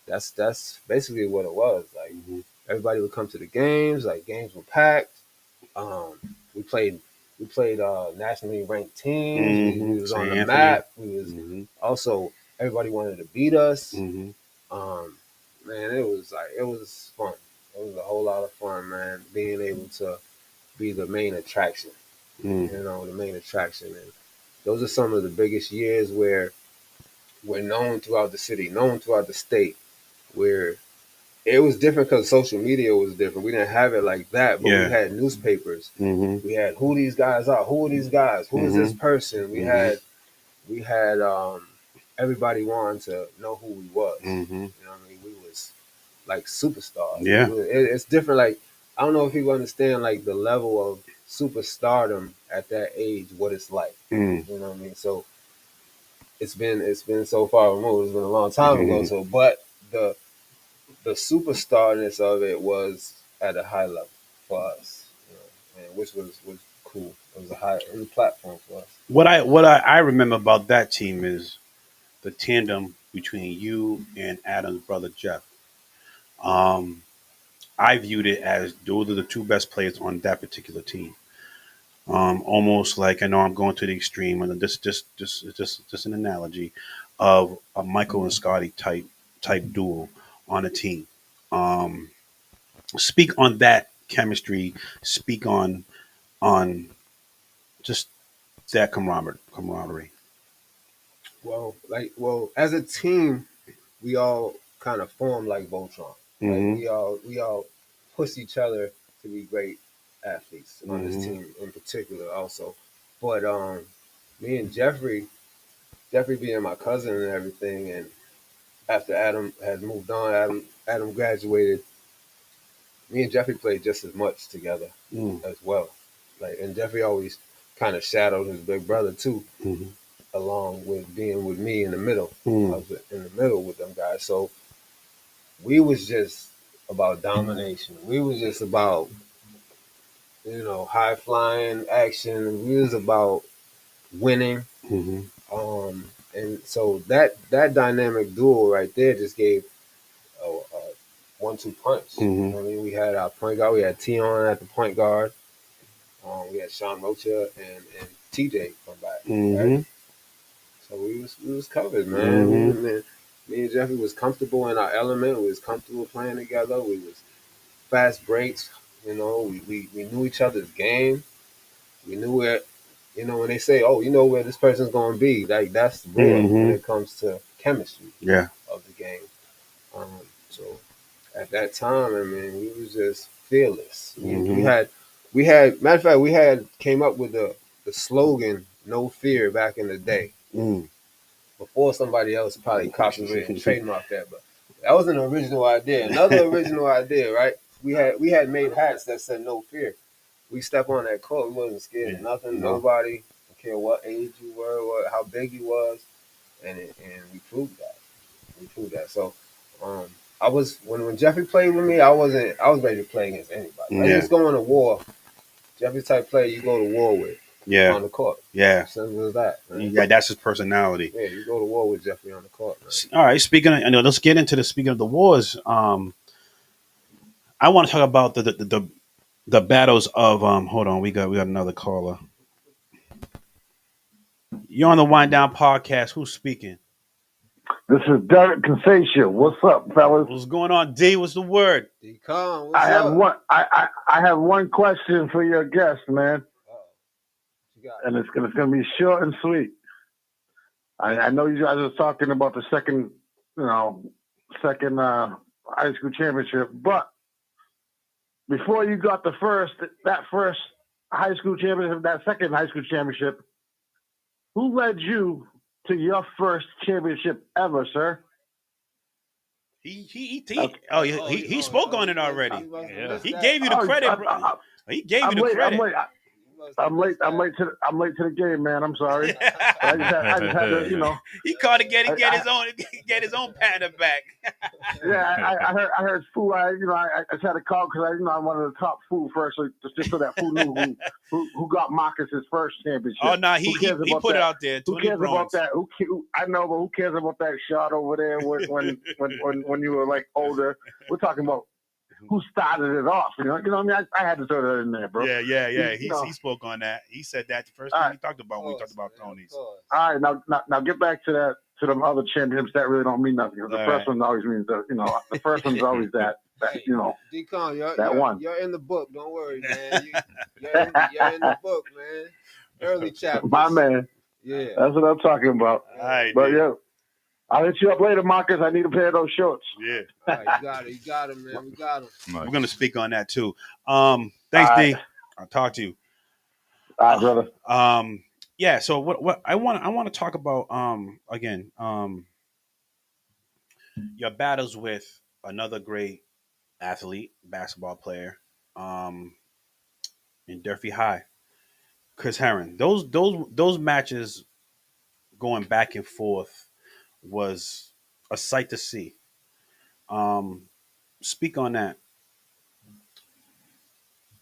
[SPEAKER 4] That's basically what it was. Like,
[SPEAKER 1] Mhm.
[SPEAKER 4] everybody would come to the games. Like, games were packed. Um, we played nationally ranked teams. We
[SPEAKER 1] Mhm.
[SPEAKER 4] was on
[SPEAKER 1] St.
[SPEAKER 4] the
[SPEAKER 1] Anthony.
[SPEAKER 4] map. We was
[SPEAKER 1] Mhm.
[SPEAKER 4] also everybody wanted to beat us.
[SPEAKER 1] Mhm.
[SPEAKER 4] Um, man, it was fun. It was a whole lot of fun, man. Being able to be the main attraction,
[SPEAKER 1] Mm.
[SPEAKER 4] the main attraction, and those are some of the biggest years where we're known throughout the city, known throughout the state. Where it was different because social media was different. We didn't have it like that, but we
[SPEAKER 1] Yeah.
[SPEAKER 4] had newspapers.
[SPEAKER 1] Mhm.
[SPEAKER 4] We had who these guys are, who are these guys, who is this
[SPEAKER 1] Mhm.
[SPEAKER 4] person. We
[SPEAKER 1] Mhm.
[SPEAKER 4] had we had everybody wanting to know who we was.
[SPEAKER 1] Mhm.
[SPEAKER 4] You know what I mean? We was like superstars.
[SPEAKER 1] Yeah.
[SPEAKER 4] It's different. Like, I don't know if people understand like the level of superstardom at that age, what it's like.
[SPEAKER 1] Mm.
[SPEAKER 4] You know what I mean? So it's been so far removed. It's been a long time ago.
[SPEAKER 1] Mhm.
[SPEAKER 4] So, but the superstarness of it was at a high level for us, and which was cool. It was a platform for us.
[SPEAKER 1] What I remember about that team is the tandem between you and Adam's brother Jeff. Um, I viewed it as those are the two best players on that particular team. Almost like I know I'm going to the extreme, and just an analogy of a Michael and Scotty type duo on a team. Um, speak on that chemistry. Speak on just that camaraderie.
[SPEAKER 4] Well, as a team, we all kind of formed like Voltron. Like,
[SPEAKER 1] Mm-hmm.
[SPEAKER 4] we all push each other to be great athletes on this
[SPEAKER 1] Mm-hmm.
[SPEAKER 4] team in particular, also. But me and Jeffrey being my cousin and everything, and after Adam had moved on, Adam graduated. Me and Jeffrey played just as much together
[SPEAKER 1] Mm-hmm.
[SPEAKER 4] as well. Like, and Jeffrey always kind of shadowed his big brother too,
[SPEAKER 1] Mm-hmm.
[SPEAKER 4] along with being with me in the middle. I
[SPEAKER 1] Mm-hmm.
[SPEAKER 4] was in the middle with them guys, so we was just about domination. We was just about high flying action. We was about winning.
[SPEAKER 1] Mm-hmm.
[SPEAKER 4] And so that dynamic duo right there just gave a 1-2 punch. You
[SPEAKER 1] Mm-hmm.
[SPEAKER 4] know what I mean? We had our point guard. We had Tion at the point guard. We had Sean Rocha and TJ come back. Right.
[SPEAKER 1] Mm-hmm.
[SPEAKER 4] So we was covered, man.
[SPEAKER 1] Mm-hmm.
[SPEAKER 4] Me and Jeffrey was comfortable in our element. We was comfortable playing together. We was fast breaks. We knew each other's game. We knew where, when they say, "Oh, you know where this person's going to be," like, that's real when
[SPEAKER 1] Mm-hmm.
[SPEAKER 4] it comes to chemistry
[SPEAKER 1] Yeah.
[SPEAKER 4] of the game. So at that time, I mean, we was just fearless. We
[SPEAKER 1] Mm-hmm.
[SPEAKER 4] had matter of fact, we had came up with the slogan "No Fear" back in the day
[SPEAKER 1] Mm.
[SPEAKER 4] before somebody else probably copyrighted and trademarked that. But that was an original idea. Another original idea, right? We had made hats that said "No Fear." We step on that court, we wasn't scared of
[SPEAKER 1] Yeah.
[SPEAKER 4] nothing,
[SPEAKER 1] No.
[SPEAKER 4] nobody. Don't care what age you were, how big you was, and we proved that. We proved that. So, I was when Jeffrey played with me, I was ready to play against anybody. Like,
[SPEAKER 1] Yeah.
[SPEAKER 4] just going to war. Jeffrey type player you go to war with
[SPEAKER 1] Yeah.
[SPEAKER 4] on the court.
[SPEAKER 1] Yeah.
[SPEAKER 4] Simple as that. Man.
[SPEAKER 1] Yeah. That's his personality.
[SPEAKER 4] Yeah, you go to war with Jeffrey on the court, man.
[SPEAKER 1] All right. Let's get into the speaking of the wars. I want to talk about the battles of Hold on, we got another caller. You're on the Wind Down podcast. Who's speaking?
[SPEAKER 7] This is Derek Consatia. What's up, fellas?
[SPEAKER 1] What's going on, D? What's the word?
[SPEAKER 4] D-Con, what's
[SPEAKER 7] I have
[SPEAKER 4] up?
[SPEAKER 7] one. I have one question for your guest, man,
[SPEAKER 4] You got
[SPEAKER 7] and it's gonna be short and sweet. I know you guys are talking about the second high school championship, but before you got that first high school championship, that second high school championship, who led you to your first championship ever, sir?
[SPEAKER 1] He spoke on it already.
[SPEAKER 2] Yeah.
[SPEAKER 1] He gave you the
[SPEAKER 7] Oh,
[SPEAKER 1] credit, bro. He gave
[SPEAKER 7] I'm
[SPEAKER 1] you the
[SPEAKER 7] late.
[SPEAKER 1] credit.
[SPEAKER 7] I'm late to the game, man. I'm sorry. But I just had to, you know.
[SPEAKER 1] He called to get
[SPEAKER 7] I-
[SPEAKER 1] his own patent back.
[SPEAKER 7] Yeah, I heard Fu. I just had to call because I wanted to talk Fu first, just so that Fu knew who got Marcus his first championship.
[SPEAKER 1] Oh no, he
[SPEAKER 7] Who cares
[SPEAKER 1] he
[SPEAKER 7] about
[SPEAKER 1] put it
[SPEAKER 7] that?
[SPEAKER 1] out there.
[SPEAKER 7] Who
[SPEAKER 1] 20
[SPEAKER 7] cares about
[SPEAKER 1] Bruins.
[SPEAKER 7] that? I know, but who cares about that shot over there when you were like older? We're talking about who started it off. You know what I mean? I had to throw that in there, bro.
[SPEAKER 1] Yeah.
[SPEAKER 7] You know.
[SPEAKER 1] He spoke on that. He said that the first
[SPEAKER 7] All
[SPEAKER 1] thing
[SPEAKER 7] right.
[SPEAKER 1] he talked about when we talked about Tony's.
[SPEAKER 7] All right, now get back to them other championships that really don't mean nothing. The
[SPEAKER 1] All
[SPEAKER 7] first
[SPEAKER 1] right.
[SPEAKER 7] one always means that, the first one's always that
[SPEAKER 4] D-Con,
[SPEAKER 7] that one.
[SPEAKER 4] You're in the book. Don't worry, man. You're in the book, man. Early chapters.
[SPEAKER 7] My man.
[SPEAKER 4] Yeah.
[SPEAKER 7] That's what I'm talking about.
[SPEAKER 1] All right,
[SPEAKER 7] But
[SPEAKER 1] dude.
[SPEAKER 7] yeah, I'll hit you up later, Marcus. I need a pair of those shorts.
[SPEAKER 1] Yeah.
[SPEAKER 4] All right, you got him, man. We got him.
[SPEAKER 2] Nice.
[SPEAKER 1] We're gonna speak on that too. Thanks,
[SPEAKER 7] All
[SPEAKER 1] D.
[SPEAKER 7] right.
[SPEAKER 1] I'll talk to you.
[SPEAKER 7] All right, brother.
[SPEAKER 1] Yeah, so what I want to talk about again, your battles with another great athlete, basketball player, in Durfee High, Chris Herron. Those matches going back and forth was a sight to see. Speak on that.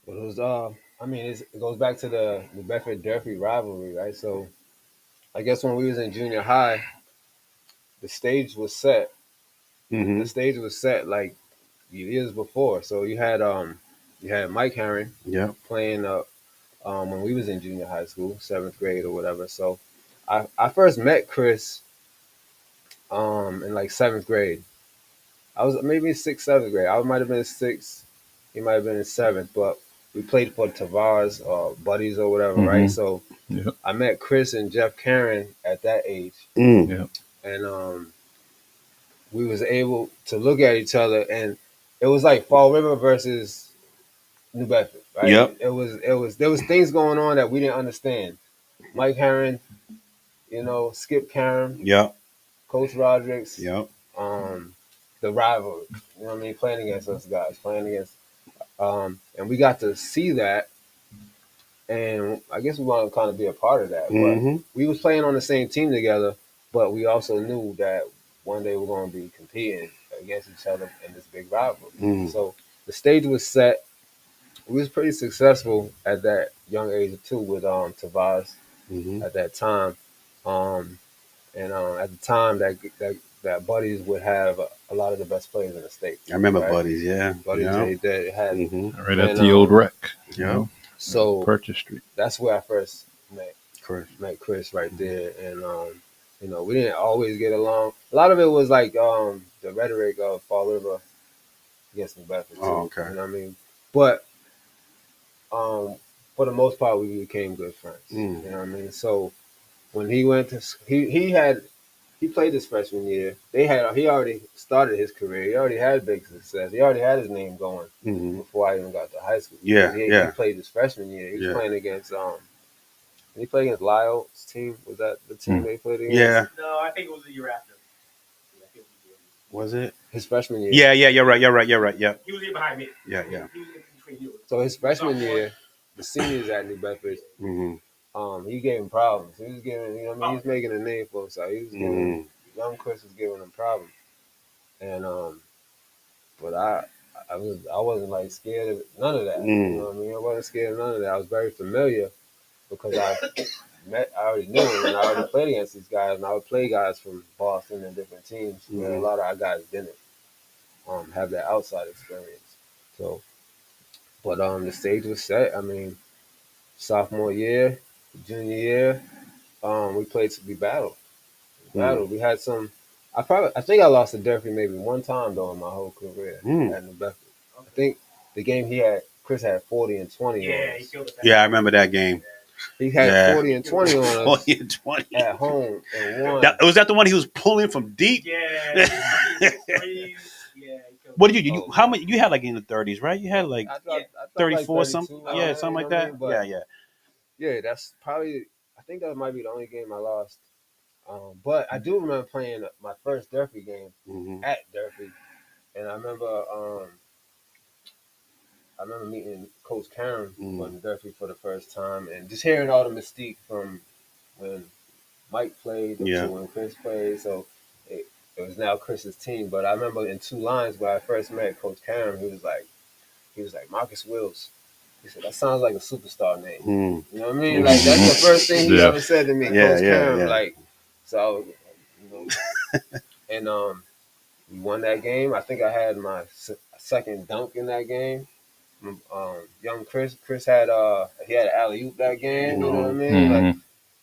[SPEAKER 4] But it was, it goes back to the Bedford Durfee rivalry, right? So I guess when we was in junior high, the stage was set.
[SPEAKER 1] Mm-hmm.
[SPEAKER 4] The stage was set like years before. So you had Mike Herron
[SPEAKER 1] Yeah.
[SPEAKER 4] playing when we was in junior high school, 7th grade or whatever. So I first met Chris in like 7th grade. I was maybe 6th, 7th grade. I might have been 6th. He might have been in 7th, but we played for Tavares or buddies or whatever, right? So
[SPEAKER 2] Yeah.
[SPEAKER 4] I met Chris and Jeff Karen at that age,
[SPEAKER 1] Mm.
[SPEAKER 4] and we was able to look at each other, and it was like Fall River versus New Bedford, right?
[SPEAKER 1] Yep.
[SPEAKER 4] It was there was things going on that we didn't understand. Mike Herron, Skip Karen,
[SPEAKER 1] Yep.
[SPEAKER 4] Coach Rodrigues,
[SPEAKER 1] Yep.
[SPEAKER 4] the rivalry, playing against us guys, and we got to see that, and I guess we want to kind of be a part of that.
[SPEAKER 1] Mm-hmm.
[SPEAKER 4] But we was playing on the same team together, but we also knew that one day we're going to be competing against each other in this big rivalry.
[SPEAKER 1] Mm.
[SPEAKER 4] So the stage was set. We was pretty successful at that young age too with Tavares
[SPEAKER 1] Mm-hmm.
[SPEAKER 4] at that time, and at the time that Buddies would have a lot of the best players in the state.
[SPEAKER 1] I remember
[SPEAKER 4] right?
[SPEAKER 1] Buddies, yeah.
[SPEAKER 4] Buddies
[SPEAKER 1] Yeah.
[SPEAKER 4] they had.
[SPEAKER 1] Mm-hmm.
[SPEAKER 2] Right at
[SPEAKER 4] And,
[SPEAKER 2] the old wreck.
[SPEAKER 1] Yeah.
[SPEAKER 4] So
[SPEAKER 2] Purchase Street.
[SPEAKER 4] that's where I first met Chris right there, and we didn't always get along. A lot of it was like the rhetoric of Fall River against New Bedford too.
[SPEAKER 1] Oh, okay.
[SPEAKER 4] You know what I mean? But for the most part, we became good friends.
[SPEAKER 1] Mm.
[SPEAKER 4] You know what I mean? So when he went to he played his freshman year. He already started his career. He already had big success. He already had his name going
[SPEAKER 1] Mm-hmm.
[SPEAKER 4] before I even got to high school.
[SPEAKER 1] Yeah,
[SPEAKER 4] He
[SPEAKER 1] yeah.
[SPEAKER 4] played his freshman year. He was
[SPEAKER 1] Yeah.
[SPEAKER 4] playing against did he play against Lyle's team? Was that the team they played against?
[SPEAKER 1] Yeah.
[SPEAKER 5] No, I think it was the year after. Yeah, I think it was the year after.
[SPEAKER 1] Was it?
[SPEAKER 4] His freshman year.
[SPEAKER 1] Yeah. You're right. Yeah.
[SPEAKER 5] He was in behind me.
[SPEAKER 1] Yeah.
[SPEAKER 5] He was in between you.
[SPEAKER 4] So his freshman year, the seniors at New Bedford,
[SPEAKER 1] Mm-hmm.
[SPEAKER 4] he gave him problems. He was giving, he was making a name for himself. He was giving, young Chris was giving him problems, and but I wasn't like scared of none of that. You know what I mean? I wasn't scared of none of that. I was very familiar because I already knew him and I already played against these guys, and I would play guys from Boston and different teams. And a lot of our guys didn't have that outside experience. So, but the stage was set. I mean, sophomore year, junior year, we battled. We had some. I think I lost to Durfee maybe one time though in my whole career at New Bedford. I think the game Chris had 40 and 20 on
[SPEAKER 5] Yeah, he
[SPEAKER 4] us.
[SPEAKER 5] killed it.
[SPEAKER 1] Yeah, I remember that game.
[SPEAKER 4] He had 40 and 20 on us
[SPEAKER 1] 40 and 20.
[SPEAKER 4] at home and won.
[SPEAKER 1] Was that the one he was pulling from deep?
[SPEAKER 5] Yeah. He killed
[SPEAKER 1] What
[SPEAKER 5] it.
[SPEAKER 1] did you? How many? You had like in the 30s, right? You had like
[SPEAKER 4] I thought
[SPEAKER 1] 34
[SPEAKER 4] like
[SPEAKER 1] something.
[SPEAKER 4] 32,
[SPEAKER 1] Yeah, something like
[SPEAKER 4] you know what I
[SPEAKER 1] that.
[SPEAKER 4] mean? But
[SPEAKER 1] Yeah.
[SPEAKER 4] yeah, that's probably. I think that might be the only game I lost. But I do remember playing my first Durfee game
[SPEAKER 1] Mm-hmm.
[SPEAKER 4] at Durfee, and I remember meeting Coach Karen on Durfee for the first time, and just hearing all the mystique from when Mike played up
[SPEAKER 1] Yeah.
[SPEAKER 4] to when Chris played. So it was now Chris's team. But I remember in two lines when I first met Coach Karen, he was like Marcus Wills. He said that sounds like a superstar name.
[SPEAKER 1] Mm.
[SPEAKER 4] You know what I mean? Like that's the first thing he
[SPEAKER 2] Yeah.
[SPEAKER 4] ever said to me,
[SPEAKER 1] Yeah,
[SPEAKER 4] Coach
[SPEAKER 1] yeah,
[SPEAKER 4] Karen.
[SPEAKER 1] yeah.
[SPEAKER 4] Like so, you know, and we won that game. I think I had my second dunk in that game. Young Chris had he had an alley oop that game. You know what I mean? Like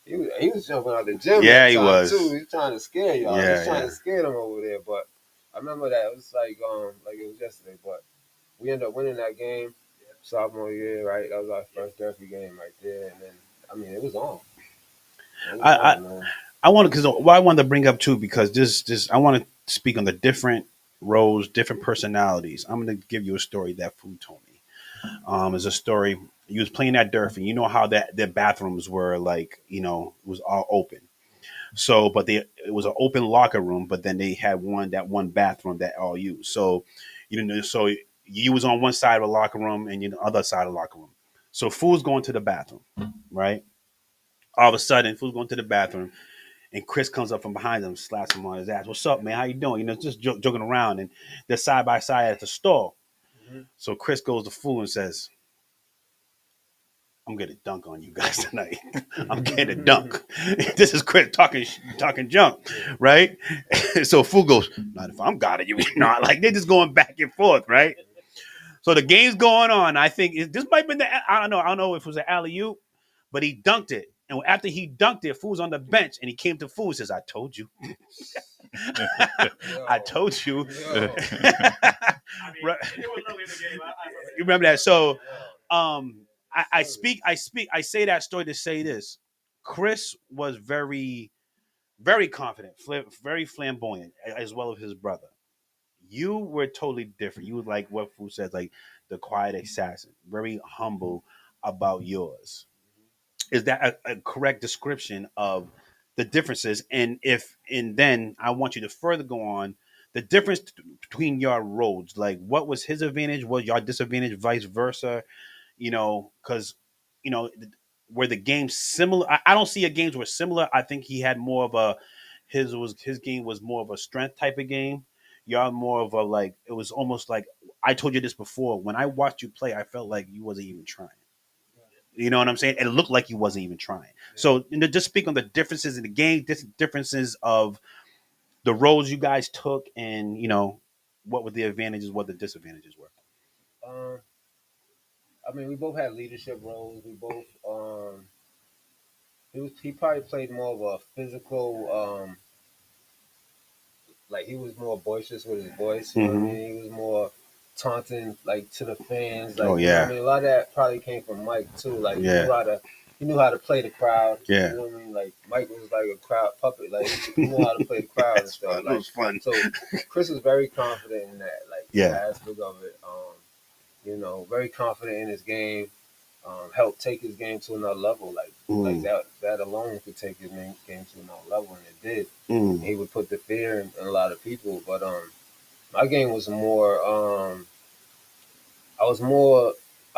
[SPEAKER 4] he was jumping out the gym.
[SPEAKER 1] Yeah,
[SPEAKER 4] that
[SPEAKER 1] he
[SPEAKER 4] time
[SPEAKER 1] was.
[SPEAKER 4] too. He was trying to scare y'all. He
[SPEAKER 1] Yeah,
[SPEAKER 4] was trying
[SPEAKER 1] yeah.
[SPEAKER 4] to scare them over there. But I remember that it was like it was yesterday. But we ended up winning that game sophomore year. Right, that was our first Durfee game right there. And then I mean it was on. It was
[SPEAKER 1] I
[SPEAKER 4] on, man.
[SPEAKER 1] I want to, because what I wanted to bring up too, because this I want to speak on the different roles, different personalities. I'm going to give you a story that Food told me. Is a story. He was playing at Durfee. You know how that their bathrooms were like, it was all open. So, but it was an open locker room, but then they had one bathroom that all used. So, so you was on one side of the locker room and you the other side of the locker room. So, Food's going to the bathroom, right? All of a sudden, Food's going to the bathroom, and Chris comes up from behind him, slaps him on his ass. What's up, man? How you doing? Just joking around, and they're side by side at the stall.
[SPEAKER 4] Mm-hmm.
[SPEAKER 1] So Chris goes to Food and says, I'm getting a dunk on you guys tonight. I'm getting a dunk. This is Chris talking junk, right? So Food goes, not if I'm got it, you not. Like they're just going back and forth, right? So the game's going on. I think this might have been I don't know if it was an alley oop, but he dunked it. And after he dunked it, Food's on the bench, and he came to Food and says, "I told you, I told you."
[SPEAKER 4] Yo.
[SPEAKER 5] I mean,
[SPEAKER 1] Right.
[SPEAKER 5] it was early in the game.
[SPEAKER 1] You remember that? So, I say that story to say this. Chris was very, very confident, very flamboyant, as well as his brother. You were totally different. You were like what Fu says, like the quiet assassin, very humble about yours. Is that a correct description of the differences? And then I want you to further go on the difference between your roads. Like, what was his advantage? What your disadvantage? Vice versa. Because you know, where the games similar. I don't see a games were similar. I think he had more of a his game was more of a strength type of game. Y'all more of a like it was almost like I told you this before. When I watched you play, I felt like you wasn't even trying. You know what I'm saying? It looked like you wasn't even trying. So just speak on the differences in the game, differences of the roles you guys took, and what were the advantages, what the disadvantages were.
[SPEAKER 4] Um, I mean, we both had leadership roles. We both he probably played more of a physical like he was more boisterous with his voice. You know what I mean? He was more taunting like to the fans. Like
[SPEAKER 1] Oh,
[SPEAKER 4] you know what
[SPEAKER 1] yeah.
[SPEAKER 4] I mean, a lot of that probably came from Mike too. Like
[SPEAKER 1] Yeah.
[SPEAKER 4] he knew how to play the crowd.
[SPEAKER 1] Yeah.
[SPEAKER 4] You know what I mean? Like Mike was like a crowd puppet. Like he knew how to play the crowd and stuff.
[SPEAKER 1] It
[SPEAKER 4] Like
[SPEAKER 1] was fun.
[SPEAKER 4] so, Chris was very confident in that. Like
[SPEAKER 1] Yeah.
[SPEAKER 4] the aspect of it. Very confident in his game. Helped take his game to another level. Like that alone could take his game to another level, and it did. He would put the fear in a lot of people. But my game was more. I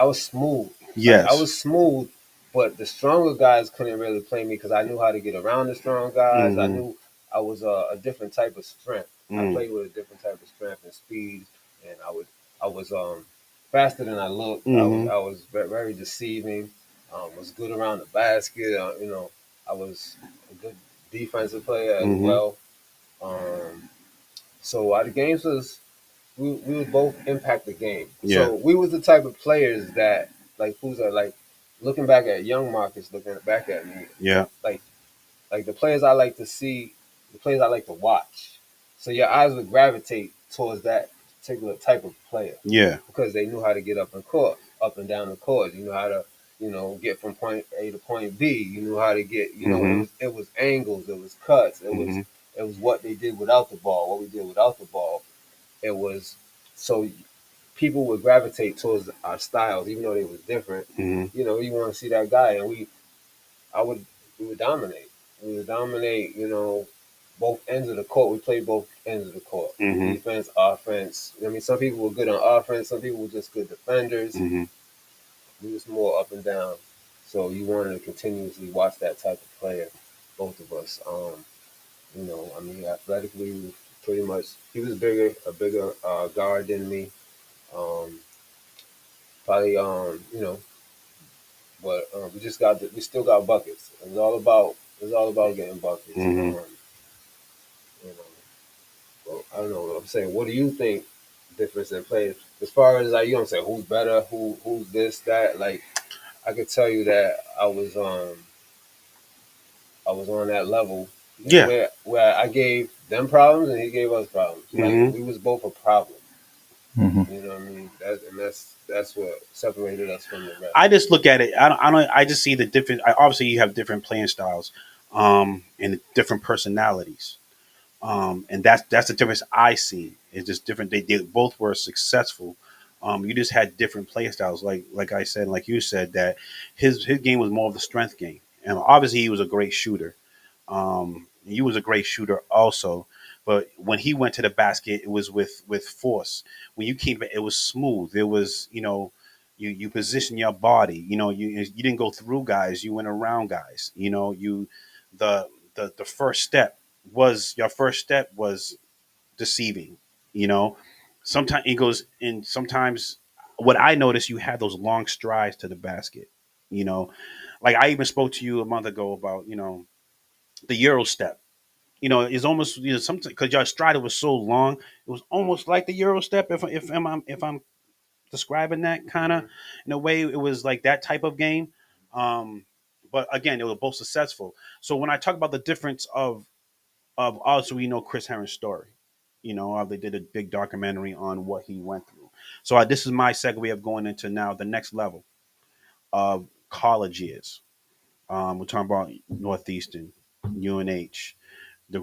[SPEAKER 4] was smooth.
[SPEAKER 1] Yes.
[SPEAKER 4] Like, I was smooth, but the stronger guys couldn't really play me because I knew how to get around the strong guys. I knew I was a different type of strength. I played with a different type of strength and speed, and I was faster than I looked. I was very, very deceiving. Was good around the basket. I was a good defensive player as well. So the games was we would both impact the game.
[SPEAKER 1] Yeah.
[SPEAKER 4] So we was the type of players that like who's like looking back at young Marcus, looking back at me,
[SPEAKER 1] Yeah.
[SPEAKER 4] like the players I like to see, the players I like to watch. So your eyes would gravitate towards that particular type of player
[SPEAKER 1] Yeah.
[SPEAKER 4] because they knew how to get up and down the court. You know how to, get from point A to point B. You knew how to get, it was angles, it was cuts, it was what they did without the ball, what we did without the ball. It was so people would gravitate towards our styles, even though they was different. You want to see that guy, and we would dominate. We would dominate, both ends of the court. We played both ends of the court.
[SPEAKER 1] Mhm.
[SPEAKER 4] Defense, offense. I mean, some people were good on offense. Some people were just good defenders.
[SPEAKER 1] Mm-hmm.
[SPEAKER 4] We was more up and down. So you wanted to continuously watch that type of player, both of us. You know, I mean, athletically, we pretty much. He was a bigger guard than me. Um, Probably, you know, but we still got buckets. It was all about getting buckets.
[SPEAKER 1] Mhm.
[SPEAKER 4] You know, well, I don't know. I'm saying, what do you think difference in players as far as like you don't say who's better, who's this that like I could tell you that I was on that level
[SPEAKER 1] Yeah.
[SPEAKER 4] where I gave them problems and he gave us problems. Like
[SPEAKER 1] Mhm.
[SPEAKER 4] we was both a problem.
[SPEAKER 2] hmm
[SPEAKER 4] You know what I mean? That's what separated us from the rest.
[SPEAKER 1] I just look at it. I don't. I just see the different. Obviously, you have different playing styles, and different personalities. And that's the difference I see. It's just different. They both were successful. You just had different play styles. Like I said, like you said, that his game was more of the strength game, and obviously he was a great shooter. He was a great shooter also, but when he went to the basket, it was with force. When you came, it was smooth. It was you position your body. You didn't go through guys. You went around guys. The the first step was your first step was deceiving. You know, sometimes it goes in. Sometimes what I noticed, you had those long strides to the basket. You know, like I even spoke to you a month ago about the Euro step. It's almost something because your stride was so long, it was almost like the Euro step. If I'm describing that kind of in a way, it was like that type of game. But again, they were both successful. So when I talk about the difference of also Chris Herron's story, they did a big documentary on what he went through. So this is my segue of going into now the next level of college years. We're talking about Northeastern, UNH, the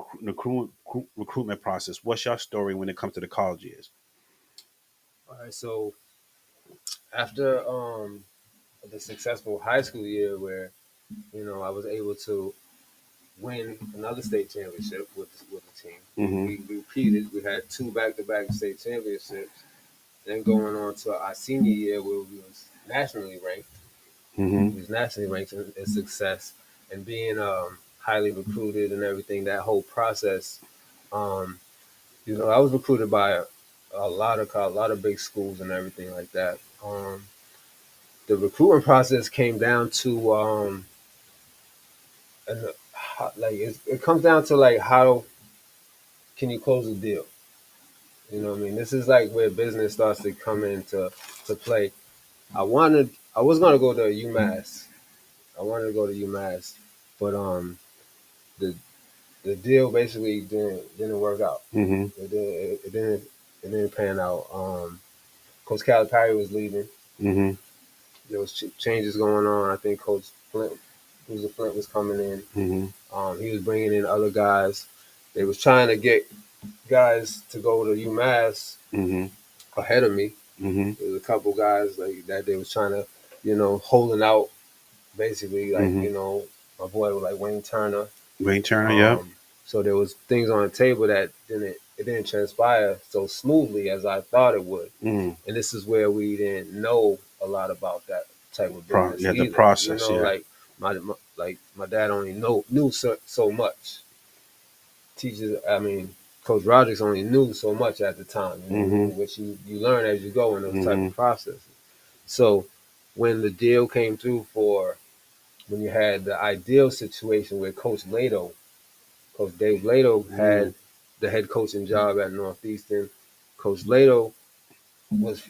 [SPEAKER 1] recruitment process. What's your story when it comes to the college years?
[SPEAKER 4] All right, so after the successful high school year where I was able to win another state championship with the team.
[SPEAKER 1] Mm-hmm.
[SPEAKER 4] We repeated. We had two back-to-back state championships. Then going on to our senior year where we was nationally ranked.
[SPEAKER 1] Mm-hmm.
[SPEAKER 4] We was nationally ranked in success and being highly recruited and everything. That whole process, um, I was recruited by a lot of big schools and everything like that. The recruiting process came down to and it comes down to like how can you close a deal? You know what I mean? This is like where business starts to come into to play. I was gonna go to UMass. I wanted to go to UMass, but the the deal basically didn't work out.
[SPEAKER 1] Mm-hmm.
[SPEAKER 4] It didn't pan out. Coach Calipari was leaving.
[SPEAKER 1] Mm-hmm.
[SPEAKER 4] There was changes going on. I think Coach Flint was coming in.
[SPEAKER 1] Mm-hmm.
[SPEAKER 4] He was bringing in other guys. They was trying to get guys to go to UMass
[SPEAKER 1] Mm-hmm.
[SPEAKER 4] ahead of me.
[SPEAKER 1] Mm-hmm.
[SPEAKER 4] There was a couple guys like that they was trying to, holding out basically like,
[SPEAKER 1] Mm-hmm.
[SPEAKER 4] my boy was like Wayne Turner.
[SPEAKER 1] Wayne Turner, yeah.
[SPEAKER 4] So there was things on the table that didn't transpire so smoothly as I thought it would.
[SPEAKER 1] Mm.
[SPEAKER 4] And this is where we didn't know a lot about that type of business.
[SPEAKER 1] Yeah, the
[SPEAKER 4] either.
[SPEAKER 1] process, yeah.
[SPEAKER 4] Like my dad only knew so much. Teachers, I mean, Coach Rogers only knew so much at the time,
[SPEAKER 1] Mm-hmm.
[SPEAKER 4] which you learn as you go in those type
[SPEAKER 1] Mm-hmm.
[SPEAKER 4] of processes. So when the deal came through when you had the ideal situation where Coach Dave Lato had the head coaching job at Northeastern. Coach Lato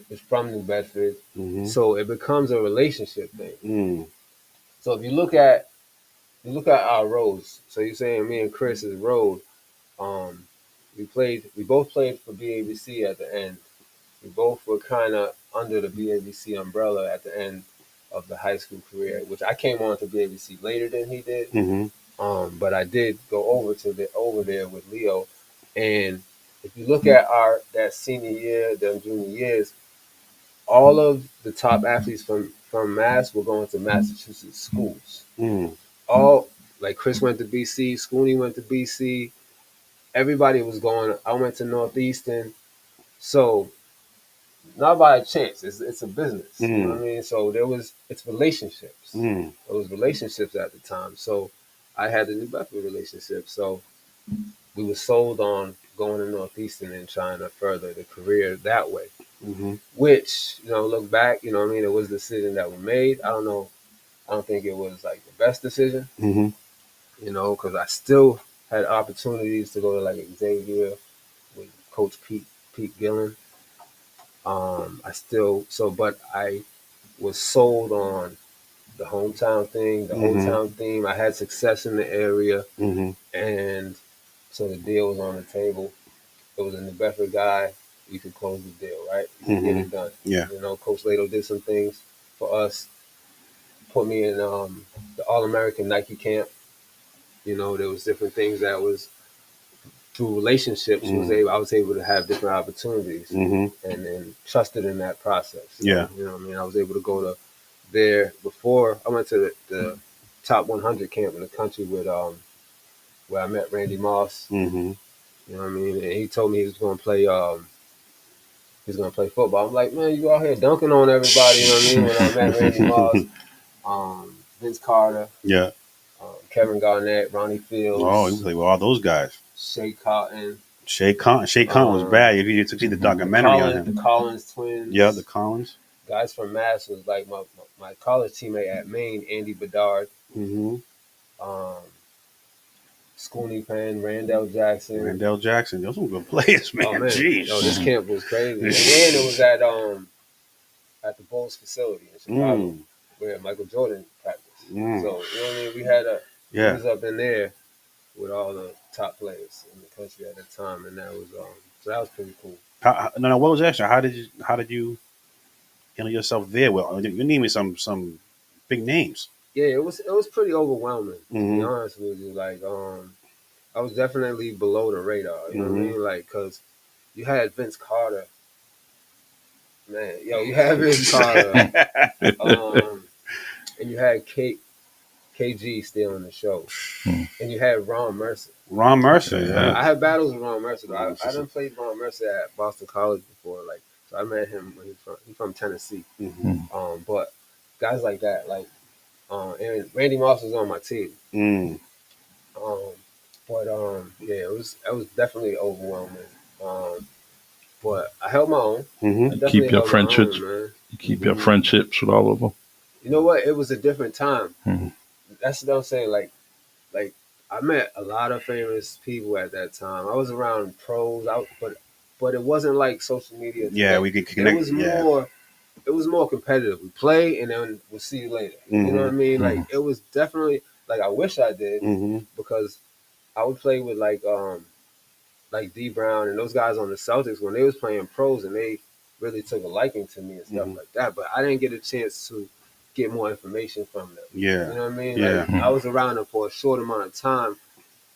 [SPEAKER 4] is from New Bedford,
[SPEAKER 1] Mm-hmm.
[SPEAKER 4] so it becomes a relationship thing.
[SPEAKER 1] Mm.
[SPEAKER 4] So if you look at our roads, so you're saying me and Chris's road, um, we both played for BABC at the end. We both were kind of under the BABC umbrella at the end of the high school career, which I came on to BABC later than he did.
[SPEAKER 1] Mm-hmm.
[SPEAKER 4] But I did go over there with Leo, and if you look at that senior year, the junior years, all of the top athletes from Mass were going to Massachusetts schools.
[SPEAKER 1] Mm.
[SPEAKER 4] All like Chris went to BC, Scooney went to BC, everybody was going. I went to Northeastern, so not by a chance. It's a business. You know what I mean? So it's relationships.
[SPEAKER 1] Mm.
[SPEAKER 4] It was relationships at the time. So I had the New Bedford relationship. So we were sold on going to Northeastern and trying to further the career that way.
[SPEAKER 1] Mm-hmm.
[SPEAKER 4] Which, look back, you know what I mean? It was a decision that we made. I don't know. I don't think it was like the best decision,
[SPEAKER 1] Mm-hmm.
[SPEAKER 4] because I still had opportunities to go to like Xavier with Coach Pete Gillen. But I was sold on the hometown thing, the
[SPEAKER 1] Mhm.
[SPEAKER 4] hometown theme. I had success in the area,
[SPEAKER 1] Mm-hmm.
[SPEAKER 4] and so the deal was on the table. It was a New Bedford guy. You could close the deal, right? You could get it done.
[SPEAKER 1] Yeah.
[SPEAKER 4] Coach Lato did some things for us. Put me in the All-American Nike camp. There was different things that was through relationships. I was able to have different opportunities,
[SPEAKER 1] Mm-hmm.
[SPEAKER 4] and then trusted in that process. So,
[SPEAKER 1] Yeah.
[SPEAKER 4] you know what I mean? I was able to go to there before I went to the top 100 camp in the country with where I met Randy Moss.
[SPEAKER 1] Mm-hmm.
[SPEAKER 4] You know what I mean? And he told me he was going to play. He's going to play football. I'm like, man, you out here dunking on everybody. You know what I mean? When I met Randy Moss, Vince Carter,
[SPEAKER 1] Yeah.
[SPEAKER 4] Kevin Garnett, Ronnie Fields.
[SPEAKER 1] Oh, you play with all those guys.
[SPEAKER 4] Shea Cotton.
[SPEAKER 1] Shea Khan was bad. If you get to see the documentary on him.
[SPEAKER 4] The Collins twins.
[SPEAKER 1] Yeah, the Collins.
[SPEAKER 4] Guys from Mass was like my college teammate at Maine, Andy Bedard.
[SPEAKER 1] Mm-hmm.
[SPEAKER 4] Scooney Penn, Randall Jackson.
[SPEAKER 1] Randall Jackson. Those were good players, man.
[SPEAKER 4] Oh, man.
[SPEAKER 1] Jeez.
[SPEAKER 4] This camp was crazy. And then it was at the Bulls facility in Chicago where Michael Jordan practiced. So, you know what I mean? We was up in there with all the top players in the country at the time, and that was so that was pretty cool.
[SPEAKER 1] No, what was actually? How did you handle yourself there? Well, you need me some big names.
[SPEAKER 4] Yeah, it was pretty overwhelming, to
[SPEAKER 1] Mhm.
[SPEAKER 4] be honest with you. Like, I was definitely below the radar. You know what I mean? Like, cause you had Vince Carter, man. You had Vince Carter, and you had KG still in the show, and you had Ron Mercer.
[SPEAKER 1] Ron Mercer, yeah.
[SPEAKER 4] I had battles with Ron Mercer. I done played Ron Mercer at Boston College before. Like, so I met him when he's from Tennessee.
[SPEAKER 1] Mm-hmm.
[SPEAKER 4] But guys like that, like, and Randy Moss was on my team.
[SPEAKER 1] Mm.
[SPEAKER 4] It was definitely overwhelming. But I held my own.
[SPEAKER 1] Mm-hmm.
[SPEAKER 2] Keep your friendships.
[SPEAKER 4] Man.
[SPEAKER 2] You keep your friendships with all of them.
[SPEAKER 4] You know what? It was a different time.
[SPEAKER 2] Mhm.
[SPEAKER 4] That's what I'm saying. Like I met a lot of famous people at that time. I was around pros, but it wasn't like social media.
[SPEAKER 1] Yeah, we could connect.
[SPEAKER 4] It was more competitive. We play and then we'll see you later. You know what I mean? Like it was definitely like I wish I did because I would play with like D Brown and those guys on the Celtics when they was playing pros and they really took a liking to me and stuff like that. But I didn't get a chance to get more information from them.
[SPEAKER 1] Yeah.
[SPEAKER 4] You know what I mean?
[SPEAKER 1] Yeah.
[SPEAKER 4] Like, I was around them for a short amount of time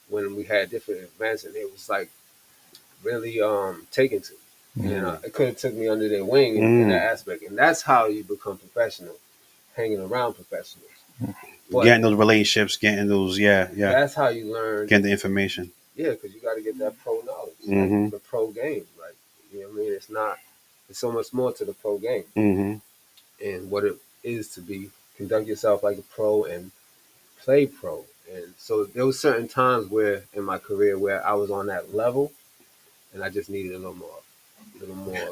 [SPEAKER 4] when we had different events and it was like really taken to. It could have took me under their wing in that aspect. And that's how you become professional, hanging around professionals. But
[SPEAKER 1] getting those relationships, getting those,
[SPEAKER 4] that's how you learn.
[SPEAKER 1] Getting the information.
[SPEAKER 4] Yeah, because you got to get that pro knowledge, like the pro game. Like, you know what I mean? It's so much more to the pro game. And what it is to conduct yourself like a pro and play pro. And so there was certain times where in my career where I was on that level and I just needed a little more.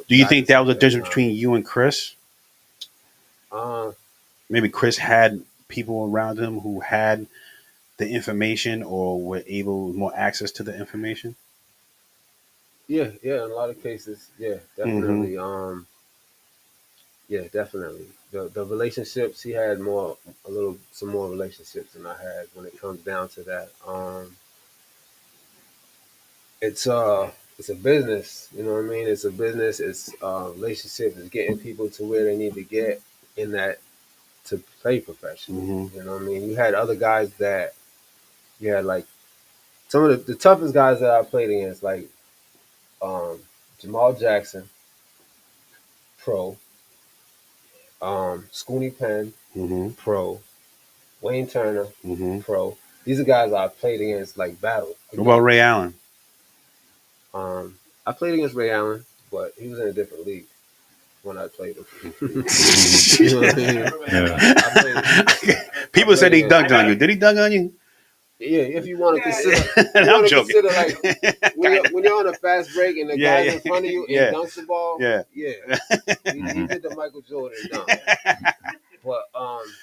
[SPEAKER 1] Do you think that was a difference between you and Chris? Maybe Chris had people around him who had the information or were able more access to the information.
[SPEAKER 4] Yeah, in a lot of cases, definitely. Definitely. The relationships he had some more relationships than I had when it comes down to that. It's a business, you know what I mean? It's a business, it's relationships, it's getting people to where they need to get in that to play professional. You know what I mean? You had other guys that you had like some of the toughest guys that I played against, like Jamal Jackson, pro, Scooney Penn, pro, Wayne Turner, pro. These are guys I played against like battle.
[SPEAKER 1] What about Ray Allen?
[SPEAKER 4] I played against Ray Allen, but he was in a different league when I played him. You know what I mean?
[SPEAKER 2] Yeah.
[SPEAKER 1] People said he
[SPEAKER 4] played
[SPEAKER 1] dunked on you. Did he dunk on you?
[SPEAKER 4] Yeah, if you want to consider,
[SPEAKER 1] I'm joking.
[SPEAKER 4] like when you're on a fast break and the
[SPEAKER 1] Yeah,
[SPEAKER 4] guy's in front of you and
[SPEAKER 1] yeah.
[SPEAKER 4] dunks the ball,
[SPEAKER 1] Yeah.
[SPEAKER 4] he did the Michael Jordan dunk. But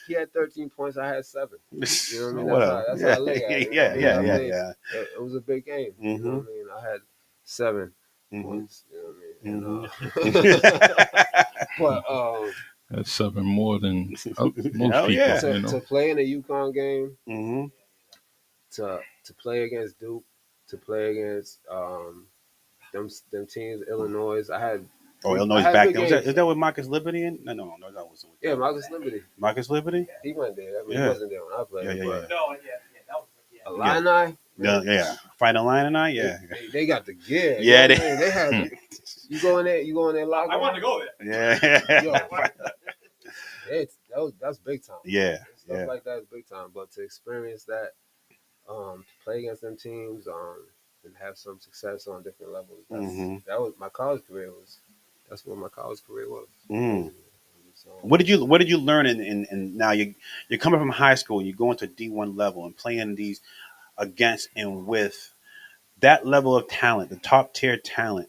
[SPEAKER 4] he had 13 points, I had 7. You know what I mean?
[SPEAKER 1] Whatever.
[SPEAKER 4] That's how I look at it. You know what I mean? I played- It was a big game. You know what I mean? I had 7 points. You know what I mean? But
[SPEAKER 2] That's 7 more than most
[SPEAKER 1] Hell
[SPEAKER 2] people.
[SPEAKER 1] yeah.
[SPEAKER 2] You know.
[SPEAKER 4] to play in a UConn game,
[SPEAKER 1] Mm-hmm.
[SPEAKER 4] to play against Duke, to play against them teams, Illinois.
[SPEAKER 1] Oh, Illinois
[SPEAKER 4] I had
[SPEAKER 1] back
[SPEAKER 4] big
[SPEAKER 1] then.
[SPEAKER 4] games.
[SPEAKER 1] Is that with Marcus Liberty in? No, that wasn't.
[SPEAKER 4] Yeah, Marcus Liberty.
[SPEAKER 1] Marcus Liberty?
[SPEAKER 4] He went there. I mean,
[SPEAKER 1] Yeah.
[SPEAKER 4] he wasn't there when I played.
[SPEAKER 1] Yeah, yeah,
[SPEAKER 4] but
[SPEAKER 5] No, that was
[SPEAKER 4] Illini,
[SPEAKER 1] Yeah. Final line and I? Yeah.
[SPEAKER 4] they got the gear.
[SPEAKER 1] Yeah,
[SPEAKER 4] You know
[SPEAKER 1] they-
[SPEAKER 4] what I mean? They had. You go in there, locker
[SPEAKER 5] I
[SPEAKER 4] room.
[SPEAKER 5] wanted to go there.
[SPEAKER 1] Yeah.
[SPEAKER 4] Yo, that's big time.
[SPEAKER 1] Yeah.
[SPEAKER 4] Stuff
[SPEAKER 1] Yeah.
[SPEAKER 4] like that is big time. But to experience that, to play against them teams, and have some success on different levels. That was my college career. That's what my college career was.
[SPEAKER 1] Mm.
[SPEAKER 4] So,
[SPEAKER 1] What did you learn in now you're coming from high school and you're going to D1 level and playing these against and with that level of talent, the top tier talent?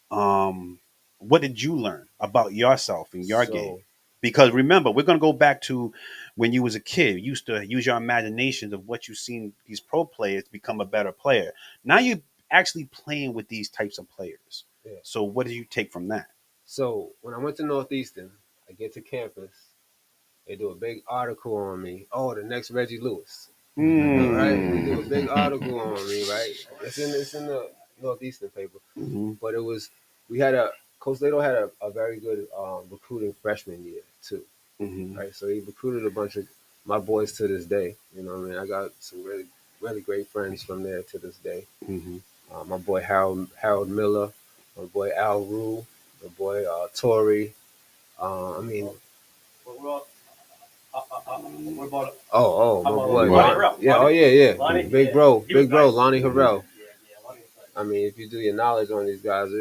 [SPEAKER 1] What did you learn about yourself and your game? Because remember, we're going to go back to when you was a kid. You used to use your imaginations of what you've seen these pro players become a better player. Now you're actually playing with these types of players.
[SPEAKER 4] Yeah.
[SPEAKER 1] So what did you take from that?
[SPEAKER 4] So when I went to Northeastern, I get to campus. They do a big article on me. Oh, the next Reggie Lewis.
[SPEAKER 1] Mm.
[SPEAKER 4] Right? They do a big article on me, right? It's in the Northeastern paper.
[SPEAKER 1] Mm-hmm.
[SPEAKER 4] But Coach Lato had a very good recruiting freshman year too.
[SPEAKER 1] Mm-hmm.
[SPEAKER 4] Right? So he recruited a bunch of my boys to this day. You know what I mean? I got some really, really great friends from there to this day.
[SPEAKER 1] Mm-hmm.
[SPEAKER 4] My boy Harold Miller, my boy Al Rue, my boy Torrey. I mean,
[SPEAKER 5] What about
[SPEAKER 4] my boy,
[SPEAKER 5] Lonnie Harrell?
[SPEAKER 4] yeah,
[SPEAKER 5] Lonnie,
[SPEAKER 4] big
[SPEAKER 5] yeah.
[SPEAKER 4] bro,
[SPEAKER 5] He was
[SPEAKER 4] big bro,
[SPEAKER 5] nice.
[SPEAKER 4] Lonnie Harrell.
[SPEAKER 5] Lonnie was nice.
[SPEAKER 4] I mean, if you do your knowledge on these guys,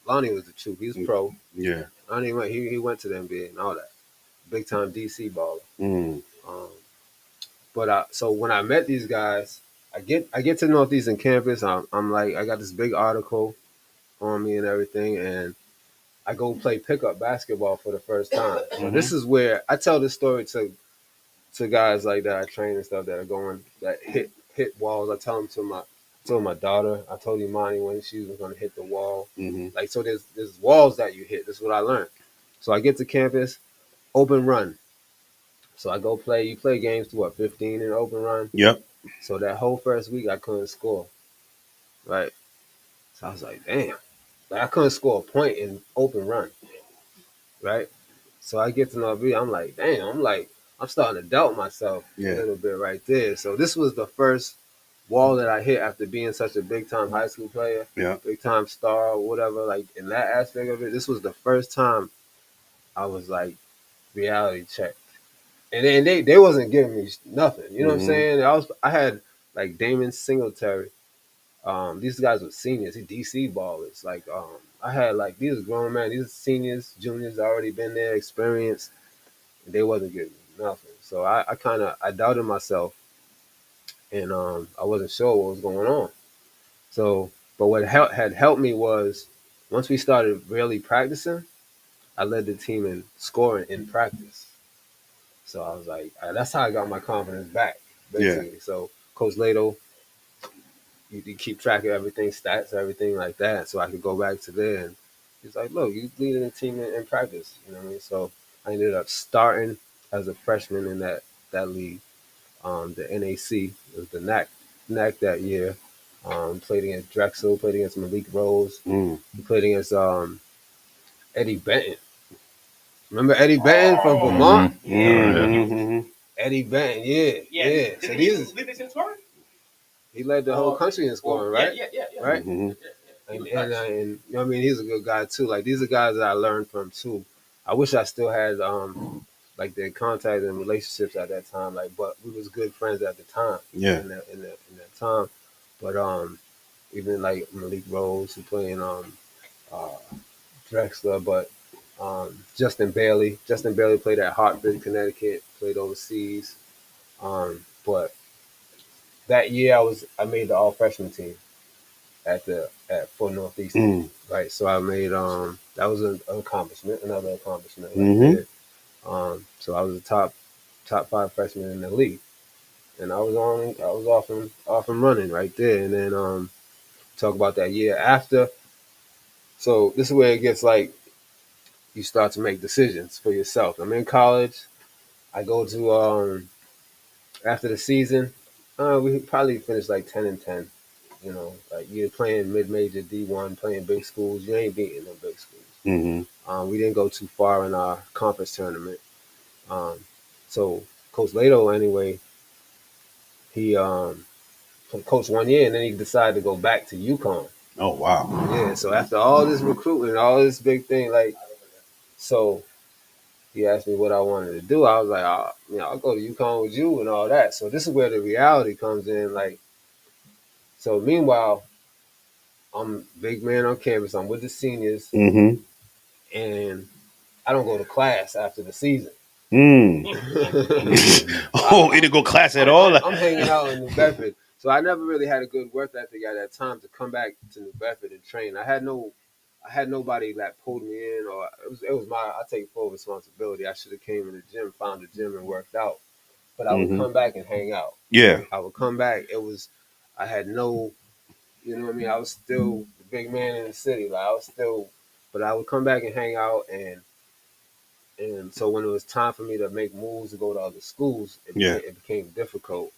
[SPEAKER 4] Lonnie was the truth. He's pro.
[SPEAKER 1] Yeah.
[SPEAKER 4] Lonnie he went to the NBA and all that. Big time DC baller.
[SPEAKER 1] Mm.
[SPEAKER 4] So when I met these guys, I get to Northeastern campus. I'm like, I got this big article on me and everything, and I go play pickup basketball for the first time. So this is where I tell this story to guys like that I train and stuff that are going that hit walls. I tell them to my daughter. I told Imani when she was going to hit the wall.
[SPEAKER 1] Mm-hmm.
[SPEAKER 4] Like, so there's walls that you hit. This is what I learned. So I get to campus, open run. So I go play. You play games to 15 in open run.
[SPEAKER 1] Yep.
[SPEAKER 4] So that whole first week I couldn't score. Right. So I was like, damn. Like, I couldn't score a point in open run. Right. So I get to Norby. I'm like, damn. I'm starting to doubt myself a little bit right there. So this was the first wall that I hit after being such a big time high school player, big time star or whatever. Like, in that aspect of it, this was the first time I was like reality checked. And then they wasn't giving me nothing. You know what I'm saying? I had like Damon Singletary. These guys were seniors. He DC ballers. Like, I had like these grown men. These seniors, juniors already been there, experienced. And they wasn't giving me nothing. So I doubted myself, and I wasn't sure what was going on. So, but what had helped me was once we started really practicing, I led the team in scoring in practice. So I was like, that's how I got my confidence back, basically. Yeah. So Coach Lato, you keep track of everything, stats, everything like that. So I could go back to there. And he's like, look, you leading the team in practice. You know what I mean? So I ended up starting as a freshman in that league. The NAC was the NAC that year. Played against Drexel, played against Malik Rose. He played against Eddie Benton. Remember Eddie Benton from Vermont?
[SPEAKER 1] Mm-hmm.
[SPEAKER 4] Eddie Benton, yeah. So he led the whole country in scoring, right?
[SPEAKER 5] Yeah.
[SPEAKER 4] Right?
[SPEAKER 5] Mm-hmm.
[SPEAKER 4] And you know what I mean? He's a good guy too. Like, these are guys that I learned from too. I wish I still had like their contact and relationships at that time. Like, but we was good friends at the time.
[SPEAKER 1] Yeah.
[SPEAKER 4] In that time. But even like Malik Rose who playing Drexler, but Justin Bailey. Justin Bailey played at Hartford, Connecticut, played overseas. But that year I made the all freshman team for Northeastern.
[SPEAKER 1] Mm.
[SPEAKER 4] Right. So I made that was an accomplishment, another accomplishment right
[SPEAKER 1] Mhm.
[SPEAKER 4] there. So I was a top 5 freshman in the league. And I was off and running right there. And then talk about that year after. So this is where it gets like you start to make decisions for yourself. I'm in college. I go to after the season, we probably finished like 10-10. You know, like you're playing mid-major D1, playing big schools. You ain't beating them big schools.
[SPEAKER 1] Mhm.
[SPEAKER 4] We didn't go too far in our conference tournament. Um, so Coach Lato, anyway, he coached 1 year and then he decided to go back to UConn.
[SPEAKER 1] Oh wow.
[SPEAKER 4] Yeah. So after all this recruitment, all this big thing, like, so he asked me what I wanted to do. I was like, I'll go to UConn with you and all that. So this is where the reality comes in. Like, so meanwhile, I'm big man on campus. I'm with the seniors,
[SPEAKER 1] Mhm.
[SPEAKER 4] and I don't go to class after the season.
[SPEAKER 1] Mm. Oh, he didn't go class at all.
[SPEAKER 4] I'm hanging out in New Bedford, so I never really had a good work ethic at that time to come back to New Bedford and train. I had nobody that pulled me in, or it was I take full responsibility. I should have came in the gym, found a gym, and worked out. But I would
[SPEAKER 1] Mhm.
[SPEAKER 4] come back and hang out.
[SPEAKER 1] Yeah.
[SPEAKER 4] I would come back. I had no, you know what I mean? I was still the big man in the city. Like I was still, but I would come back and hang out. And so when it was time for me to make moves to go to other schools,
[SPEAKER 1] Yeah.
[SPEAKER 4] it became difficult.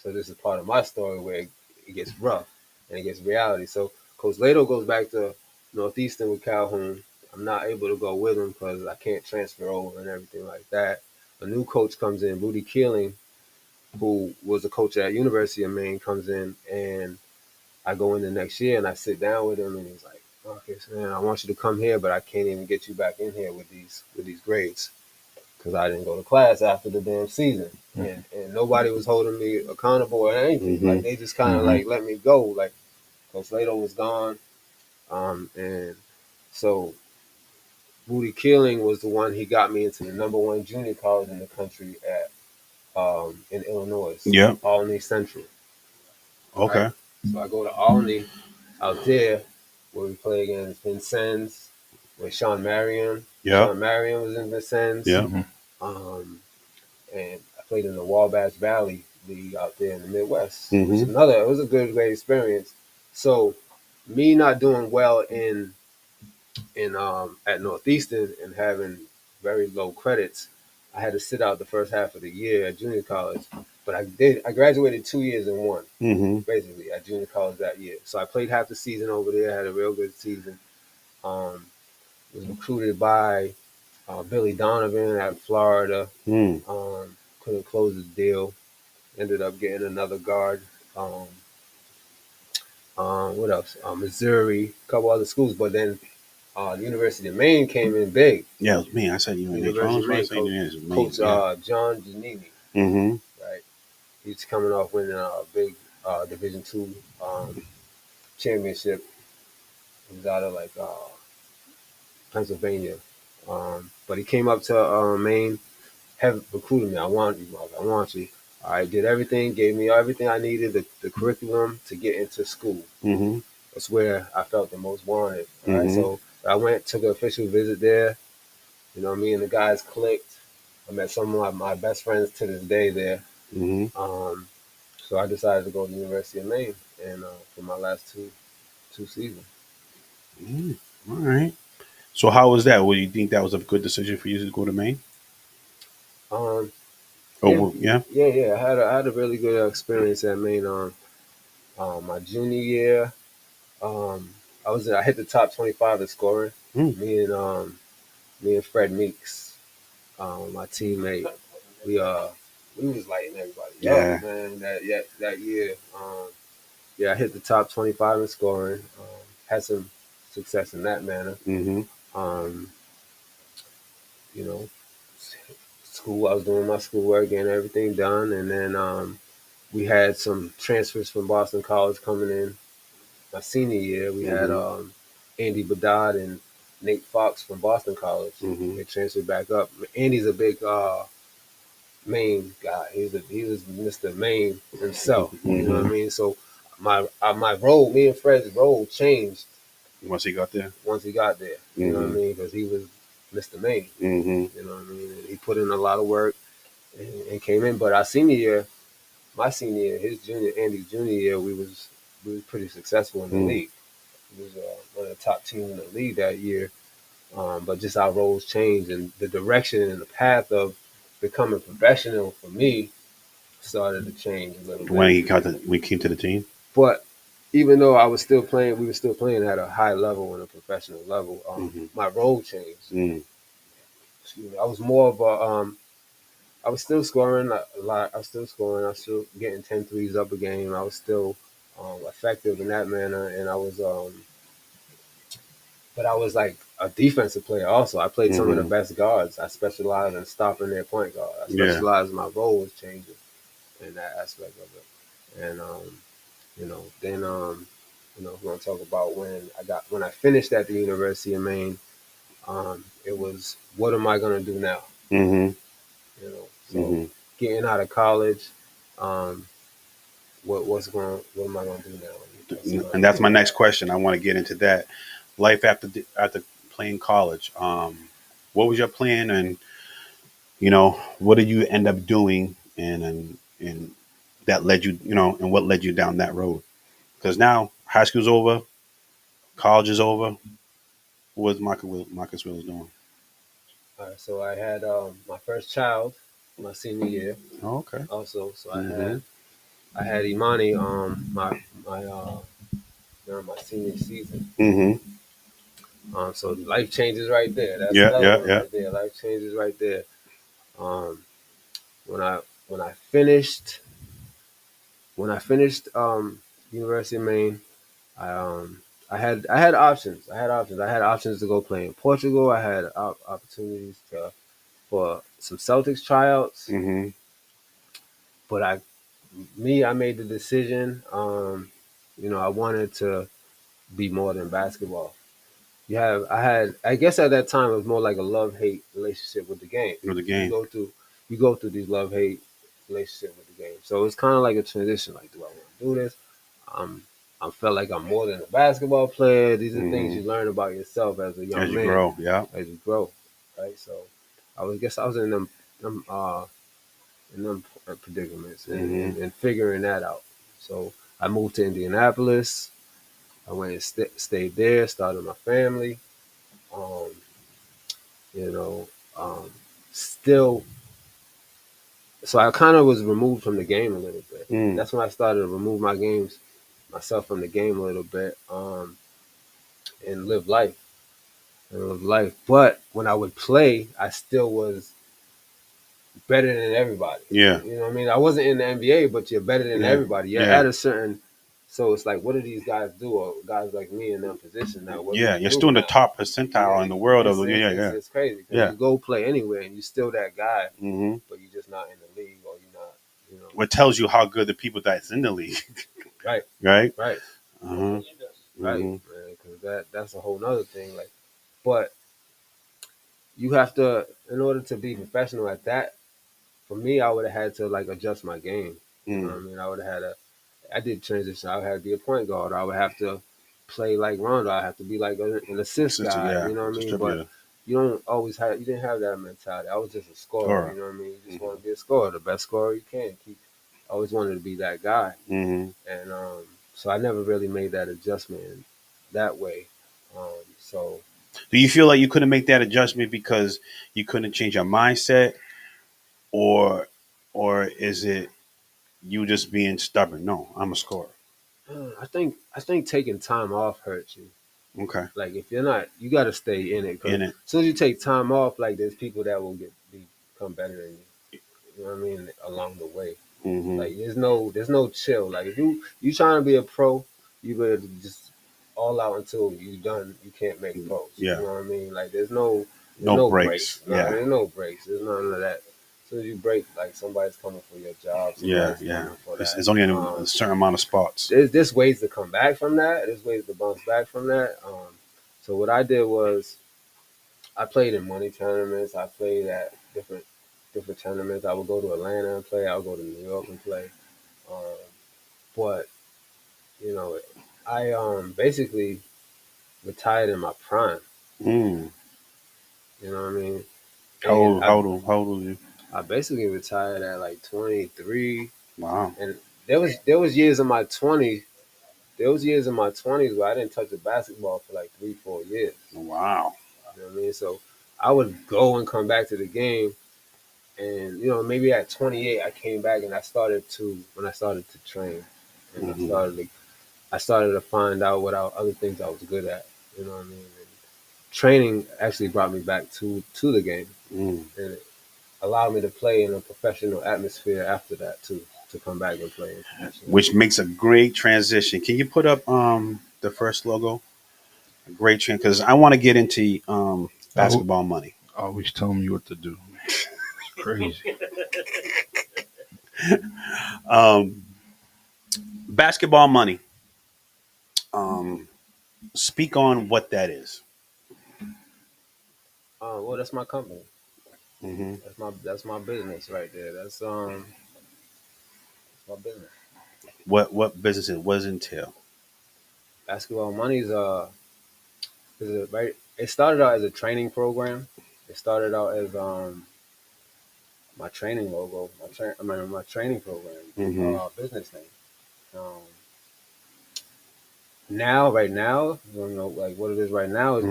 [SPEAKER 4] So this is part of my story where it gets rough and it gets reality. So Coach Lato goes back to Northeastern with Calhoun. I'm not able to go with him because I can't transfer over and everything like that. A new coach comes in, Rudy Keeling, who was a coach at University of Maine, comes in, and I go in the next year and I sit down with him and he's like, okay, so man, I want you to come here, but I can't even get you back in here with these grades because I didn't go to class after the damn season, and nobody was holding me accountable or anything.
[SPEAKER 1] Mhm.
[SPEAKER 4] Like they just kind of like let me go. Like Coach Lato was gone, and so Rudy Keeling was the one. He got me into the #1 junior college in the country at in Illinois,
[SPEAKER 1] Yeah.
[SPEAKER 4] Albany Central. Right.
[SPEAKER 1] Okay.
[SPEAKER 4] So I go to Albany out there where we play against Vincennes with Sean Marion.
[SPEAKER 1] Yeah.
[SPEAKER 4] Sean Marion was in Vincennes.
[SPEAKER 1] Yeah.
[SPEAKER 4] Um, and I played in the Wabash Valley League out there in the Midwest.
[SPEAKER 1] Mhm.
[SPEAKER 4] It was a great experience. So me not doing well in at Northeastern and having very low credits, I had to sit out the first half of the year at junior college. But I graduated 2 years in one,
[SPEAKER 1] Mhm.
[SPEAKER 4] basically, at junior college that year. So I played half the season over there, had a real good season. Um, was recruited by Billy Donovan at Florida.
[SPEAKER 1] Mm.
[SPEAKER 4] Couldn't close the deal. Ended up getting another guard. What else? Missouri, a couple other schools, but then the University of Maine came in big.
[SPEAKER 1] Yeah, it was me. I said you and
[SPEAKER 4] University of Maine coach John Giannini,
[SPEAKER 1] Mm-hmm.
[SPEAKER 4] right? He's coming off winning a big Division II championship. He's out of like Pennsylvania, but he came up to Maine, have recruited me. I want you, Mark. I want you. I did everything, gave me everything I needed, the curriculum to get into school.
[SPEAKER 1] Mm-hmm.
[SPEAKER 4] That's where I felt the most wanted. All right,
[SPEAKER 1] Mhm.
[SPEAKER 4] so I went, took an official visit there. You know, me and the guys clicked. I met some of my best friends to this day there.
[SPEAKER 1] Mm-hmm.
[SPEAKER 4] So I decided to go to the University of Maine, and for my last two seasons.
[SPEAKER 1] Mm. All right. So how was that? Would you think that was a good decision for you to go to Maine?
[SPEAKER 4] Um,
[SPEAKER 1] Oh,
[SPEAKER 4] yeah,
[SPEAKER 1] well, yeah.
[SPEAKER 4] yeah. I had a really good experience at Maine. My junior year, I hit the top 25 in scoring.
[SPEAKER 1] Mm.
[SPEAKER 4] Me and Fred Meeks, my teammate, we was lighting everybody
[SPEAKER 1] Yeah.
[SPEAKER 4] up, man. That year, I hit the top 25 in scoring. Had some success in that manner.
[SPEAKER 1] Mm-hmm.
[SPEAKER 4] Um, you know, school. I was doing my schoolwork, getting everything done, and then we had some transfers from Boston College coming in. My senior year, we had Andy Bedard and Nate Fox from Boston College.
[SPEAKER 1] Mhm.
[SPEAKER 4] They transferred back up. Andy's a big Maine guy. He was Mr. Maine himself. You know what I mean? So my role, me and Fred's role changed
[SPEAKER 1] Once he got there.
[SPEAKER 4] once he got there. You know what I mean? Because he was Mr. Maine.
[SPEAKER 1] Mm-hmm.
[SPEAKER 4] You know what I mean? And he put in a lot of work and came in. But our senior year, my senior year, Andy's junior year, we was pretty successful in the league. We was one of the top teams in the league that year. But just our roles changed, and the direction and the path of becoming professional for me started to change a little bit.
[SPEAKER 1] When we came to the team.
[SPEAKER 4] But even though I was still playing, we were still playing at a high level and a professional level. My role changed.
[SPEAKER 1] Mm.
[SPEAKER 4] Excuse me. I was more of a I was still scoring a lot. I was still scoring. I was still getting 10 threes up a game. I was still effective in that manner, and but I was like a defensive player also. I played some of the best guards. I specialized in stopping their point guard. I specialized in my role was changing in that aspect of it. And then we're gonna talk about when I finished at the University of Maine. It was, what am I gonna do now?
[SPEAKER 1] Mm-hmm.
[SPEAKER 4] So getting out of college, what am I gonna do now?
[SPEAKER 1] And that's my next question. I want to get into that. Life after playing college. What was your plan, and what did you end up doing, and that led you, and what led you down that road? Because now high school's over, college is over. What was Marcus Willis doing?
[SPEAKER 4] All right, so I had my first child my senior year.
[SPEAKER 1] Oh, okay.
[SPEAKER 4] Also, so I had Imani during my senior season.
[SPEAKER 1] Mm-hmm.
[SPEAKER 4] So life changes right there. That's
[SPEAKER 1] Yeah.
[SPEAKER 4] right there. Life changes right there. When I finished University of Maine, I had options. I had options to go play in Portugal. I had opportunities for some Celtics tryouts.
[SPEAKER 1] Mm-hmm.
[SPEAKER 4] But I made the decision. I wanted to be more than basketball. I guess at that time it was more like a love-hate relationship with the game.
[SPEAKER 1] With the game.
[SPEAKER 4] You go through these love-hate relationship with the game. So it's kind of like a transition. Like, do I want to do this? I felt like I'm more than a basketball player. These are things you learn about yourself as a young man.
[SPEAKER 1] As you grow, yeah.
[SPEAKER 4] As you grow, right? So I was in them predicaments and figuring that out. So I moved to Indianapolis. I went and stayed there, started my family. Um, Still, so I kind of was removed from the game a little bit. That's when I started to remove myself from the game a little bit, and live life. But when I would play, I still was better than everybody.
[SPEAKER 1] Yeah.
[SPEAKER 4] You know what I mean? I wasn't in the NBA, but you're better than everybody. You're at a certain. So it's like, what do these guys do? Or guys like me in that position now?
[SPEAKER 1] You're still in the top percentile in the world of
[SPEAKER 4] It's crazy. You go play anywhere and you're still that guy, but you're just not in the league, or you're not.
[SPEAKER 1] What tells you how good the people that's in the league.
[SPEAKER 4] Right.
[SPEAKER 1] Right.
[SPEAKER 4] Right.
[SPEAKER 1] Uh-huh.
[SPEAKER 4] Right. Because that's a whole nother thing. Like, but you have to, in order to be professional at that. For me, I would have had to like adjust my game. You know what I mean? I would have had I did transition. I would have to be a point guard. I would have to play like Rondo. I have to be like an assist guy.
[SPEAKER 1] Yeah.
[SPEAKER 4] You know what I mean? But you didn't have that mentality. I was just a scorer. You know what I mean? You just want to be a scorer, the best scorer you can. I always wanted to be that guy. And so I never really made that adjustment that way. So
[SPEAKER 1] do you feel like you couldn't make that adjustment because you couldn't change your mindset, or is it you just being stubborn? No, I'm a scorer.
[SPEAKER 4] I think taking time off hurts you.
[SPEAKER 1] Okay.
[SPEAKER 4] Like, if you're not, you got to stay in it.
[SPEAKER 1] In it.
[SPEAKER 4] As soon as you take time off, like, there's people that will become better than you. You know what I mean? Along the way. Like, there's no chill. Like, if you trying to be a pro, you better just all out until you done. You can't make pros.
[SPEAKER 1] Yeah.
[SPEAKER 4] You know what I mean? Like, there's no
[SPEAKER 1] breaks.
[SPEAKER 4] There's no breaks. There's none of that. soon as you break, like somebody's coming for your job,
[SPEAKER 1] Yeah,
[SPEAKER 4] somebody's
[SPEAKER 1] yeah.
[SPEAKER 4] coming for
[SPEAKER 1] It's,
[SPEAKER 4] that.
[SPEAKER 1] it's only in
[SPEAKER 4] Um,
[SPEAKER 1] a certain amount of spots.
[SPEAKER 4] there's ways to come back from that. There's ways to bounce back from that. So what I did was I played in money tournaments. I played at different tournaments. I would go to Atlanta and play. I would go to New York and play. Um, but you know, I basically retired in my prime.
[SPEAKER 1] Mm.
[SPEAKER 4] You know what I mean?
[SPEAKER 1] How
[SPEAKER 4] And
[SPEAKER 1] old? How old? How old are you?
[SPEAKER 4] I basically retired at like 23.
[SPEAKER 1] Wow.
[SPEAKER 4] And there was years in my 20s. There was years in my 20s where I didn't touch a basketball for like 3-4 years.
[SPEAKER 1] Wow.
[SPEAKER 4] You know what I mean? So I would go and come back to the game, and maybe at 28 I came back and I started to train, and
[SPEAKER 1] Hmm.
[SPEAKER 4] I started to find out other things I was good at. You know what I mean? And training actually brought me back to the game,
[SPEAKER 1] Mm.
[SPEAKER 4] and it allowed me to play in a professional atmosphere after that too, to come back and play internationally.
[SPEAKER 1] Which makes a great transition. Can you put up the first logo? A great trend because I want to get into
[SPEAKER 2] Al-
[SPEAKER 1] basketball money.
[SPEAKER 2] Always tell me what to do, man. It's crazy.
[SPEAKER 1] Um, basketball money. Um, speak on what that is.
[SPEAKER 4] Well, that's my company.
[SPEAKER 1] Hmm.
[SPEAKER 4] That's my business right there. That's my business.
[SPEAKER 1] What business it was entail?
[SPEAKER 4] Basketball money's is a right. It started out as a training program. It started out as my training logo, my training program,
[SPEAKER 1] Hmm.
[SPEAKER 4] business name. Um, now, right now, you know, like what it is right now is
[SPEAKER 1] Hmm.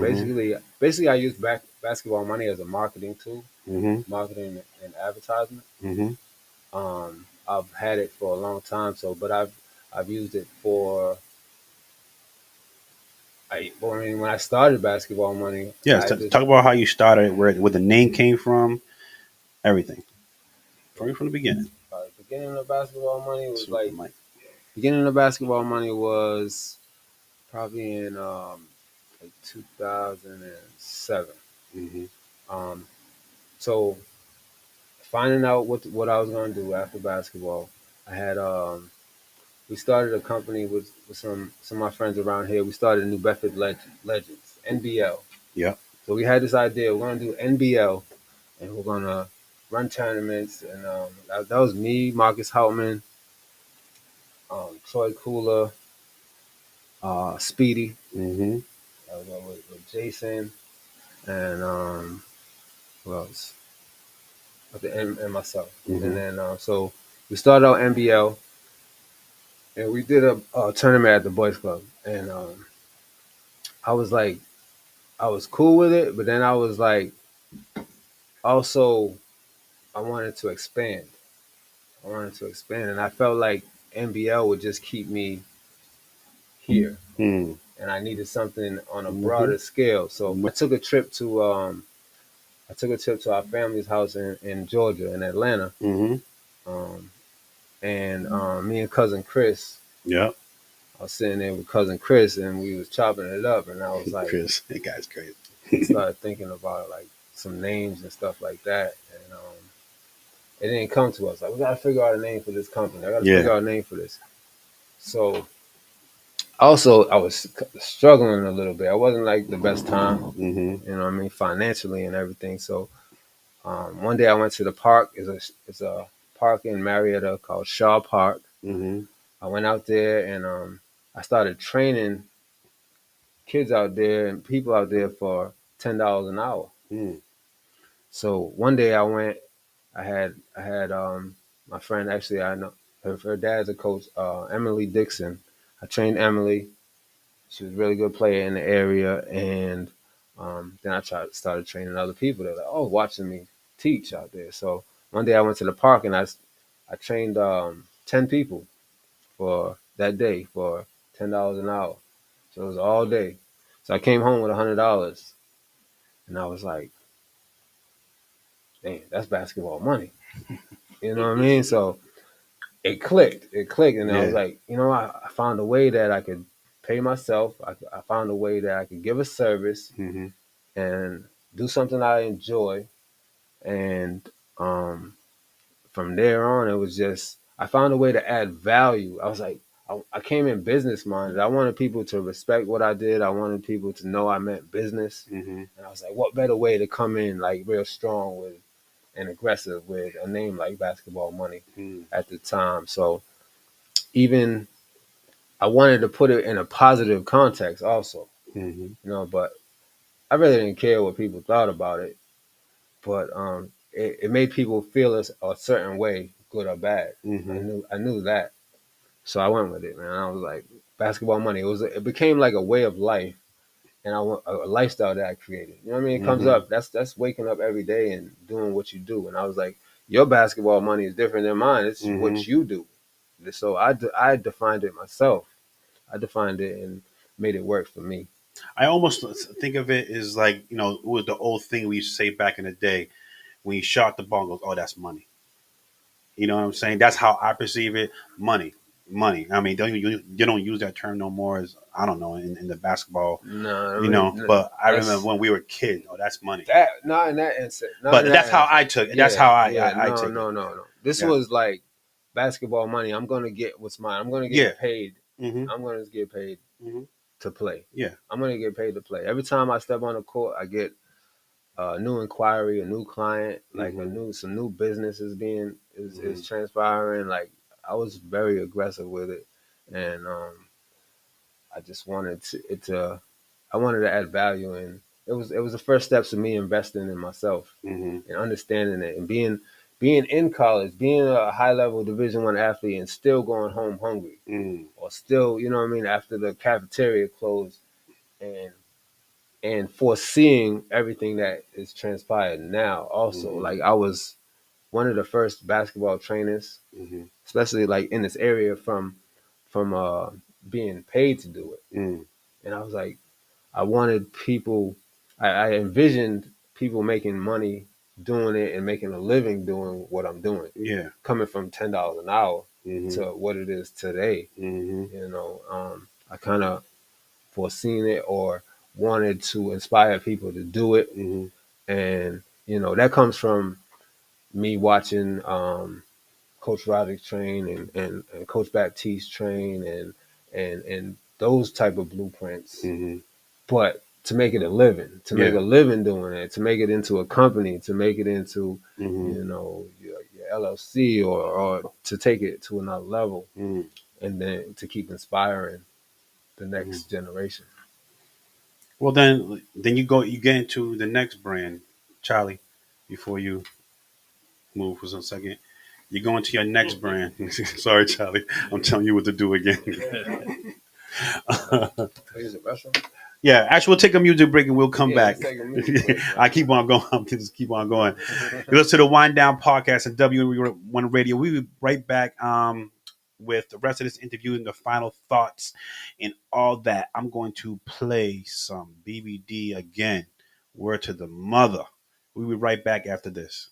[SPEAKER 4] basically I use basketball money as a marketing tool,
[SPEAKER 1] Hmm.
[SPEAKER 4] marketing and advertisement.
[SPEAKER 1] Hmm.
[SPEAKER 4] I've had it for a long time, but I've used it for. I mean, when I started basketball money,
[SPEAKER 1] Yes.
[SPEAKER 4] I just
[SPEAKER 1] Talk about how you started, where the name came from, everything from the beginning.
[SPEAKER 4] beginning of basketball money was
[SPEAKER 1] Super
[SPEAKER 4] like
[SPEAKER 1] Mike.
[SPEAKER 4] beginning of basketball money was probably in like 2007.
[SPEAKER 1] Hmm.
[SPEAKER 4] Um, so finding out what I was going to do after basketball, I had we started a company with some of my friends around here. We started New Bedford Legends (NBL).
[SPEAKER 1] Yep.
[SPEAKER 4] So we had this idea. We're going to do NBL, and we're going to run tournaments. And that was me, Marcus Houtman, Troy Kula, Speedy.
[SPEAKER 1] Hmm.
[SPEAKER 4] I was with Jason, and who else? And myself. And
[SPEAKER 1] Hmm.
[SPEAKER 4] then so we started out NBL, and we did a tournament at the Boys Club. And I was like, I was cool with it, but then I was like, also, I wanted to expand. And I felt like NBL would just keep me here,
[SPEAKER 1] Hmm.
[SPEAKER 4] and I needed something on a
[SPEAKER 1] Hmm.
[SPEAKER 4] broader scale. So I took a trip to our family's house in Georgia, in Atlanta,
[SPEAKER 1] Hmm.
[SPEAKER 4] um, and me and cousin Chris.
[SPEAKER 1] Yep.
[SPEAKER 4] I was sitting there with cousin Chris, and we was chopping it up, and I was like,
[SPEAKER 1] Chris, that guy's crazy.
[SPEAKER 4] I started thinking about like some names and stuff like that, and it didn't come to us. Like, we gotta figure out a name for this company. I gotta
[SPEAKER 1] Yeah.
[SPEAKER 4] figure out a name for this. So also, I was struggling a little bit. I wasn't like the best time,
[SPEAKER 1] Hmm.
[SPEAKER 4] you know what I mean, financially and everything. So one day I went to the park. It's a park in Marietta called Shaw Park.
[SPEAKER 1] Hmm.
[SPEAKER 4] I went out there and I started training kids out there and people out there for $10 an hour.
[SPEAKER 1] Mm.
[SPEAKER 4] So one day I went. I had my friend, actually I know her dad's a coach, Emily Dixon. I trained Emily. She was a really good player in the area, and then I started training other people. They're like, oh, watching me teach out there. So one day I went to the park and I trained 10 people for that day for $10 an hour. So it was all day. So I came home with $100, and I was like, "Damn, that's basketball money." You know what I mean? So it clicked. It clicked, and I was
[SPEAKER 1] Yeah.
[SPEAKER 4] like, I found a way that I could pay myself. I found a way that I could give a service
[SPEAKER 1] Hmm.
[SPEAKER 4] and do something I enjoy, and from there on, it was just I found a way to add value. I was like, I came in business minded. I wanted people to respect what I did. I wanted people to know I meant business.
[SPEAKER 1] Mm-hmm.
[SPEAKER 4] And I was like, what better way to come in like real strong with and aggressive with a name like Basketball Money
[SPEAKER 1] Mm-hmm.
[SPEAKER 4] at the time. So even I wanted to put it in a positive context also,
[SPEAKER 1] Mm-hmm.
[SPEAKER 4] but I really didn't care what people thought about it. But it made people feel a certain way, good or bad.
[SPEAKER 1] Mm-hmm.
[SPEAKER 4] I knew that. So I went with it, man. I was like, Basketball Money. It became like a way of life, and I want a lifestyle that I created. You know what I mean? It comes
[SPEAKER 1] Mm-hmm.
[SPEAKER 4] up. That's waking up every day and doing what you do. And I was like, your Basketball Money is different than mine. It's
[SPEAKER 1] Mm-hmm.
[SPEAKER 4] what you do. So I defined it myself. I defined it and made it work for me.
[SPEAKER 1] I almost think of it as like, it was the old thing we used to say back in the day when you shot the ball, goes, oh, that's money. You know what I'm saying? That's how I perceive it. Money, money. I mean, you don't use that term no more as I don't know in the basketball,
[SPEAKER 4] No, I mean,
[SPEAKER 1] But I
[SPEAKER 4] that's
[SPEAKER 1] remember when we were kids. Oh, that's money.
[SPEAKER 4] that. Not in that instance. Not in
[SPEAKER 1] But
[SPEAKER 4] that
[SPEAKER 1] that's how I
[SPEAKER 4] instance.
[SPEAKER 1] took it. That's
[SPEAKER 4] Yeah,
[SPEAKER 1] how
[SPEAKER 4] yeah.
[SPEAKER 1] I
[SPEAKER 4] No,
[SPEAKER 1] take it.
[SPEAKER 4] no, no, no. This
[SPEAKER 1] Yeah.
[SPEAKER 4] was like Basketball Money. I'm gonna get what's mine. I'm gonna
[SPEAKER 1] Yeah.
[SPEAKER 4] get paid.
[SPEAKER 1] Mm-hmm.
[SPEAKER 4] I'm gonna get paid
[SPEAKER 1] Mm-hmm.
[SPEAKER 4] to play.
[SPEAKER 1] Yeah.
[SPEAKER 4] I'm gonna get paid to play. Every time I step on the court, I get a new inquiry, a new client, like
[SPEAKER 1] Mm-hmm.
[SPEAKER 4] some new business is
[SPEAKER 1] Mm-hmm.
[SPEAKER 4] transpiring. Like I was very aggressive with it, and I just wanted I wanted to add value, and it was the first steps of me investing in myself
[SPEAKER 1] Mm-hmm.
[SPEAKER 4] and understanding it and being in college, being a high level Division 1 athlete, and still going home hungry,
[SPEAKER 1] Mm-hmm.
[SPEAKER 4] or still, you know what I mean, after the cafeteria closed, and foreseeing everything that is transpired now. Also,
[SPEAKER 1] Mm-hmm.
[SPEAKER 4] like I was one of the first basketball trainers,
[SPEAKER 1] Mm-hmm.
[SPEAKER 4] especially like in this area from being paid to do it,
[SPEAKER 1] Mm-hmm.
[SPEAKER 4] and I was like, I wanted people. I envisioned people making money doing it and making a living doing what I'm doing,
[SPEAKER 1] Yeah.
[SPEAKER 4] coming from $10 an hour
[SPEAKER 1] Mm-hmm.
[SPEAKER 4] to what it is today.
[SPEAKER 1] Mm-hmm.
[SPEAKER 4] I kind of foreseen it or wanted to inspire people to do it,
[SPEAKER 1] Mm-hmm.
[SPEAKER 4] and that comes from me watching Coach Roddick train and Coach Baptiste train and those type of blueprints,
[SPEAKER 1] Mm-hmm.
[SPEAKER 4] but to make it a living, to make
[SPEAKER 1] Yeah.
[SPEAKER 4] a living doing it, to make it into a company, to make it into,
[SPEAKER 1] Mm-hmm.
[SPEAKER 4] your LLC or to take it to another level,
[SPEAKER 1] Mm-hmm.
[SPEAKER 4] and then to keep inspiring the
[SPEAKER 1] Mm-hmm.
[SPEAKER 4] next generation.
[SPEAKER 1] Well, then you get into the next brand, Charlie. Before you move for some second, you go into your next brand. Sorry, Charlie. I'm telling you what to do again.
[SPEAKER 4] Is it restaurant?
[SPEAKER 1] Yeah, actually, we'll take a music break and we'll come
[SPEAKER 4] Yeah,
[SPEAKER 1] back.
[SPEAKER 4] let's take a music break,
[SPEAKER 1] I
[SPEAKER 4] man.
[SPEAKER 1] keep on going. I'm just keep on going. You listen to the Wind Down podcast and W1 Radio. We'll be right back with the rest of this interview and the final thoughts and all that. I'm going to play some BBD again. Word to the mother. We'll be right back after this.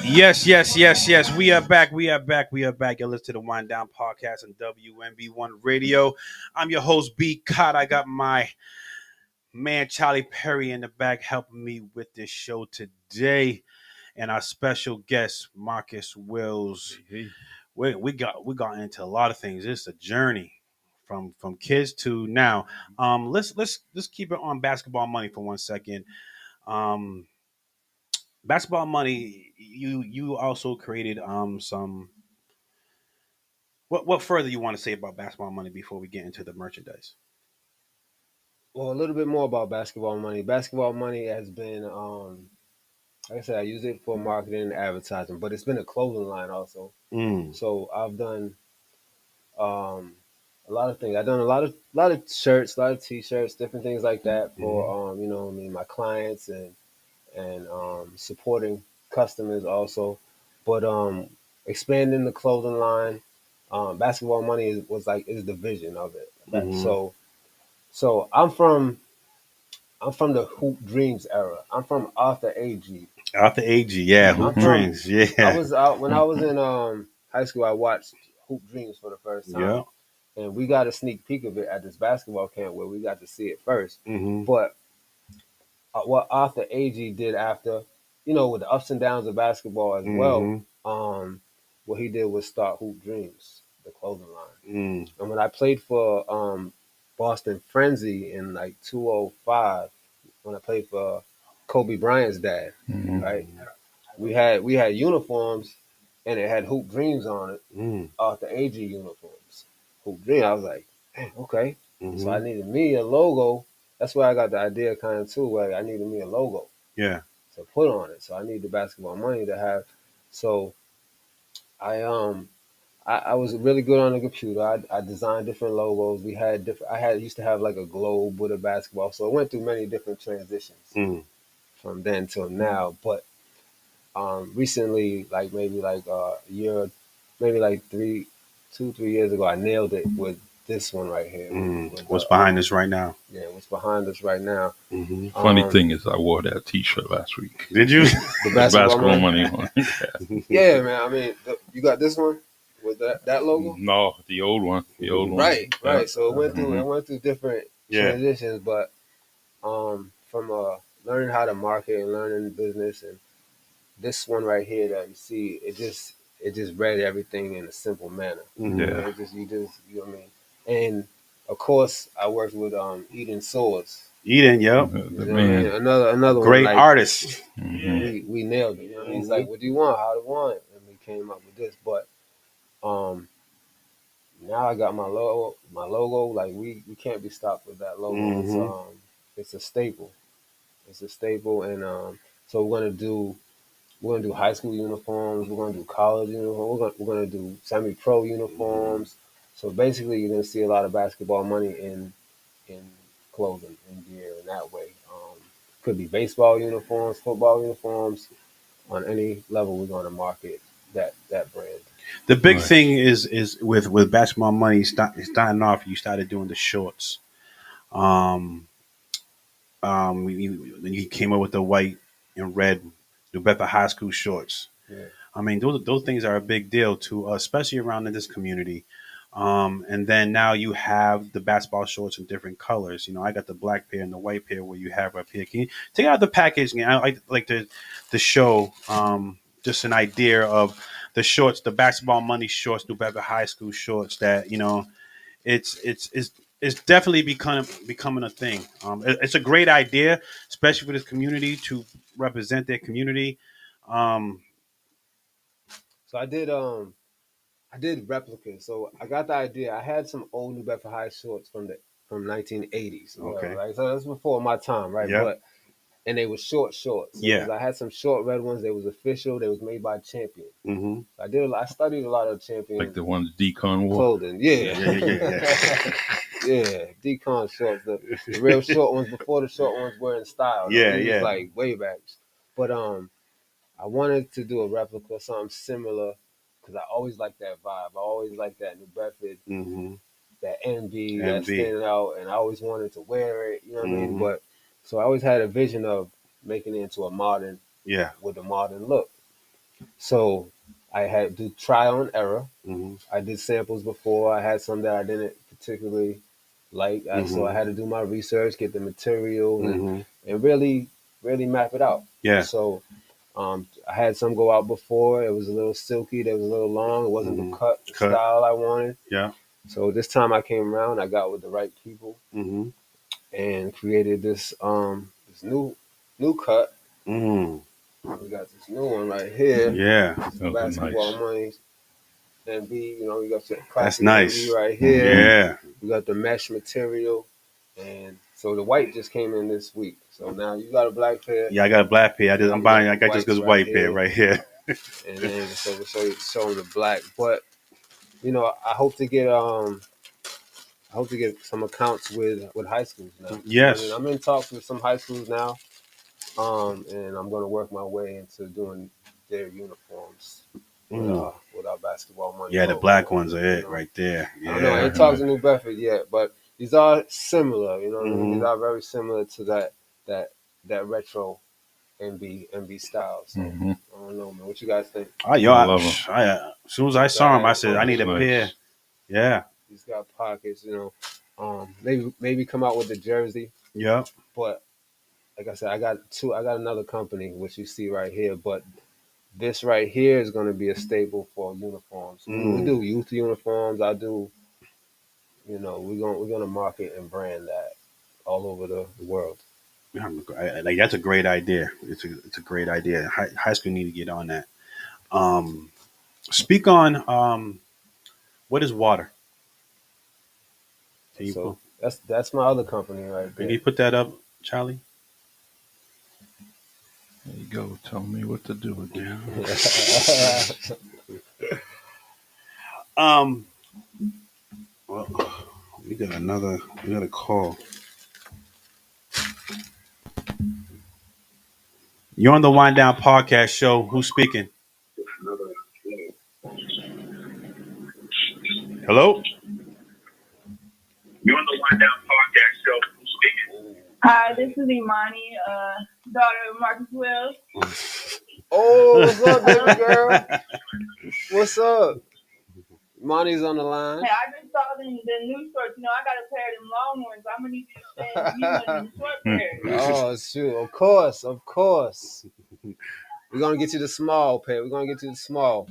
[SPEAKER 1] Yes, yes, yes, yes. We are back. We are back. We are back. You're listening to the Wind Down Podcast on WMB1 Radio. I'm your host, B. Cott. I got my man Charlie Perry in the back helping me with this show today, and our special guest Marcus Wills.
[SPEAKER 2] Hey,
[SPEAKER 1] We got into a lot of things. It's a journey from kids to now. Let's keep it on basketball money for 1 second. Um, basketball money. You also created some. What further you want to say about basketball money before we get into the merchandise?
[SPEAKER 4] Well, a little bit more about basketball money. Basketball money has been, like I said, I use it for marketing and advertising, but it's been a clothing line also.
[SPEAKER 1] Mm.
[SPEAKER 4] So I've done a lot of things. I've done a lot of shirts, a lot of t-shirts, different things like that for my clients and supporting customers also. But expanding the clothing line, basketball money is the vision of it.
[SPEAKER 1] Mhm.
[SPEAKER 4] So I'm from the Hoop Dreams era. I'm from Arthur Agee.
[SPEAKER 1] Out the AG, yeah.
[SPEAKER 4] I'm
[SPEAKER 1] Hoop
[SPEAKER 4] from
[SPEAKER 1] dreams,
[SPEAKER 4] I
[SPEAKER 1] yeah,
[SPEAKER 4] was out when I was in high school. I watched Hoop Dreams for the first time,
[SPEAKER 1] yeah.
[SPEAKER 4] and we got a sneak peek of it at this basketball camp where we got to see it first.
[SPEAKER 1] Mm-hmm.
[SPEAKER 4] But what Arthur Agee did after, with the ups and downs of basketball as well,
[SPEAKER 1] Mm-hmm.
[SPEAKER 4] what he did was start Hoop Dreams, the clothing line.
[SPEAKER 1] Mm.
[SPEAKER 4] And when I played for Boston Frenzy in like 2005, when I played for Kobe Bryant's dad,
[SPEAKER 2] mhm.
[SPEAKER 4] right? We had uniforms, and it had Hoop Dreams on it,
[SPEAKER 1] Mm.
[SPEAKER 4] Arthur Agee uniforms. Hoop Dream. I was like, "Man, okay." So I
[SPEAKER 1] Mm-hmm.
[SPEAKER 4] needed me a logo. That's where I got the idea kind of too, where I needed me a logo
[SPEAKER 1] Yeah.
[SPEAKER 4] to put on it. So I need the basketball money to have. So I I was really good on the computer. I designed different logos. We had different. I had used to have like a globe with a basketball. So it went through many different transitions
[SPEAKER 1] Mm.
[SPEAKER 4] from then till now. But recently, like maybe like a year, maybe like 2, 3 years ago, I nailed it with this one right here.
[SPEAKER 1] Mm.
[SPEAKER 4] With
[SPEAKER 1] What's
[SPEAKER 4] the
[SPEAKER 1] behind this right now?
[SPEAKER 4] yeah, what's behind us right now.
[SPEAKER 1] Mm-hmm.
[SPEAKER 2] Funny
[SPEAKER 4] Um,
[SPEAKER 2] thing is, I wore that T-shirt last week.
[SPEAKER 1] Did you?
[SPEAKER 4] the
[SPEAKER 2] The
[SPEAKER 4] basketball
[SPEAKER 2] basketball
[SPEAKER 4] money.
[SPEAKER 2] money one.
[SPEAKER 4] Yeah, man. I mean, you got this one with that logo.
[SPEAKER 2] No, the old one. The old one.
[SPEAKER 4] Right,
[SPEAKER 2] Yeah.
[SPEAKER 4] right. So
[SPEAKER 2] Mhm.
[SPEAKER 4] it went through different
[SPEAKER 1] Yeah.
[SPEAKER 4] transitions, but from learning how to market and learning business, and this one right here that you see, it just read everything in a simple manner.
[SPEAKER 1] Mm-hmm.
[SPEAKER 2] Yeah.
[SPEAKER 4] You know what I mean. And of course, I worked with Eden Swords.
[SPEAKER 1] Eden, yep.
[SPEAKER 2] The
[SPEAKER 4] You know what I mean?
[SPEAKER 2] man.
[SPEAKER 4] Another one
[SPEAKER 1] Great
[SPEAKER 4] like
[SPEAKER 1] artist.
[SPEAKER 2] Mhm.
[SPEAKER 4] we nailed it. You know what I mean? He's like, "What do you want? How do you want it?" And we came up with this, but um. Now I got my logo. Like we can't be stopped with that logo.
[SPEAKER 1] Mhm.
[SPEAKER 4] It's a staple. It's a staple, and so we're gonna do high school uniforms. We're gonna do college uniforms. We're gonna do semi-pro uniforms. So basically, you're gonna see a lot of basketball money in clothing and gear in that way. Could be baseball uniforms, football uniforms. On any level, we're gonna market that brand.
[SPEAKER 1] The big
[SPEAKER 2] Right.
[SPEAKER 1] thing is with basketball money starting off. You started doing the shorts. Um, you came up with the white and red New Bedford High School shorts.
[SPEAKER 4] Yeah.
[SPEAKER 1] I mean, those things are a big deal to us, especially around in this community. And then now you have the basketball shorts in different colors. You know, I got the black pair and the white pair where you have up here. Can you take out the packaging? I like to show just an idea of the shorts, the basketball money shorts, New Bedford High School shorts. That it's definitely becoming a thing. It's a great idea, especially for this community to represent their community. Um,
[SPEAKER 4] So I did replicas. So I got the idea. I had some old New Bedford High shorts from 1980s, or whatever,
[SPEAKER 1] Okay.
[SPEAKER 4] right? So that's before my time, right?
[SPEAKER 1] Yeah.
[SPEAKER 4] And they were short shorts. So
[SPEAKER 1] Yeah.
[SPEAKER 4] I had some short red ones. They was official. They was made by Champion.
[SPEAKER 1] hmm
[SPEAKER 4] I studied a lot of Champion
[SPEAKER 2] Like the ones Decon wore.
[SPEAKER 4] clothing. Yeah,
[SPEAKER 1] Yeah.
[SPEAKER 4] yeah. Decon shorts, the real short ones before the short ones were in style.
[SPEAKER 1] Yeah,
[SPEAKER 4] These
[SPEAKER 1] yeah.
[SPEAKER 4] like way back. But I wanted to do a replica, something similar, because I always like that vibe. I always like that New Bedford,
[SPEAKER 1] hmm
[SPEAKER 4] that NB, that
[SPEAKER 1] NB.
[SPEAKER 4] standing out, and I always wanted to wear it. You know what I mean?
[SPEAKER 1] Mhm.
[SPEAKER 4] But so I always had a vision of making it into a modern
[SPEAKER 1] Yeah.
[SPEAKER 4] with a modern look. So I had to trial and error.
[SPEAKER 1] Mm-hmm.
[SPEAKER 4] I did samples before. I had some that I didn't particularly like. So I had to do my research, get the material,
[SPEAKER 1] Mm-hmm.
[SPEAKER 4] and really map it out.
[SPEAKER 1] Yeah.
[SPEAKER 4] So I had some go out before. It was a little silky. They was a little long. It wasn't the
[SPEAKER 1] Cut.
[SPEAKER 4] style I wanted.
[SPEAKER 1] Yeah.
[SPEAKER 4] So this time I came around. I got with the right people
[SPEAKER 1] Mm-hmm.
[SPEAKER 4] and created this new cut.
[SPEAKER 1] Mm-hmm.
[SPEAKER 4] We got this new one right here.
[SPEAKER 1] Yeah.
[SPEAKER 2] Those are
[SPEAKER 4] Basketball
[SPEAKER 2] nice.
[SPEAKER 4] money. And you know, you got your
[SPEAKER 1] That's
[SPEAKER 4] classic
[SPEAKER 1] nice.
[SPEAKER 4] NB right here.
[SPEAKER 1] Yeah.
[SPEAKER 4] We got the mesh material, and so the white just came in this week. So now you got a black pair,
[SPEAKER 1] Yeah, I got a black pair. I'm buying. I got just
[SPEAKER 4] Whites
[SPEAKER 1] this white
[SPEAKER 4] right
[SPEAKER 1] pair
[SPEAKER 4] here.
[SPEAKER 1] right here.
[SPEAKER 4] and then so we'll show them the black. But you know, I hope to get some accounts with high schools now.
[SPEAKER 1] Yes.
[SPEAKER 4] I mean, I'm in talks with some high schools now, and I'm going to work my way into doing their uniforms with our basketball money.
[SPEAKER 1] Yeah, the
[SPEAKER 4] logo.
[SPEAKER 1] black ones are
[SPEAKER 4] You
[SPEAKER 1] it
[SPEAKER 4] know?
[SPEAKER 1] right there.
[SPEAKER 4] I don't know. I
[SPEAKER 1] Yeah.
[SPEAKER 4] ain't talked to New Bedford yet, but these are similar. You know what I mean?
[SPEAKER 1] Mhm.
[SPEAKER 4] These are very similar to that retro NB style. So
[SPEAKER 2] Mm-hmm.
[SPEAKER 4] I don't know, man. What you guys think?
[SPEAKER 1] I
[SPEAKER 2] love 'em.
[SPEAKER 1] as soon as I saw him, I said I need a
[SPEAKER 2] Nice.
[SPEAKER 1] pair. Yeah.
[SPEAKER 4] He's got pockets. You know, maybe come out with the jersey,
[SPEAKER 1] Yeah.
[SPEAKER 4] but like I said, I got another company which you see right here, but this right here is going to be a staple for uniforms. We do youth uniforms. I do. You know, we're gonna market and brand that all over the world.
[SPEAKER 1] Like that's a great idea. It's a great idea. High school need to get on that. Speak on what is water? Can you
[SPEAKER 4] So that's my other company right
[SPEAKER 1] can
[SPEAKER 4] there.
[SPEAKER 1] you put that up, Charlie?
[SPEAKER 2] There you go. Tell me what to do again.
[SPEAKER 1] Well, we got a call. You're on the Wind Down Podcast Show. Who's speaking? Hello? You're on the Wind Down Podcast Show. Who's speaking?
[SPEAKER 8] Hi, this is Imani, daughter of Marcus Wells.
[SPEAKER 4] Oh, what's up, baby girl? What's up? Money's on the line.
[SPEAKER 8] Hey, I just saw the new shorts. You know, I got a pair of them long ones. I'm gonna need you to send me one of the short pairs.
[SPEAKER 4] Oh, shoot. Of course. We're gonna get you the small pair. We're gonna get you the small.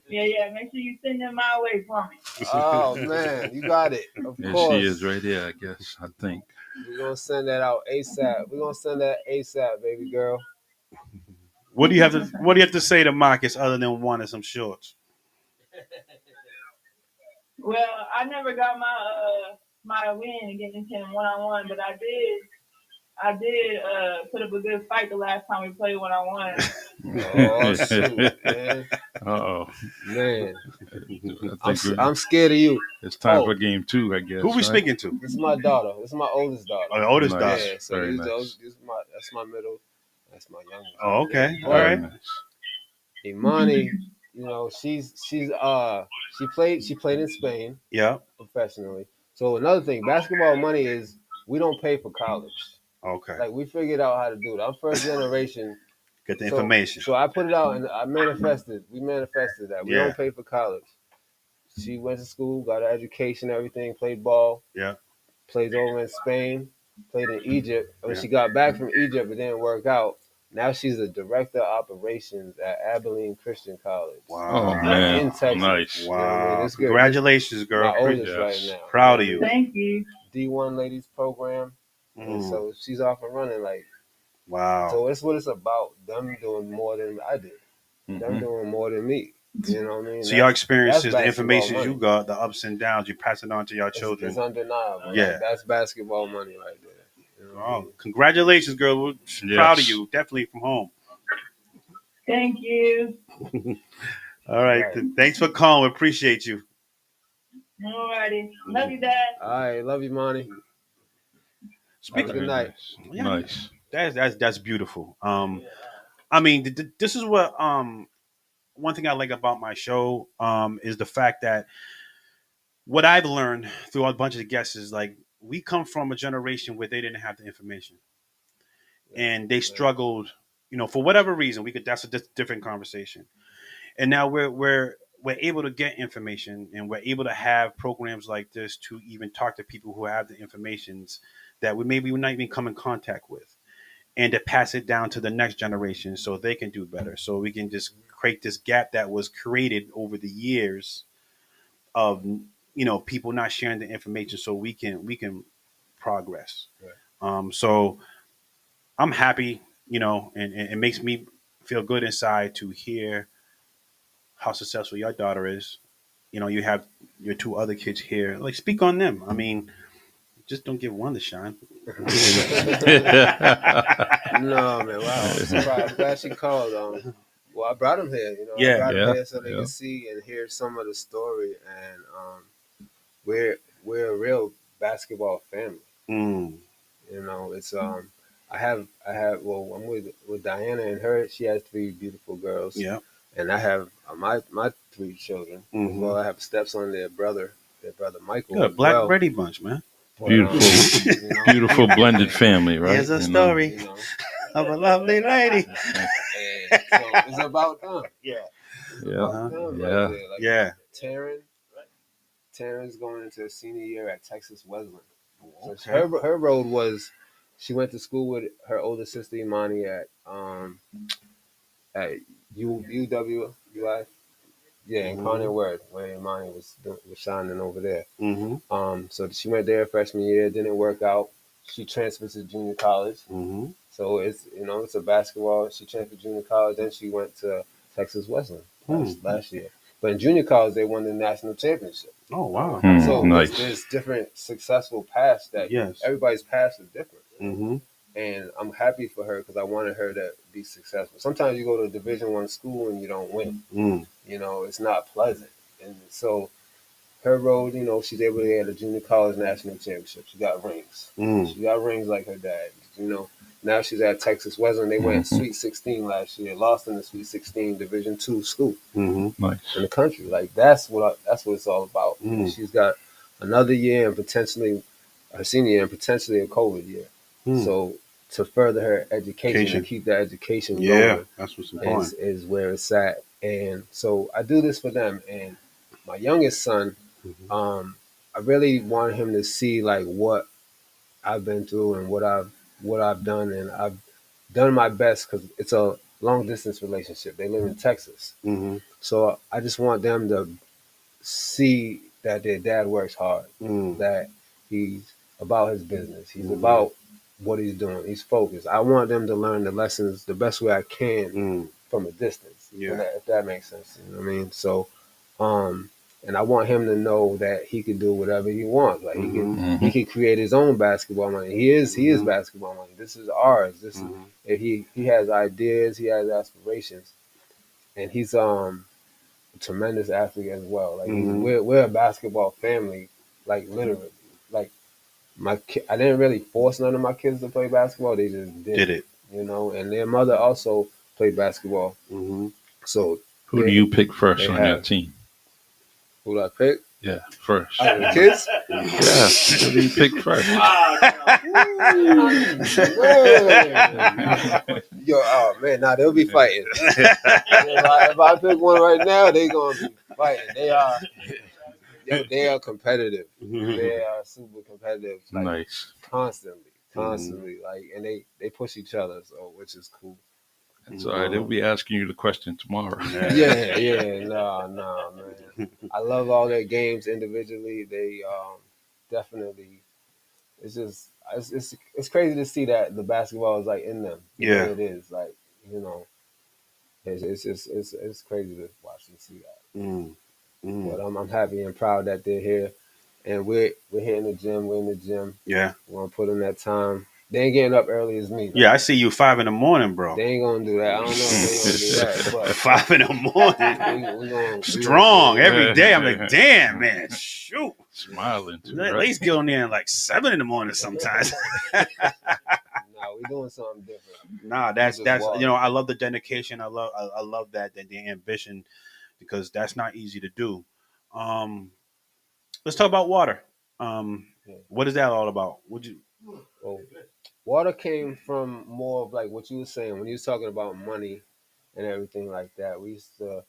[SPEAKER 8] Yeah. Make sure you send them my way for me.
[SPEAKER 4] Oh man, you got it. Of
[SPEAKER 2] There
[SPEAKER 4] course.
[SPEAKER 2] she is right there, I guess. I think.
[SPEAKER 4] We're gonna send that out ASAP. We're gonna send that ASAP, baby girl.
[SPEAKER 1] What do you have to say to Marcus other than wanting some shorts?
[SPEAKER 8] Well, I never got my win against him 1-on-1, but I did put up a good fight the last time we played 1-on-1.
[SPEAKER 4] Oh shoot, man.
[SPEAKER 2] Uh-oh.
[SPEAKER 4] Man,
[SPEAKER 2] I think
[SPEAKER 4] I'm scared of you.
[SPEAKER 2] it's time
[SPEAKER 4] Oh.
[SPEAKER 2] for game 2, I guess.
[SPEAKER 1] Who we
[SPEAKER 2] right?
[SPEAKER 1] speaking to?
[SPEAKER 4] This is my daughter. This is my oldest daughter.
[SPEAKER 1] Oh, the oldest
[SPEAKER 2] Nice.
[SPEAKER 1] daughter.
[SPEAKER 4] Yeah, so
[SPEAKER 2] Very
[SPEAKER 4] these
[SPEAKER 2] nice.
[SPEAKER 4] those that's my middle. That's my youngest.
[SPEAKER 1] Oh, okay. All
[SPEAKER 2] Very
[SPEAKER 1] right.
[SPEAKER 2] nice.
[SPEAKER 4] Imani, you know, she played in Spain
[SPEAKER 1] Yeah.
[SPEAKER 4] professionally. So another thing, basketball money is we don't pay for college.
[SPEAKER 1] Okay.
[SPEAKER 4] Like we figured out how to do it. I'm first generation.
[SPEAKER 1] Get the
[SPEAKER 4] So-
[SPEAKER 1] information.
[SPEAKER 4] So I put it out and I manifested. We manifested that. We
[SPEAKER 1] Yeah.
[SPEAKER 4] don't pay for college. She went to school, got her education, everything, played ball.
[SPEAKER 1] Yeah.
[SPEAKER 4] Played over in Spain, played in Egypt. And when
[SPEAKER 1] Yeah.
[SPEAKER 4] she got back from Egypt, it didn't work out. Now she's a director of operations at Abilene Christian College.
[SPEAKER 2] Oh,
[SPEAKER 1] Wow.
[SPEAKER 2] man.
[SPEAKER 4] In Texas.
[SPEAKER 2] Nice.
[SPEAKER 1] Wow.
[SPEAKER 4] This girl-
[SPEAKER 1] Congratulations, girl.
[SPEAKER 4] My oldest
[SPEAKER 2] Yes.
[SPEAKER 4] right now.
[SPEAKER 1] Proud of you.
[SPEAKER 8] Thank you.
[SPEAKER 4] D1 ladies program. And
[SPEAKER 1] Mm.
[SPEAKER 4] so she's off and running. Like,
[SPEAKER 1] Wow.
[SPEAKER 4] so that's what it's about. Them doing more than I did. Them
[SPEAKER 2] Mhm.
[SPEAKER 4] doing more than me. You know what I mean?
[SPEAKER 1] So your experiences,
[SPEAKER 4] that's
[SPEAKER 1] the information
[SPEAKER 4] basketball
[SPEAKER 1] you got, the ups and downs, you pass it on to your
[SPEAKER 4] It's
[SPEAKER 1] children.
[SPEAKER 4] undeniable.
[SPEAKER 1] Yeah.
[SPEAKER 4] Like, that's basketball money right there. You know what I
[SPEAKER 1] Oh,
[SPEAKER 4] mean?
[SPEAKER 1] congratulations, girl. We're proud of you. Definitely from home.
[SPEAKER 8] Thank you.
[SPEAKER 1] All right.
[SPEAKER 4] Right.
[SPEAKER 1] Thanks for calling. We appreciate you.
[SPEAKER 8] Alrighty. Love you, Dad.
[SPEAKER 4] All right. Love you, Monty.
[SPEAKER 1] Speak.
[SPEAKER 4] Good night.
[SPEAKER 2] Nice.
[SPEAKER 1] Yeah.
[SPEAKER 2] Nice.
[SPEAKER 1] That's beautiful. I mean, this is what one thing I like about my show is the fact that what I've learned through a bunch of guests is like we come from a generation where they didn't have the information and they struggled, for whatever reason, that's a different conversation. And now we're able to get information, and we're able to have programs like this to even talk to people who have the informations that we maybe not even come in contact with, and to pass it down to the next generation so they can do better. So we can just create this gap that was created over the years of people not sharing the information, so we can progress. So I'm happy, and it makes me feel good inside to hear how successful your daughter is. You have your two other kids here. Like, speak on them. I mean, just don't give one the shine.
[SPEAKER 4] No, man, wow. I'm surprised. I'm glad she called. Well, I brought him here. I brought him here so they can see and hear some of the story. And we're a real basketball family.
[SPEAKER 1] Mm.
[SPEAKER 4] It's well, I'm with Diana and her. She has 3 beautiful girls.
[SPEAKER 1] Yeah.
[SPEAKER 4] And I have my 3 children.
[SPEAKER 1] Mhm.
[SPEAKER 4] Well, I have stepson, their brother Michael.
[SPEAKER 1] Good, Black Brady bunch, man.
[SPEAKER 2] Beautiful, beautiful blended family, right?
[SPEAKER 1] Here's a story of a lovely lady.
[SPEAKER 4] And so it's about them.
[SPEAKER 1] Yeah.
[SPEAKER 2] Yeah.
[SPEAKER 4] Yeah.
[SPEAKER 2] Yeah.
[SPEAKER 4] Taryn's going into her senior year at Texas Wesleyan. So her road was, she went to school with her older sister Imani at UWI. Yeah, in Conner Word, where Imani was shining over there.
[SPEAKER 1] Mm-hmm.
[SPEAKER 4] So she went there freshman year, didn't work out. She transferred to junior college.
[SPEAKER 1] Mm-hmm.
[SPEAKER 4] So it's a basketball. She transferred to junior college, then she went to Texas Wesleyan last year. But in junior college, they won the national championship.
[SPEAKER 1] Oh, wow.
[SPEAKER 4] So
[SPEAKER 2] nice.
[SPEAKER 4] there's different successful paths that everybody's paths is different.
[SPEAKER 1] Mm-hmm.
[SPEAKER 4] And I'm happy for her because I wanted her to be successful. Sometimes you go to a Division I school and you don't win.
[SPEAKER 1] Mm.
[SPEAKER 4] It's not pleasant. And so her road, she's able to get a junior college national championship. She got rings.
[SPEAKER 1] Mm.
[SPEAKER 4] She got rings like her dad. Now she's at Texas Wesleyan. They went Sweet 16 last year, lost in the Sweet 16 Division II school
[SPEAKER 1] Mm-hmm.
[SPEAKER 4] in the country. Like that's what it's all about.
[SPEAKER 1] Mm.
[SPEAKER 4] She's got another year and potentially her senior year and potentially a COVID year.
[SPEAKER 1] Mm.
[SPEAKER 4] So to further her education and keep that education going,
[SPEAKER 1] that's what's important.
[SPEAKER 4] Is where it's at. And so I do this for them. And my youngest son, I really want him to see like what I've been through and what I've done, and I've done my best because it's a long distance relationship. They live in Texas,
[SPEAKER 1] Mm-hmm.
[SPEAKER 4] so I just want them to see that their dad works hard, that he's about his business, he's about what he's doing, he's focused. I want them to learn the lessons the best way I can from a distance. If that makes sense, you know what I mean. So, and I want him to know that he can do whatever he wants. Like he can create his own basketball money. He is basketball money. This is ours. This is if he has ideas, he has aspirations, and he's a tremendous athlete as well. Like we're a basketball family, like literally. Like I didn't really force none of my kids to play basketball. They just did it. And their mother also played basketball.
[SPEAKER 1] Mm-hmm.
[SPEAKER 4] So
[SPEAKER 2] who do you pick first on your team?
[SPEAKER 4] Who do I pick?
[SPEAKER 2] Yeah, first.
[SPEAKER 4] The kids?
[SPEAKER 2] Yeah. Who do you pick first?
[SPEAKER 4] Yo, oh man, now they'll be fighting. If I pick one right now, they're gonna be fighting. They are competitive. They are super competitive. Like,
[SPEAKER 2] nice.
[SPEAKER 4] Constantly. Like, and they push each other, so which is cool.
[SPEAKER 2] That's all right. They'll be asking you the question tomorrow.
[SPEAKER 4] No, man. I love all their games individually. They definitely. It's just it's crazy to see that the basketball is like in them.
[SPEAKER 1] Yeah,
[SPEAKER 4] it is. Like it's crazy to watch and see that. But I'm happy and proud that they're here, and we're hitting the gym. We're in the gym.
[SPEAKER 1] Yeah,
[SPEAKER 4] we're gonna put in that time. They ain't getting up early as me.
[SPEAKER 1] Yeah, I see you 5 a.m, bro.
[SPEAKER 4] They ain't gonna do that. I don't know if they gonna do that. But
[SPEAKER 1] 5 a.m.
[SPEAKER 4] we gonna,
[SPEAKER 1] strong every day. I'm like, damn, man, shoot,
[SPEAKER 2] smiling. Too,
[SPEAKER 1] at least get on there at like 7 a.m. sometimes.
[SPEAKER 4] Nah, we doing something different.
[SPEAKER 1] Nah, that's I love the dedication. I love that the ambition, because that's not easy to do. Let's talk about water. What is that all about?
[SPEAKER 4] Water came from more of like what you were saying when you was talking about money and everything like that. We used to,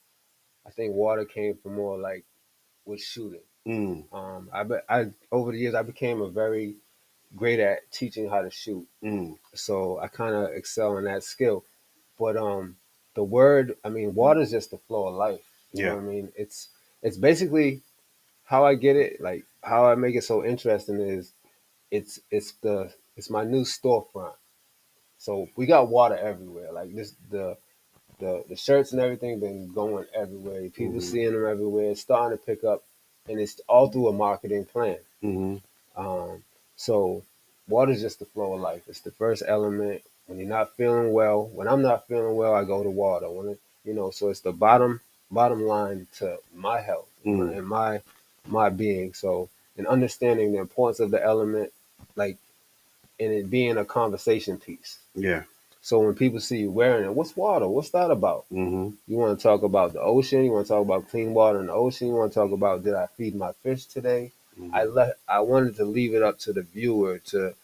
[SPEAKER 4] I think water came from more like with shooting.
[SPEAKER 1] Mm,
[SPEAKER 4] I over the years I became a very great at teaching how to shoot,
[SPEAKER 1] mm,
[SPEAKER 4] so I kind of excel in that skill. But the word, I mean, water is just the flow of life. You know
[SPEAKER 1] yeah.
[SPEAKER 4] what I mean? It's basically how I get it, like how I make it so interesting is it's my new storefront. So we got water everywhere. Like this, the shirts and everything been going everywhere. People
[SPEAKER 1] Hmm.
[SPEAKER 4] seeing them everywhere. It's starting to pick up, and it's all through a marketing plan.
[SPEAKER 1] Hmm.
[SPEAKER 4] Um, so water is just the flow of life. It's the first element. When you're not feeling well, when I'm not feeling well, I go to water. So it's the bottom line to my health
[SPEAKER 1] Mm,
[SPEAKER 4] and my being. So in understanding the importance of the element, like and it being a conversation piece.
[SPEAKER 1] yeah.
[SPEAKER 4] So when people see you wearing it, what's water? What's that about?
[SPEAKER 1] Hmm.
[SPEAKER 4] You want to talk about the ocean? You want to talk about clean water in the ocean? You want to talk about did I feed my fish today?
[SPEAKER 1] Hmm.
[SPEAKER 4] I wanted to leave it up to the viewer to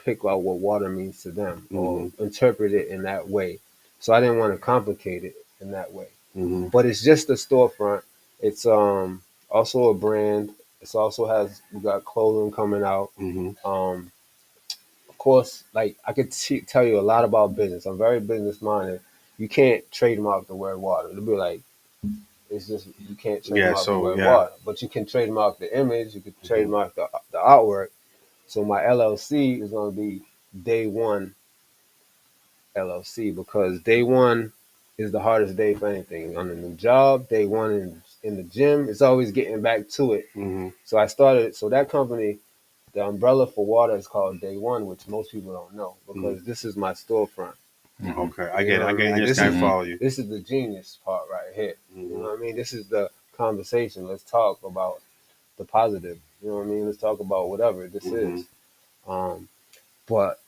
[SPEAKER 4] pick out what water means to them or
[SPEAKER 1] Hmm.
[SPEAKER 4] interpret it in that way. So I didn't want to complicate it in that way.
[SPEAKER 1] Hmm.
[SPEAKER 4] But it's just a storefront. It's also a brand. It's also has we got clothing coming out.
[SPEAKER 1] Hmm.
[SPEAKER 4] Um, of course, like I could tell you a lot about business. I'm very business minded. You can't trademark the word water. It'll be like it's just you can't
[SPEAKER 1] Yeah.
[SPEAKER 4] trademark the
[SPEAKER 1] So
[SPEAKER 4] word
[SPEAKER 1] yeah.
[SPEAKER 4] water, but you can trademark the image. You can
[SPEAKER 1] Hmm.
[SPEAKER 4] trademark the artwork. So my LLC is going to be Day One LLC because Day One is the hardest day for anything on a new job. Day one in the gym, it's always getting back to it.
[SPEAKER 1] Hmm.
[SPEAKER 4] So I started. So that company, the umbrella for water is called Day One, which most people don't know
[SPEAKER 1] Hmm.
[SPEAKER 4] because this is my storefront.
[SPEAKER 2] Hmm.
[SPEAKER 1] Okay. I
[SPEAKER 4] You
[SPEAKER 1] get
[SPEAKER 4] know
[SPEAKER 1] it.
[SPEAKER 4] what I
[SPEAKER 1] I
[SPEAKER 4] mean?
[SPEAKER 1] just
[SPEAKER 4] This
[SPEAKER 1] kind
[SPEAKER 4] is
[SPEAKER 1] of
[SPEAKER 2] Hmm.
[SPEAKER 1] follow you.
[SPEAKER 4] this is the genius part right here. You know
[SPEAKER 1] Hmm.
[SPEAKER 4] what I mean? This is the conversation. Let's talk about the positive. You know what I mean? Let's talk about whatever this
[SPEAKER 1] Hmm.
[SPEAKER 4] is. Um, but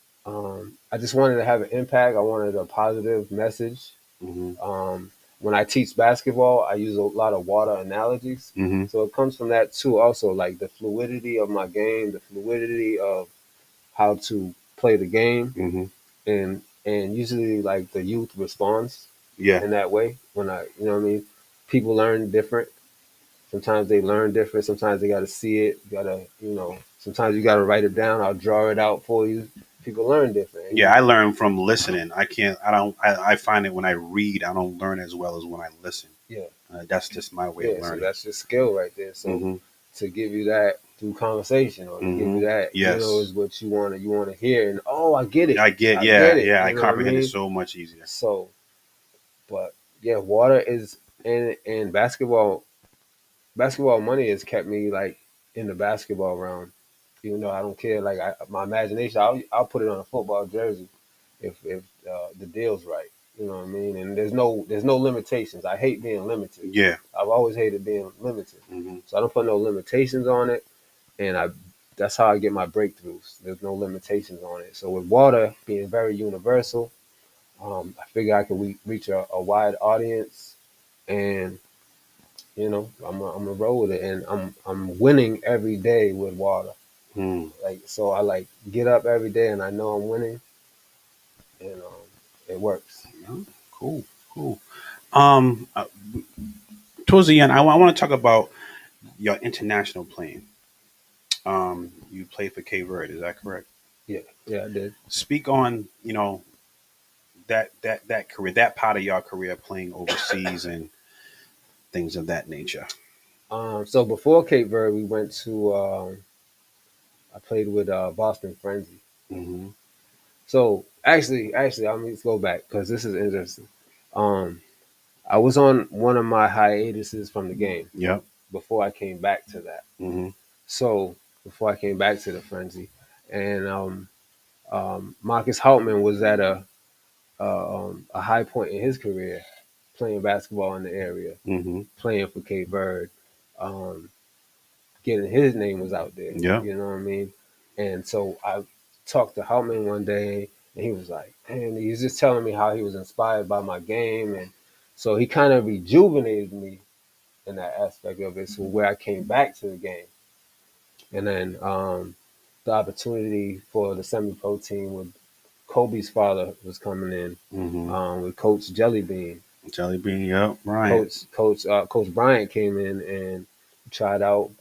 [SPEAKER 4] I just wanted to have an impact. I wanted a positive message.
[SPEAKER 1] Hmm.
[SPEAKER 4] Um, when I teach basketball, I use a lot of water analogies.
[SPEAKER 1] Hmm.
[SPEAKER 4] So it comes from that too. Also, like the fluidity of my game, the fluidity of how to play the game,
[SPEAKER 1] Hmm.
[SPEAKER 4] and usually like the youth responds
[SPEAKER 1] Yeah.
[SPEAKER 4] in that way. When you know what I mean, people learn different. Sometimes they learn different. Sometimes they got to see it. You gotta, sometimes you got to write it down. I'll draw it out for you. People learn different. And
[SPEAKER 1] Yeah. I learn from listening. I can't. I don't. I find it when I read, I don't learn as well as when I listen.
[SPEAKER 4] yeah,
[SPEAKER 1] That's just my way of
[SPEAKER 4] yeah. So
[SPEAKER 1] learning.
[SPEAKER 4] that's your skill right there. So
[SPEAKER 1] Hmm.
[SPEAKER 4] to give you that through conversation, or to give you
[SPEAKER 1] Hmm.
[SPEAKER 4] that,
[SPEAKER 1] Yes.
[SPEAKER 4] is what you want to hear. And oh, I get it.
[SPEAKER 1] I get.
[SPEAKER 4] I
[SPEAKER 1] Yeah.
[SPEAKER 4] get it.
[SPEAKER 1] Yeah. I
[SPEAKER 4] You know what I
[SPEAKER 1] comprehend it
[SPEAKER 4] mean?
[SPEAKER 1] so much easier.
[SPEAKER 4] So, but yeah, water is and basketball money has kept me like in the basketball realm. Even though I don't care, like my imagination, I'll put it on a football jersey if the deal's right. You know what I mean? And there's no limitations. I hate being limited.
[SPEAKER 1] Yeah.
[SPEAKER 4] I've always hated being limited.
[SPEAKER 1] Hmm.
[SPEAKER 4] So I don't put no limitations on it, and I that's how I get my breakthroughs. There's no limitations on it. So with water being very universal, I figure I can reach a wide audience, and I'm a roll with it, and I'm winning every day with water.
[SPEAKER 1] Hmm.
[SPEAKER 4] Like so, I like get up every day, and I know I'm winning, and it works.
[SPEAKER 1] Yeah. Cool. Cool. Um. Uh, Towards the end, I want to talk about your international playing. You play for Cape Verde, is that correct?
[SPEAKER 4] Yeah, yeah, I did.
[SPEAKER 1] Speak on that career, that part of your career playing overseas and things of that nature.
[SPEAKER 4] So before Cape Verde, we went to I played with Boston Frenzy.
[SPEAKER 1] Hmm.
[SPEAKER 4] So actually, I mean, let's go back because this is interesting. Um, I was on one of my hiatuses from the game
[SPEAKER 1] Yep.
[SPEAKER 4] before I came back to that.
[SPEAKER 1] Hmm.
[SPEAKER 4] So before I came back to the Frenzy, and Marcus Houtman was at a high point in his career, playing basketball in the area,
[SPEAKER 1] Hmm.
[SPEAKER 4] playing for Cape Verde, um, getting his name was out there.
[SPEAKER 1] Yep.
[SPEAKER 4] You know what I mean? And so I talked to Houtman one day, and he was like, and he was just telling me how he was inspired by my game, and so he kind of rejuvenated me in that aspect of it. So where I came back to the game, and then the opportunity for the semi-pro team with Kobe's father was coming in with Coach Jellybean.
[SPEAKER 1] Jelly Bean, yep, right.
[SPEAKER 4] Coach Bryant came in and tried out,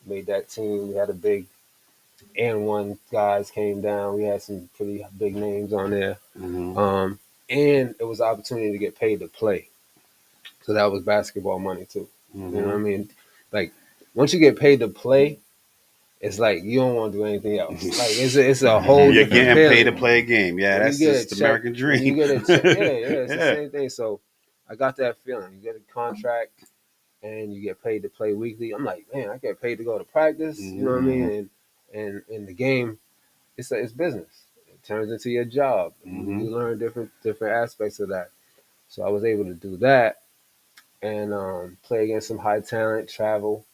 [SPEAKER 4] made that team. We had a big and one guys came down. We had some pretty big names on there. And it was an opportunity to get paid to play. So that was basketball money too. You know what I mean? Like once you get paid to play, it's like you don't want to do anything else. Like it's a whole
[SPEAKER 1] You're
[SPEAKER 4] different
[SPEAKER 1] getting
[SPEAKER 4] feeling.
[SPEAKER 1] paid to play a game. Yeah,
[SPEAKER 4] When
[SPEAKER 1] that's
[SPEAKER 4] you get
[SPEAKER 1] just
[SPEAKER 4] a
[SPEAKER 1] the
[SPEAKER 4] check-
[SPEAKER 1] American dream.
[SPEAKER 4] when you get a check, it's the same thing. So I got that feeling. You get a contract and you get paid to play weekly. I'm like, man, I get paid to go to practice. You know what I mean? And in the game, it's business. It turns into your job. You learn different aspects of that. So I was able to do that and play against some high talent, travel,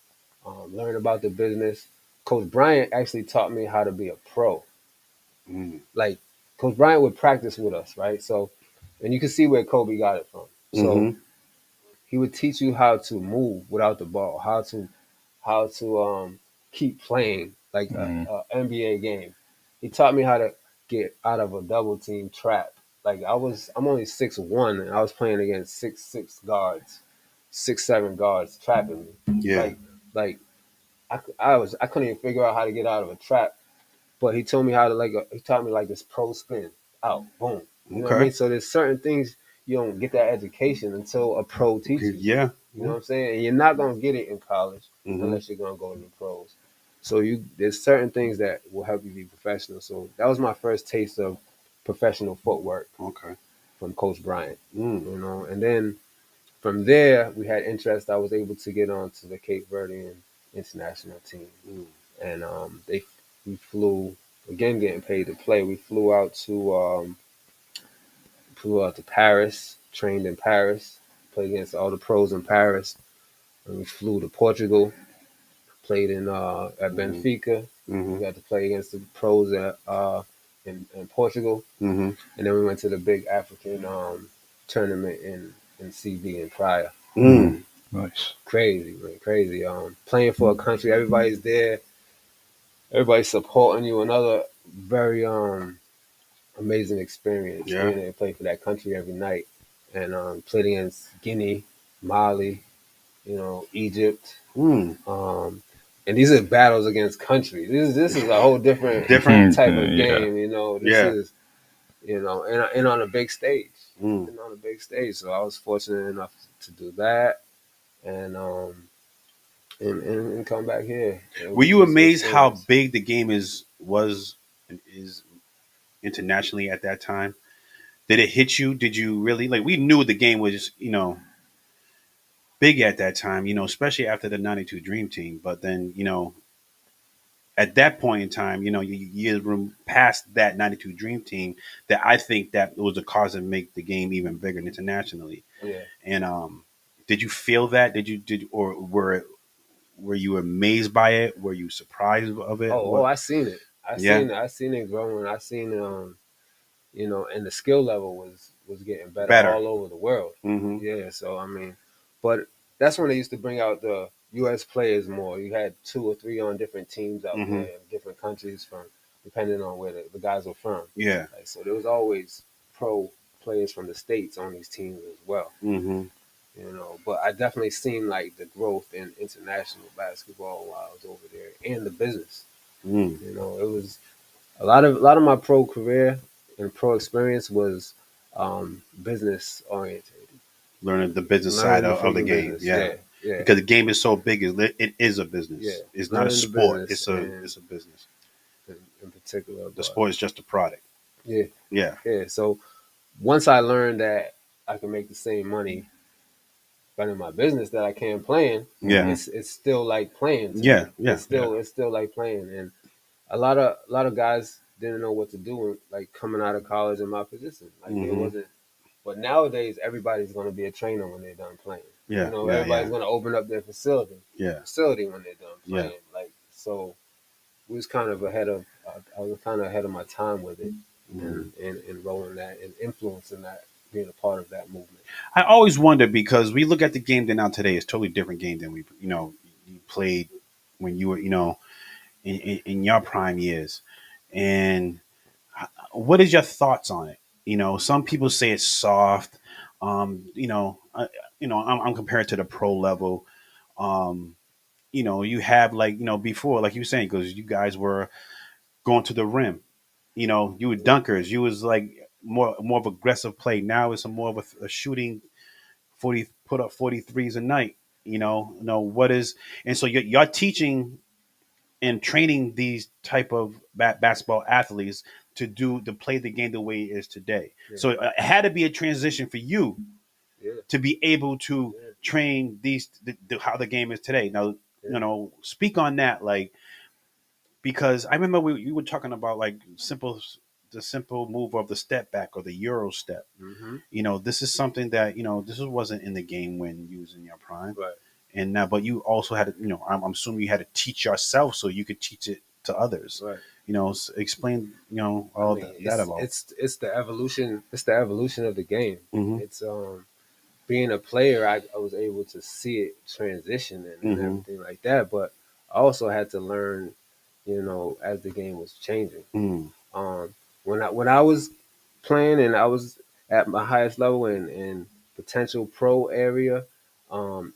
[SPEAKER 4] learn about the business. Coach Bryant actually taught me how to be a pro. Like Coach Bryant would practice with us, right? So, and you can see where Kobe got it from. So he would teach you how to move without the ball, how to keep playing like a NBA game. He taught me how to get out of a double team trap. Like I'm only 6'1" and I was playing against 6'6" guards, 6'7" guards trapping me.
[SPEAKER 1] Yeah.
[SPEAKER 4] Like I couldn't even figure out how to get out of a trap. But he told me how to he taught me like this pro spin out, boom. You know what I
[SPEAKER 1] Okay.
[SPEAKER 4] mean? So there's certain things you don't get that education until a pro teaches you.
[SPEAKER 1] Yeah.
[SPEAKER 4] You know what I'm saying? And you're not gonna get it in college unless you're gonna go to the pros. So there's certain things that will help you be professional. So that was my first taste of professional footwork
[SPEAKER 1] Okay.
[SPEAKER 4] from Coach Bryant. You know, and then from there we had interest. I was able to get on to the Cape Verdean international team, and we flew again, getting paid to play. We flew out to Paris, trained in Paris, played against all the pros in Paris, and we flew to Portugal, played at Benfica. We got to play against the pros in Portugal, and then we went to the big African tournament in CV in Praia.
[SPEAKER 2] Nice.
[SPEAKER 4] Crazy, man, crazy. Playing for a country, everybody's there, everybody's supporting you. Another very amazing experience.
[SPEAKER 1] Yeah.
[SPEAKER 4] Being there, playing for that country every night, and played against Guinea, Mali, Egypt. And these are battles against countries. This is a whole different type of game. This is and on a big stage. And on a big stage. So I was fortunate enough to do that, and come back here.
[SPEAKER 1] Were you amazed how big the game was internationally at that time? Did it hit you? Did you really we knew the game was, big at that time, especially after the 92 Dream Team. But then, at that point in time, you past that 92 Dream Team that I think that was the cause to make the game even bigger internationally.
[SPEAKER 4] Yeah.
[SPEAKER 1] And did you feel that? Or were you amazed by it? Were you surprised of it?
[SPEAKER 4] Oh, I seen it. I seen it growing. I seen and the skill level was getting better all over the world. Yeah, so I mean, but that's when they used to bring out the U.S. players more. You had 2 or 3 on different teams out there in different countries, depending on where the guys were from.
[SPEAKER 1] Yeah.
[SPEAKER 4] So there was always pro players from the States on these teams as well. But I definitely seen the growth in international basketball while I was over there, and the business. It was a lot of my pro career and pro experience was business oriented.
[SPEAKER 1] Learning the business side of the game.
[SPEAKER 4] Yeah.
[SPEAKER 1] Because the game is so big, it is a business.
[SPEAKER 4] Yeah.
[SPEAKER 1] It's not a sport. It's a business.
[SPEAKER 4] In particular.
[SPEAKER 1] The sport is just a product.
[SPEAKER 4] Yeah.
[SPEAKER 1] Yeah.
[SPEAKER 4] Yeah. So once I learned that I can make the same money running my business that I can playing, it's still like playing.
[SPEAKER 1] Yeah.
[SPEAKER 4] It's still like playing. And a lot of guys didn't know what to do coming out of college in my position. It wasn't. But nowadays, everybody's going to be a trainer when they're done playing.
[SPEAKER 1] Yeah.
[SPEAKER 4] Everybody's going to open up their facility.
[SPEAKER 1] Yeah.
[SPEAKER 4] Facility when they're done playing.
[SPEAKER 1] Yeah.
[SPEAKER 4] So, we was kind of ahead of. I was kind of ahead of my time with it, and rolling that and influencing that, being a part of that movement.
[SPEAKER 1] I always wonder, because we look at the game now today, it's a totally different game than you played when you were, in your prime years, and what is your thoughts on it? Some people say it's soft. I'm compared to the pro level. Um, you have like before, like you were saying, because you guys were going to the rim. You were dunkers. You was like more of aggressive play. Now it's more of a shooting 40, put up 43s a night. What is, and so you're teaching and training these type of basketball athletes to play the game the way it is today.
[SPEAKER 4] Yeah.
[SPEAKER 1] So it had to be a transition for you
[SPEAKER 4] Yeah.
[SPEAKER 1] to be able to
[SPEAKER 4] Yeah.
[SPEAKER 1] train how the game is today. Now, speak on that, like, because I remember you were talking about like the simple move of the step back or the Euro step.
[SPEAKER 4] Mm-hmm.
[SPEAKER 1] This is something that this wasn't in the game when you was in your prime,
[SPEAKER 4] Right.
[SPEAKER 1] and now, but you also had to, I'm assuming you had to teach yourself so you could teach it to others.
[SPEAKER 4] Right.
[SPEAKER 1] Explain, all
[SPEAKER 4] I mean,
[SPEAKER 1] that about.
[SPEAKER 4] it's the evolution. It's the evolution of the game.
[SPEAKER 1] Mhm.
[SPEAKER 4] It's being a player, I was able to see it transition and
[SPEAKER 1] Mhm.
[SPEAKER 4] everything like that. But I also had to learn, as the game was changing.
[SPEAKER 1] Mm.
[SPEAKER 4] When I was playing and I was at my highest level in potential pro area,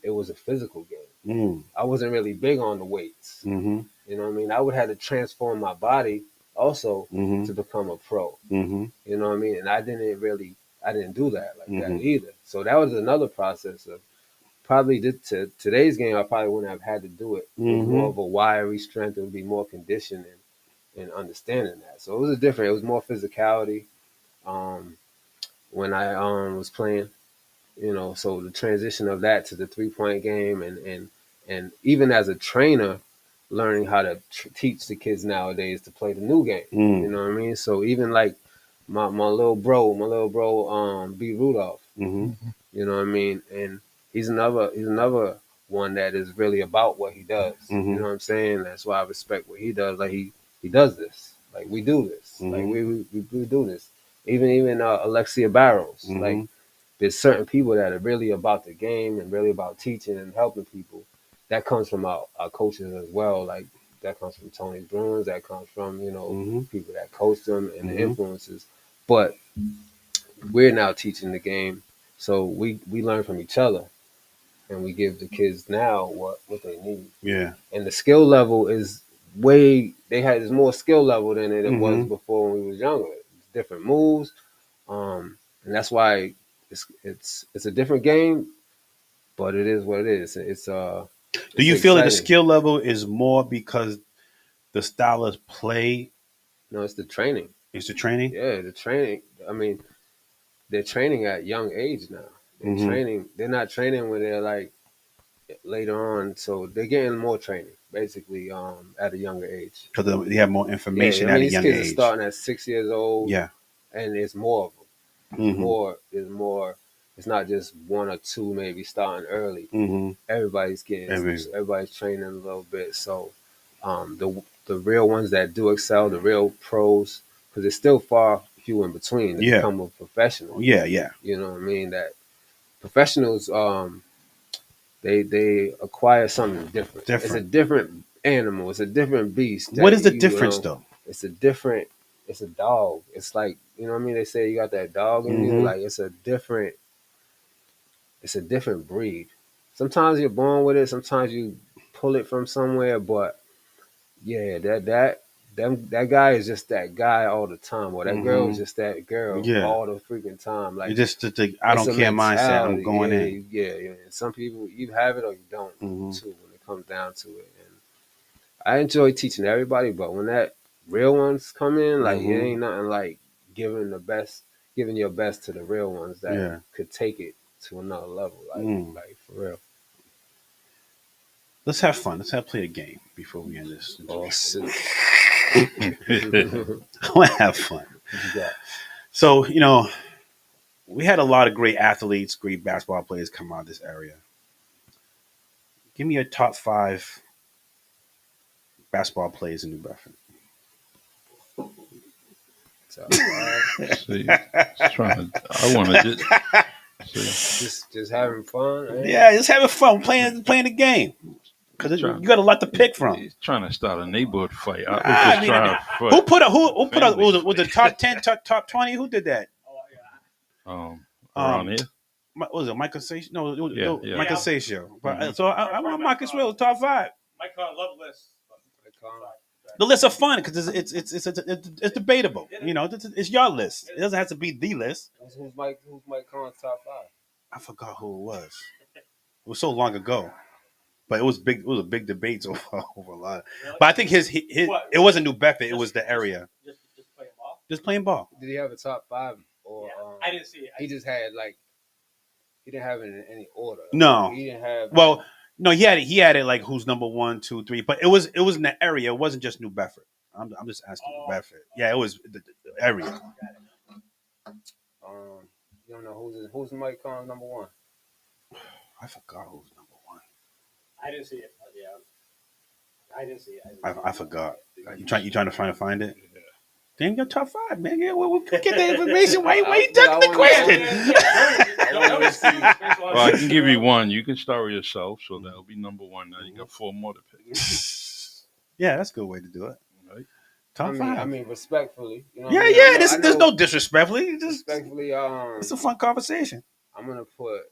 [SPEAKER 4] it was a physical game.
[SPEAKER 1] Mm.
[SPEAKER 4] I wasn't really big on the weights.
[SPEAKER 1] Mhm.
[SPEAKER 4] You know what I mean? I would have to transform my body also
[SPEAKER 1] Mhm.
[SPEAKER 4] to become a pro.
[SPEAKER 1] Mhm.
[SPEAKER 4] You know what I mean? And I didn't do that like that
[SPEAKER 1] Mhm.
[SPEAKER 4] either. So that was another process of probably today's game. I probably wouldn't have had to do it with
[SPEAKER 1] Mhm.
[SPEAKER 4] more of a wiry strength. It would be more conditioning and understanding that. So it was different. It was more physicality when I was playing. So the transition of that to the 3-point game and even as a trainer, learning how to teach the kids nowadays to play the new game.
[SPEAKER 1] Mm.
[SPEAKER 4] You know what I mean? So even like my little bro, B Rudolph.
[SPEAKER 1] Mhm.
[SPEAKER 4] You know what I mean? And he's another one that is really about what he does.
[SPEAKER 1] Mhm.
[SPEAKER 4] You know what I'm saying? That's why I respect what he does. Like he does this. Like we do this. Like
[SPEAKER 1] Mhm.
[SPEAKER 4] we do this. Even Alexia Barrows.
[SPEAKER 1] Mhm.
[SPEAKER 4] Like there's certain people that are really about the game and really about teaching and helping people. That comes from our coaches as well. Like that comes from Tony Bruins. That comes from
[SPEAKER 1] Mhm.
[SPEAKER 4] people that coach them and the
[SPEAKER 1] Mhm.
[SPEAKER 4] influences. But we're now teaching the game, so we learn from each other, and we give the kids now what they need.
[SPEAKER 1] Yeah.
[SPEAKER 4] And the skill level is there's more skill level than it was
[SPEAKER 1] Mhm.
[SPEAKER 4] before when we was younger. It's different moves, and that's why it's a different game, but it is what it is.
[SPEAKER 1] Do you
[SPEAKER 4] It's
[SPEAKER 1] feel that the
[SPEAKER 4] exciting.
[SPEAKER 1] skill level is more because the style of play
[SPEAKER 4] No, it's the training.
[SPEAKER 1] is the training?
[SPEAKER 4] Yeah, the training. I mean, they're training at young age now. They're
[SPEAKER 1] Mhm.
[SPEAKER 4] training. They're not training when they're like later on, so they're getting more training basically at a younger age.
[SPEAKER 1] Because they have more information
[SPEAKER 4] I
[SPEAKER 1] at
[SPEAKER 4] mean,
[SPEAKER 1] a
[SPEAKER 4] these
[SPEAKER 1] young
[SPEAKER 4] kids
[SPEAKER 1] age.
[SPEAKER 4] are starting at 6 years old,
[SPEAKER 1] Yeah.
[SPEAKER 4] and there's more of them.
[SPEAKER 1] Mhm.
[SPEAKER 4] There's more. It's not just one or two maybe starting early.
[SPEAKER 1] Mhm.
[SPEAKER 4] Everybody's everybody's training a little bit. So the real ones that do excel, the real pros, because it's still far few in between to
[SPEAKER 1] Yeah.
[SPEAKER 4] become a professional.
[SPEAKER 1] Yeah. Yeah.
[SPEAKER 4] You know what I mean? That professionals they acquire something different. It's a
[SPEAKER 1] Different.
[SPEAKER 4] different animal. It's a different beast.
[SPEAKER 1] What is the
[SPEAKER 4] you
[SPEAKER 1] difference
[SPEAKER 4] know,
[SPEAKER 1] though?
[SPEAKER 4] It's a different. It's a dog. It's like what I mean. They say you got that dog in you.
[SPEAKER 1] Mhm.
[SPEAKER 4] Like it's a different. It's a different breed. Sometimes you're born with it. Sometimes you pull it from somewhere. But yeah, that guy is just that guy all the time. Or that girl is
[SPEAKER 1] Mhm.
[SPEAKER 4] just that girl
[SPEAKER 1] Yeah.
[SPEAKER 4] all the freaking time. Like
[SPEAKER 1] It's just the I
[SPEAKER 4] it's
[SPEAKER 1] don't
[SPEAKER 4] a
[SPEAKER 1] care mindset. I'm
[SPEAKER 4] mentality.
[SPEAKER 1] going in.
[SPEAKER 4] Yeah. Some people you have it or you don't
[SPEAKER 1] Mhm.
[SPEAKER 4] too when it comes down to it. And I enjoy teaching everybody, but when that real ones come in, like it
[SPEAKER 1] Mhm.
[SPEAKER 4] ain't nothing like giving your best to the real ones that
[SPEAKER 1] Yeah.
[SPEAKER 4] could take it to another level.
[SPEAKER 1] Mm.
[SPEAKER 4] Like for real.
[SPEAKER 1] Let's have fun. Let's play a game before we end this.
[SPEAKER 4] Oh shit.
[SPEAKER 1] I want to have fun.
[SPEAKER 4] What you got?
[SPEAKER 1] So we had a lot of great athletes, great basketball players come out of this area. Give me your top 5 basketball players in New Bedford.
[SPEAKER 4] Top five.
[SPEAKER 2] See, I want to just see.
[SPEAKER 4] Just having fun. Right?
[SPEAKER 1] Yeah, just having fun playing the game. because you got a lot to pick from.
[SPEAKER 2] He's trying to start a neighborhood fight. I was
[SPEAKER 1] I
[SPEAKER 2] just
[SPEAKER 1] mean,
[SPEAKER 2] trying to fight.
[SPEAKER 1] who put a
[SPEAKER 2] Family.
[SPEAKER 1] was it top 10, top 20? Who did that?
[SPEAKER 2] Around here.
[SPEAKER 1] What was it Michael Sasha? No,
[SPEAKER 2] Yeah.
[SPEAKER 1] Michael Sasha. But
[SPEAKER 2] Mhm.
[SPEAKER 1] so I want Marcus Will top 5.
[SPEAKER 5] Mike Conn love lists.
[SPEAKER 1] The lists are fun because it's debatable. You know, it's your list. It doesn't have to be the list.
[SPEAKER 4] Who's Mike Con's top 5?
[SPEAKER 1] I forgot who it was. It was so long ago, but it was big. It was a big debate over a lot.
[SPEAKER 5] Really?
[SPEAKER 1] But I think his
[SPEAKER 5] What?
[SPEAKER 1] it wasn't New Bedford. It was the area.
[SPEAKER 5] Just playing ball.
[SPEAKER 1] Just playing ball.
[SPEAKER 4] Did he have a top 5 or
[SPEAKER 5] Yeah. I didn't see it.
[SPEAKER 4] he just had like he didn't have it in any order?
[SPEAKER 1] No.
[SPEAKER 4] He didn't have.
[SPEAKER 1] Well, no, he had it like who's number 1, 2, 3. But it was in the area. It wasn't just New Bedford. I'm just asking New Bedford. Yeah, it was the area.
[SPEAKER 4] You don't know who's Mike Con's number 1?
[SPEAKER 1] I forgot who was number 1.
[SPEAKER 5] I didn't see it. Yeah. I didn't see it.
[SPEAKER 1] I forgot. You trying to find it? Damn, your top 5, man. Yeah, we'll get the information. Why you ducking the question?
[SPEAKER 2] Well, I can give you one. You can start with yourself, so that'll be number 1. Now you got 4 more to pick.
[SPEAKER 1] Yeah, that's a good way to do it.
[SPEAKER 2] Right?
[SPEAKER 1] Top 5.
[SPEAKER 4] I mean, respectfully. You know
[SPEAKER 1] Yeah,
[SPEAKER 4] what I mean?
[SPEAKER 1] yeah.
[SPEAKER 4] I
[SPEAKER 1] There's
[SPEAKER 4] know-
[SPEAKER 1] no disrespectfully. Just
[SPEAKER 4] respectfully.
[SPEAKER 1] it's a fun conversation.
[SPEAKER 4] I'm gonna put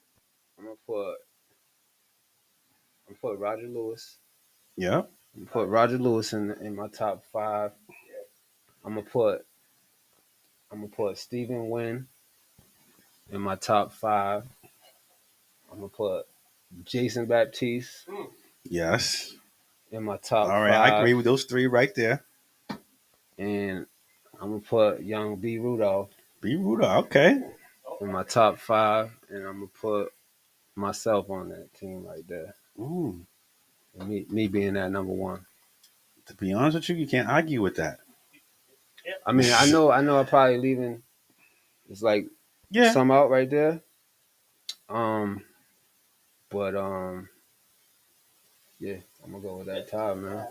[SPEAKER 4] Roger Lewis.
[SPEAKER 1] Yeah.
[SPEAKER 4] I'm gonna put Roger Lewis in my top 5. I'm gonna put Stephen Wynn in my top 5. I'm gonna put Jason Baptiste
[SPEAKER 1] Yes.
[SPEAKER 4] in my top
[SPEAKER 1] All right.
[SPEAKER 4] 5.
[SPEAKER 1] I agree with those 3 right there.
[SPEAKER 4] And I'm gonna put young B. Rudolph
[SPEAKER 1] B. Rudolph. Okay.
[SPEAKER 4] in my top 5, and I'm gonna put myself on that team right there.
[SPEAKER 1] Ooh.
[SPEAKER 4] And me being that number 1.
[SPEAKER 1] To be honest with you, you can't argue with that.
[SPEAKER 4] I mean, I know I'm probably leaving. It's like
[SPEAKER 1] Yeah.
[SPEAKER 4] some out right there. But yeah, I'm gonna go with that tie, man.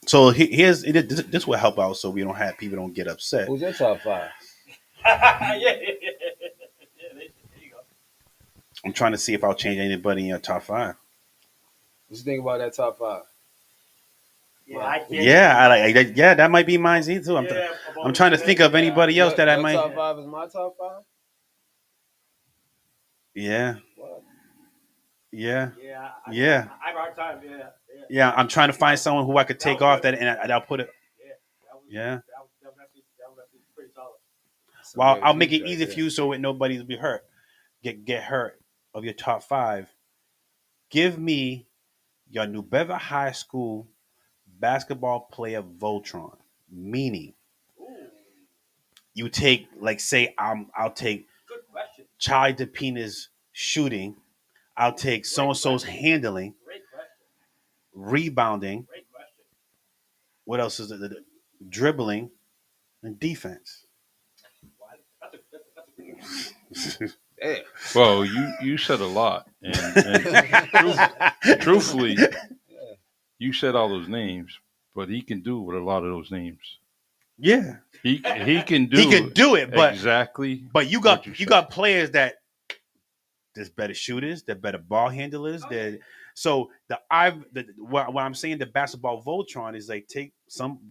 [SPEAKER 1] So this will help out, so we don't have people don't get upset.
[SPEAKER 4] Who's your top 5?
[SPEAKER 5] Yeah. There you go.
[SPEAKER 1] I'm trying to see if I'll change anybody in your top 5.
[SPEAKER 4] What you think about that top 5?
[SPEAKER 5] Yeah, I can't.
[SPEAKER 1] Yeah, I like that. Yeah, that might be mine too. I'm trying to think of anybody else that I
[SPEAKER 4] Your
[SPEAKER 1] might.
[SPEAKER 4] top 5 is my top 5.
[SPEAKER 1] Yeah.
[SPEAKER 4] What?
[SPEAKER 1] Yeah.
[SPEAKER 5] Yeah.
[SPEAKER 1] Yeah.
[SPEAKER 5] I have a hard time. Yeah.
[SPEAKER 1] Yeah. I'm trying to find someone who I could take off that, and I'll put it. Yeah.
[SPEAKER 5] That was actually pretty solid.
[SPEAKER 1] Well, I'll make it easy for you so nobody will be hurt. Get hurt of your top 5. Give me your New Bedford High School basketball player Voltron. Meaning, you take like say I'll take
[SPEAKER 5] Good question.
[SPEAKER 1] Charlie DePina's shooting. I'll take so and so's handling,
[SPEAKER 5] Great question.
[SPEAKER 1] rebounding.
[SPEAKER 5] Great question.
[SPEAKER 1] What else is it? The dribbling and defense.
[SPEAKER 5] That's a good
[SPEAKER 4] Yeah.
[SPEAKER 2] Well, you said a lot, and truthfully, you said all those names, but he can do with a lot of those names.
[SPEAKER 1] Yeah,
[SPEAKER 2] He can do
[SPEAKER 1] he can do it, but
[SPEAKER 2] exactly.
[SPEAKER 1] but you
[SPEAKER 2] what
[SPEAKER 1] got
[SPEAKER 2] you
[SPEAKER 1] you
[SPEAKER 2] said.
[SPEAKER 1] got players that there's better shooters, they're better ball handlers. So what I'm saying, the basketball Voltron is like take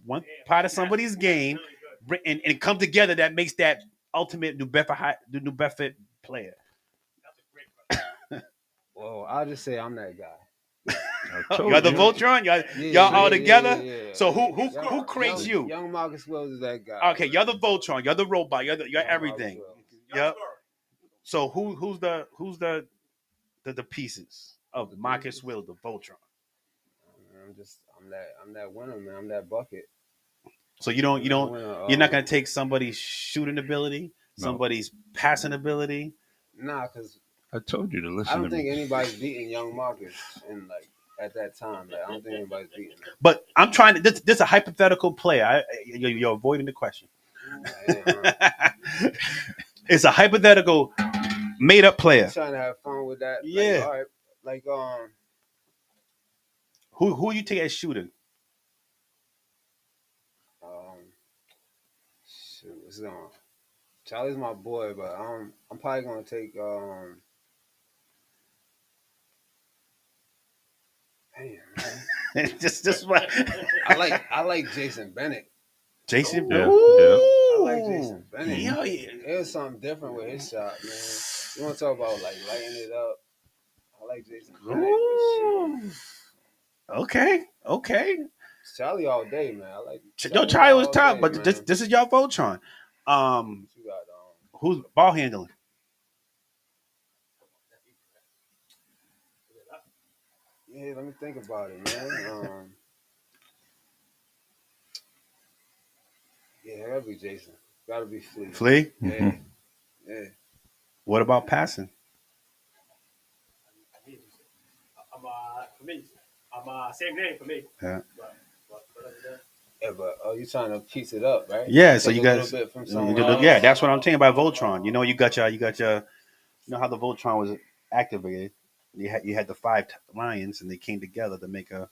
[SPEAKER 1] one part of somebody's game and come together that makes that ultimate New Bedford player.
[SPEAKER 4] Well, I'll just say I'm that guy.
[SPEAKER 2] I told
[SPEAKER 1] Y'all the
[SPEAKER 2] you.
[SPEAKER 1] Voltron, y'all all together. So who creates you?
[SPEAKER 4] Young Marcus Wells is that guy.
[SPEAKER 1] Okay, you're the Voltron, you're the robot, you're everything. Yep. So who's the pieces of Marcus Will, the Voltron?
[SPEAKER 4] I'm that winner, man. I'm that bucket.
[SPEAKER 1] So you're not gonna take somebody's shooting ability,
[SPEAKER 2] No.
[SPEAKER 1] somebody's passing ability.
[SPEAKER 4] Nah, because
[SPEAKER 2] I told you to listen
[SPEAKER 4] I don't
[SPEAKER 2] to
[SPEAKER 4] think
[SPEAKER 2] me.
[SPEAKER 4] anybody's beating Young Marcus in like at that time. Like, I don't think anybody's beating him.
[SPEAKER 1] But I'm trying to. This is a hypothetical player. You're avoiding the question. It's a hypothetical, made up player.
[SPEAKER 4] Trying to have fun with that.
[SPEAKER 1] Yeah.
[SPEAKER 4] Like, all right.
[SPEAKER 1] Who you take as shooter?
[SPEAKER 4] Shoot, what's it on? Charlie's my boy, but I'm probably gonna take damn.
[SPEAKER 1] just what
[SPEAKER 4] I like Jason Bennett.
[SPEAKER 1] Jason.
[SPEAKER 2] Yeah,
[SPEAKER 4] I like Jason
[SPEAKER 1] Ooh.
[SPEAKER 4] Bennett.
[SPEAKER 1] Yeah, yeah.
[SPEAKER 4] It was something different with his shot, man. You want to talk about like lighting it up? I like Jason Bennett.
[SPEAKER 1] Ooh. Okay.
[SPEAKER 4] Charlie all day, man. I like
[SPEAKER 1] No, Charlie was
[SPEAKER 4] all
[SPEAKER 1] top,
[SPEAKER 4] day,
[SPEAKER 1] but
[SPEAKER 4] man.
[SPEAKER 1] this is your Voltron.
[SPEAKER 4] What you got,
[SPEAKER 1] Who's ball handling?
[SPEAKER 4] Yeah, let me think about it, man. Yeah, gotta be Jason. Gotta be Flea.
[SPEAKER 1] Flea.
[SPEAKER 4] Yeah,
[SPEAKER 2] Mhm.
[SPEAKER 4] yeah.
[SPEAKER 1] What about passing?
[SPEAKER 5] For me, same name for me.
[SPEAKER 1] Yeah.
[SPEAKER 5] But other than that,
[SPEAKER 4] Yeah, but you trying to piece it up, right?
[SPEAKER 1] Yeah, so
[SPEAKER 4] Take
[SPEAKER 1] you
[SPEAKER 4] a
[SPEAKER 1] guys,
[SPEAKER 4] little bit from
[SPEAKER 1] you
[SPEAKER 4] someone
[SPEAKER 1] know,
[SPEAKER 4] else.
[SPEAKER 1] yeah, that's what I'm saying about Voltron. You know, you got your, you know how the Voltron was activated. You had the five lions, and they came together to make a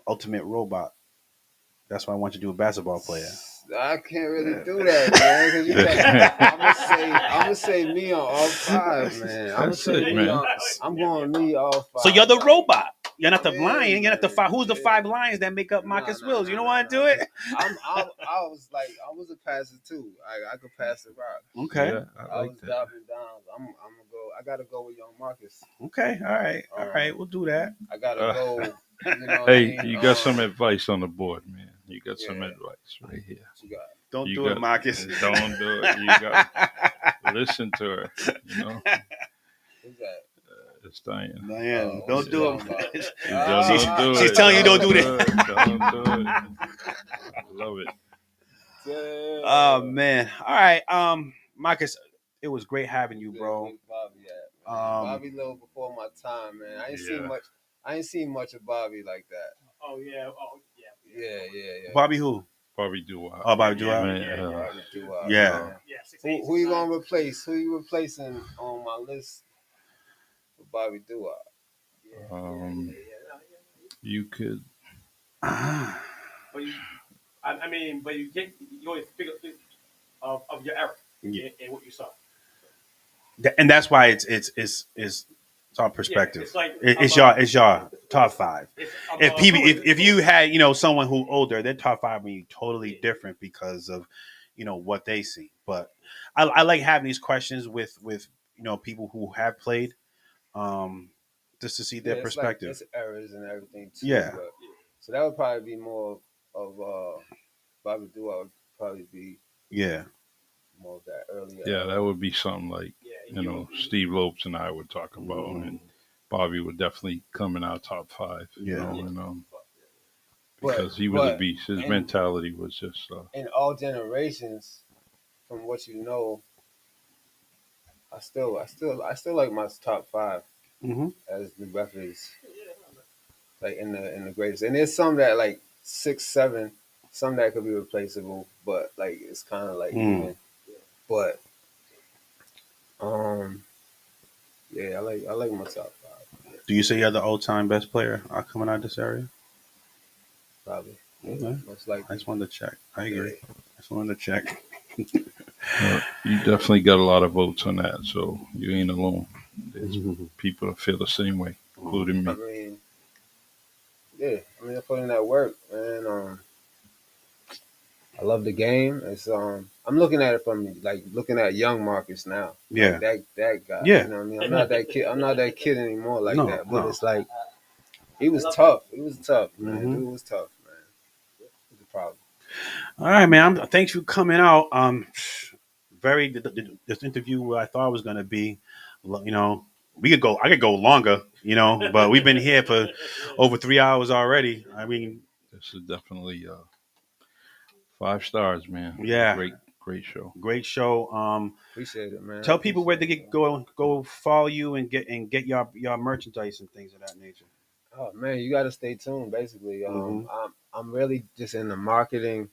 [SPEAKER 1] ultimate robot. That's why I want you to do a basketball player.
[SPEAKER 4] I can't really do that, man. Cause you got, I'm gonna say me on all five, man.
[SPEAKER 2] That's it, man.
[SPEAKER 4] I'm going me all five.
[SPEAKER 1] So you're the robot. You're not the
[SPEAKER 4] Yeah,
[SPEAKER 1] lion. You're not the
[SPEAKER 4] man.
[SPEAKER 1] five. Who's the
[SPEAKER 4] Yeah.
[SPEAKER 1] five lions that make up Marcus Wills? You don't want to do it?
[SPEAKER 4] I was a passer too. I could pass the rock.
[SPEAKER 1] Okay.
[SPEAKER 2] Yeah,
[SPEAKER 4] I
[SPEAKER 2] I like
[SPEAKER 4] was
[SPEAKER 2] that.
[SPEAKER 4] dropping down. I'm gonna go. I gotta go with young Marcus.
[SPEAKER 1] Okay. All right. We'll do that.
[SPEAKER 4] I gotta go. You know what
[SPEAKER 2] Hey,
[SPEAKER 4] I mean?
[SPEAKER 2] you got some advice on the board, man. You got some
[SPEAKER 4] Yeah.
[SPEAKER 2] advice right here.
[SPEAKER 4] What you got?
[SPEAKER 1] Don't
[SPEAKER 2] You
[SPEAKER 1] do it,
[SPEAKER 2] got-
[SPEAKER 1] Marcus.
[SPEAKER 2] Don't do it. You got listen to her. You know,
[SPEAKER 4] Who's that?
[SPEAKER 2] it's Diane.
[SPEAKER 1] Diane,
[SPEAKER 4] Oh,
[SPEAKER 1] don't
[SPEAKER 4] what's
[SPEAKER 1] do
[SPEAKER 4] she
[SPEAKER 1] it.
[SPEAKER 4] talking
[SPEAKER 2] Don't
[SPEAKER 1] She's-
[SPEAKER 2] do
[SPEAKER 1] she's
[SPEAKER 2] it.
[SPEAKER 1] telling you don't do that.
[SPEAKER 2] Don't do it. Love it.
[SPEAKER 1] Oh man. All right. Marcus, it was great having you, bro.
[SPEAKER 4] Where's Bobby at, man?
[SPEAKER 1] Um,
[SPEAKER 4] Bobby little before my time, man. I ain't seen
[SPEAKER 2] Yeah.
[SPEAKER 4] much. I ain't seen much of Bobby like that.
[SPEAKER 5] oh yeah.
[SPEAKER 4] Yeah.
[SPEAKER 1] Bobby who?
[SPEAKER 2] Probably do.
[SPEAKER 1] Oh, Bobby Dewey.
[SPEAKER 2] Man,
[SPEAKER 4] Bobby Dewey,
[SPEAKER 1] Yeah.
[SPEAKER 4] man.
[SPEAKER 5] Yeah, 6
[SPEAKER 4] Who you gonna replace? Who you replacing on my list for Bobby Dewey?
[SPEAKER 2] you could.
[SPEAKER 1] Ah.
[SPEAKER 5] But you always figure of your error
[SPEAKER 1] Yeah.
[SPEAKER 5] in what you saw.
[SPEAKER 1] And that's why it's all perspective.
[SPEAKER 5] Yeah, it's like
[SPEAKER 1] It's your top five. If you
[SPEAKER 5] had
[SPEAKER 1] had someone who older, their top five would be totally different because of what they see. But I like having these questions with people who have played, just to see their
[SPEAKER 4] it's
[SPEAKER 1] perspective.
[SPEAKER 4] Like, it's errors and everything too.
[SPEAKER 1] Yeah.
[SPEAKER 4] But, so that would probably be more of Bobby Dewey. Would probably be
[SPEAKER 1] Yeah.
[SPEAKER 4] more of that earlier.
[SPEAKER 2] Yeah, that would be something like
[SPEAKER 5] you
[SPEAKER 2] Steve Lopes and I would talk about,
[SPEAKER 1] Mhm.
[SPEAKER 2] and Bobby would definitely come in our top five.
[SPEAKER 1] Yeah.
[SPEAKER 2] Because he was a
[SPEAKER 4] but-
[SPEAKER 2] beast. His
[SPEAKER 4] and-
[SPEAKER 2] mentality was just.
[SPEAKER 4] In all generations, from what you know, I still like my top five
[SPEAKER 1] Mm-hmm.
[SPEAKER 4] as the records, like in the greatest. And there's some that like 6, 7, some that could be replaceable, but like it's kind of like even. But yeah, I like my top five.
[SPEAKER 1] Do you say you're the all-time best player coming out of this area?
[SPEAKER 4] Probably.
[SPEAKER 1] Okay.
[SPEAKER 4] Most
[SPEAKER 1] I
[SPEAKER 4] likely.
[SPEAKER 1] just wanted to check. I agree. I just wanted to check.
[SPEAKER 2] You definitely got a lot of votes on that, so you ain't alone. There's people that feel the same way, including me.
[SPEAKER 4] I mean, yeah. I put in that work, man. I love the game. It's I'm looking at it from like looking at young Marcus now.
[SPEAKER 1] Yeah.
[SPEAKER 4] Like that guy.
[SPEAKER 1] Yeah.
[SPEAKER 4] You know what I mean? I'm not that kid. I'm not that kid anymore like
[SPEAKER 1] No,
[SPEAKER 4] that. But
[SPEAKER 1] no.
[SPEAKER 4] it's like he was tough. He was tough, man.
[SPEAKER 1] Mhm.
[SPEAKER 4] Dude was tough, man. It's a problem.
[SPEAKER 1] All right, man. Thanks for coming out. This interview I thought was going to be, I could go longer, but we've been here for over 3 hours already. I mean,
[SPEAKER 2] This is definitely 5 stars, man.
[SPEAKER 1] Yeah.
[SPEAKER 2] Great show.
[SPEAKER 1] great show.
[SPEAKER 4] Appreciate it, man.
[SPEAKER 1] Tell people where they
[SPEAKER 4] Appreciate
[SPEAKER 1] go follow you and get your merchandise and things of that nature.
[SPEAKER 4] it. Oh man, you got to stay tuned. Basically, I'm really just in the marketing,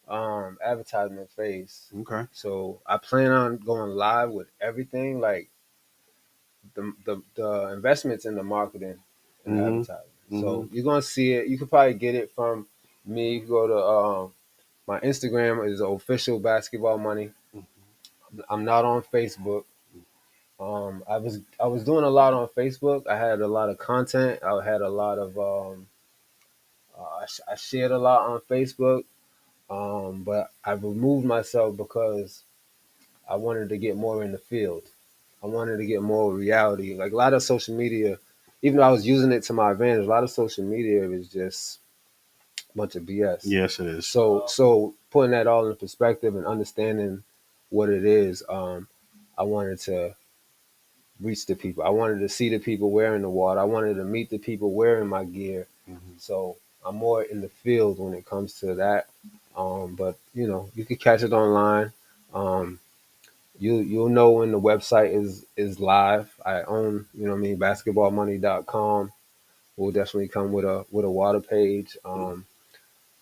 [SPEAKER 4] advertisement phase.
[SPEAKER 1] Okay.
[SPEAKER 4] So I plan on going live with everything, like the investments in the marketing and
[SPEAKER 1] Mhm.
[SPEAKER 4] advertising. So you're gonna see it. You could probably get it from me. You can go to my Instagram is official basketball money. I'm not on Facebook. I was doing a lot on Facebook. I had a lot of content. I had a lot of I shared a lot on Facebook. But I removed myself because I wanted to get more in the field. I wanted to get more reality. Like a lot of social media, even though I was using it to my advantage, a lot of social media is just a bunch of BS.
[SPEAKER 1] Yes, it is.
[SPEAKER 4] So putting that all in perspective and understanding what it is, I wanted to reach the people. I wanted to see the people wearing the water. I wanted to meet the people wearing my gear. So I'm more in the field when it comes to that. But you can catch it online. Um, you'll know when the website is live. I own, basketballmoney.com. Will definitely come with a water page.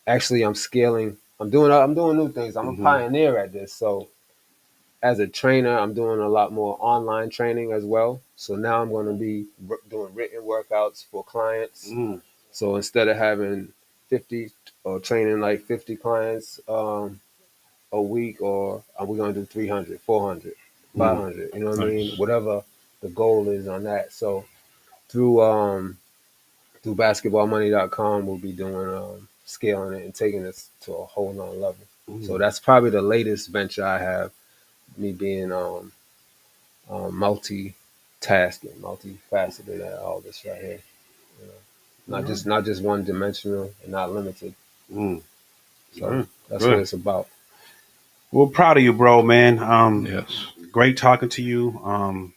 [SPEAKER 4] Actually, I'm scaling. I'm doing new things. I'm a pioneer at this. So as a trainer, I'm doing a lot more online training as well. So now I'm going to be doing written workouts for clients. So instead of having 50 or training like 50 clients a week, or we're going to do 300, 400, 500, you know what I mean?
[SPEAKER 2] Nice.
[SPEAKER 4] Whatever the goal is on that. So through basketballmoney.com, we'll be doing scaling it and taking this to a whole nother level. So that's probably the latest venture I have, me being multitasking, multifaceted at all this right here. You know, not just one dimensional and not limited. So that's what
[SPEAKER 1] Good.
[SPEAKER 4] it's about.
[SPEAKER 1] We're proud of you, bro, man.
[SPEAKER 2] Yes.
[SPEAKER 1] Great talking to you.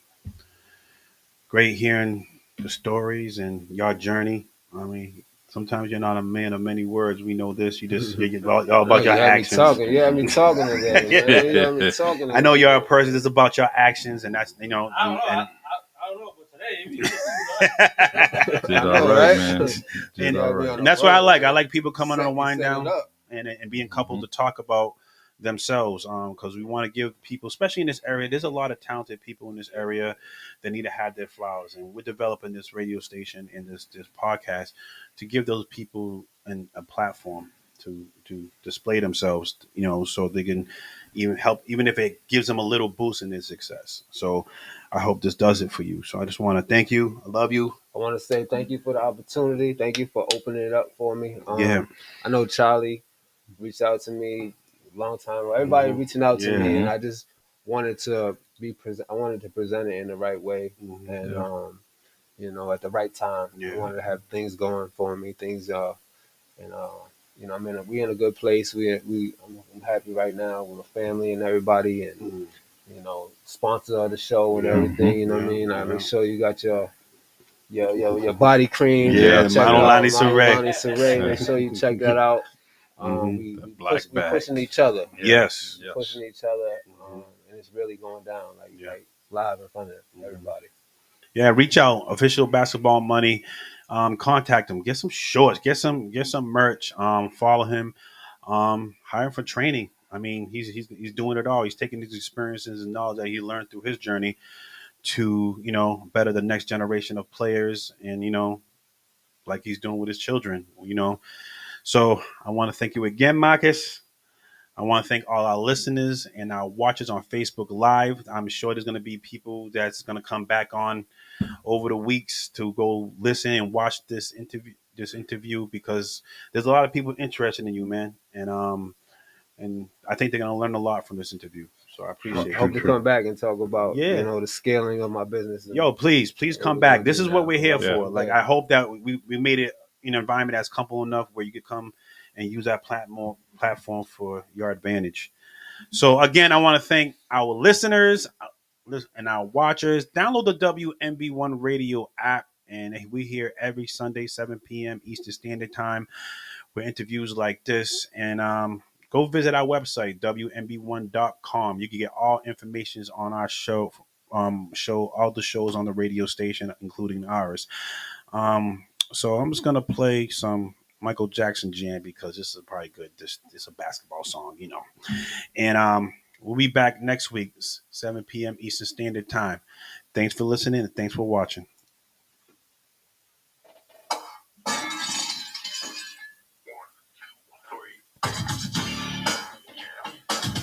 [SPEAKER 1] Great hearing the stories and your journey. I mean, sometimes you're not a man of many words. We know this. You're all about your
[SPEAKER 4] You had me
[SPEAKER 1] actions.
[SPEAKER 4] talking. You had me talking today, man. You had me talking today.
[SPEAKER 1] I know you're a person that's about your actions, and that's
[SPEAKER 5] I don't know. I don't know, but today,
[SPEAKER 2] Did all
[SPEAKER 4] know,
[SPEAKER 2] right,
[SPEAKER 4] right?
[SPEAKER 2] man. Did
[SPEAKER 1] And-
[SPEAKER 2] all right.
[SPEAKER 1] and that's what I like. I like people coming on a wind
[SPEAKER 4] Set it
[SPEAKER 1] down
[SPEAKER 4] up.
[SPEAKER 1] and being coupled to talk about themselves, because we want to give people, especially in this area, there's a lot of talented people in this area that need to have their flowers, and we're developing this radio station and this podcast to give those people a platform to display themselves, so they can even help, even if it gives them a little boost in their success. So I hope this does it for you. So I just want to thank you. I love you.
[SPEAKER 4] I want to say thank you for the opportunity. Thank you for opening it up for me.
[SPEAKER 1] Yeah.
[SPEAKER 4] I know Charlie reached out to me a long time ago. Everybody reaching out to me, and I just wanted to I wanted to present it in the right way, and at the right time. I wanted to have things going for me. We in a good place. I'm happy right now with my family and everybody, and sponsor of the show and everything. You know what I mean? I make sure you got your body cream.
[SPEAKER 1] Yeah,
[SPEAKER 4] Check it
[SPEAKER 1] Maolani
[SPEAKER 4] out.
[SPEAKER 1] Saray.
[SPEAKER 4] Maolani Saray. Make sure you check that out. We
[SPEAKER 2] black
[SPEAKER 4] we
[SPEAKER 2] bag.
[SPEAKER 4] pushing each other.
[SPEAKER 1] Yes.
[SPEAKER 2] Yes.
[SPEAKER 4] Pushing each other, and it's really going down like live in front of everybody.
[SPEAKER 1] Yeah, reach out, official basketball money. Contact him. Get some shorts. Get some merch. Follow him. Hire him for training. I mean, he's doing it all. He's taking these experiences and knowledge that he learned through his journey to better the next generation of players, and like he's doing with his children. So I want to thank you again, Marcus. I want to thank all our listeners and our watchers on Facebook Live. I'm sure there's going to be people that's going to come back on over the weeks to go listen and watch this interview, because there's a lot of people interested in you, man. And I think they're going to learn a lot from this interview. So I appreciate
[SPEAKER 4] I hope
[SPEAKER 1] it.
[SPEAKER 4] to come back and talk about
[SPEAKER 1] Yeah.
[SPEAKER 4] the scaling of my business.
[SPEAKER 1] Yo, please come back. This is what we're here
[SPEAKER 2] Yeah.
[SPEAKER 1] for. Like, I hope that we made it an environment that's comfortable enough where you could come and use that platform for your advantage. So again, I want to thank our listeners and our watchers. Download the WMB1 Radio app, and we here every Sunday, 7 p.m. Eastern Standard Time, with interviews like this. And go visit our website, WMB1.com. You can get all information on our show, all the shows on the radio station, including ours. So I'm just gonna play some Michael Jackson Jam, because this is probably good. This is a basketball song, And we'll be back next week, 7 p.m. Eastern Standard Time. Thanks for listening and thanks for watching.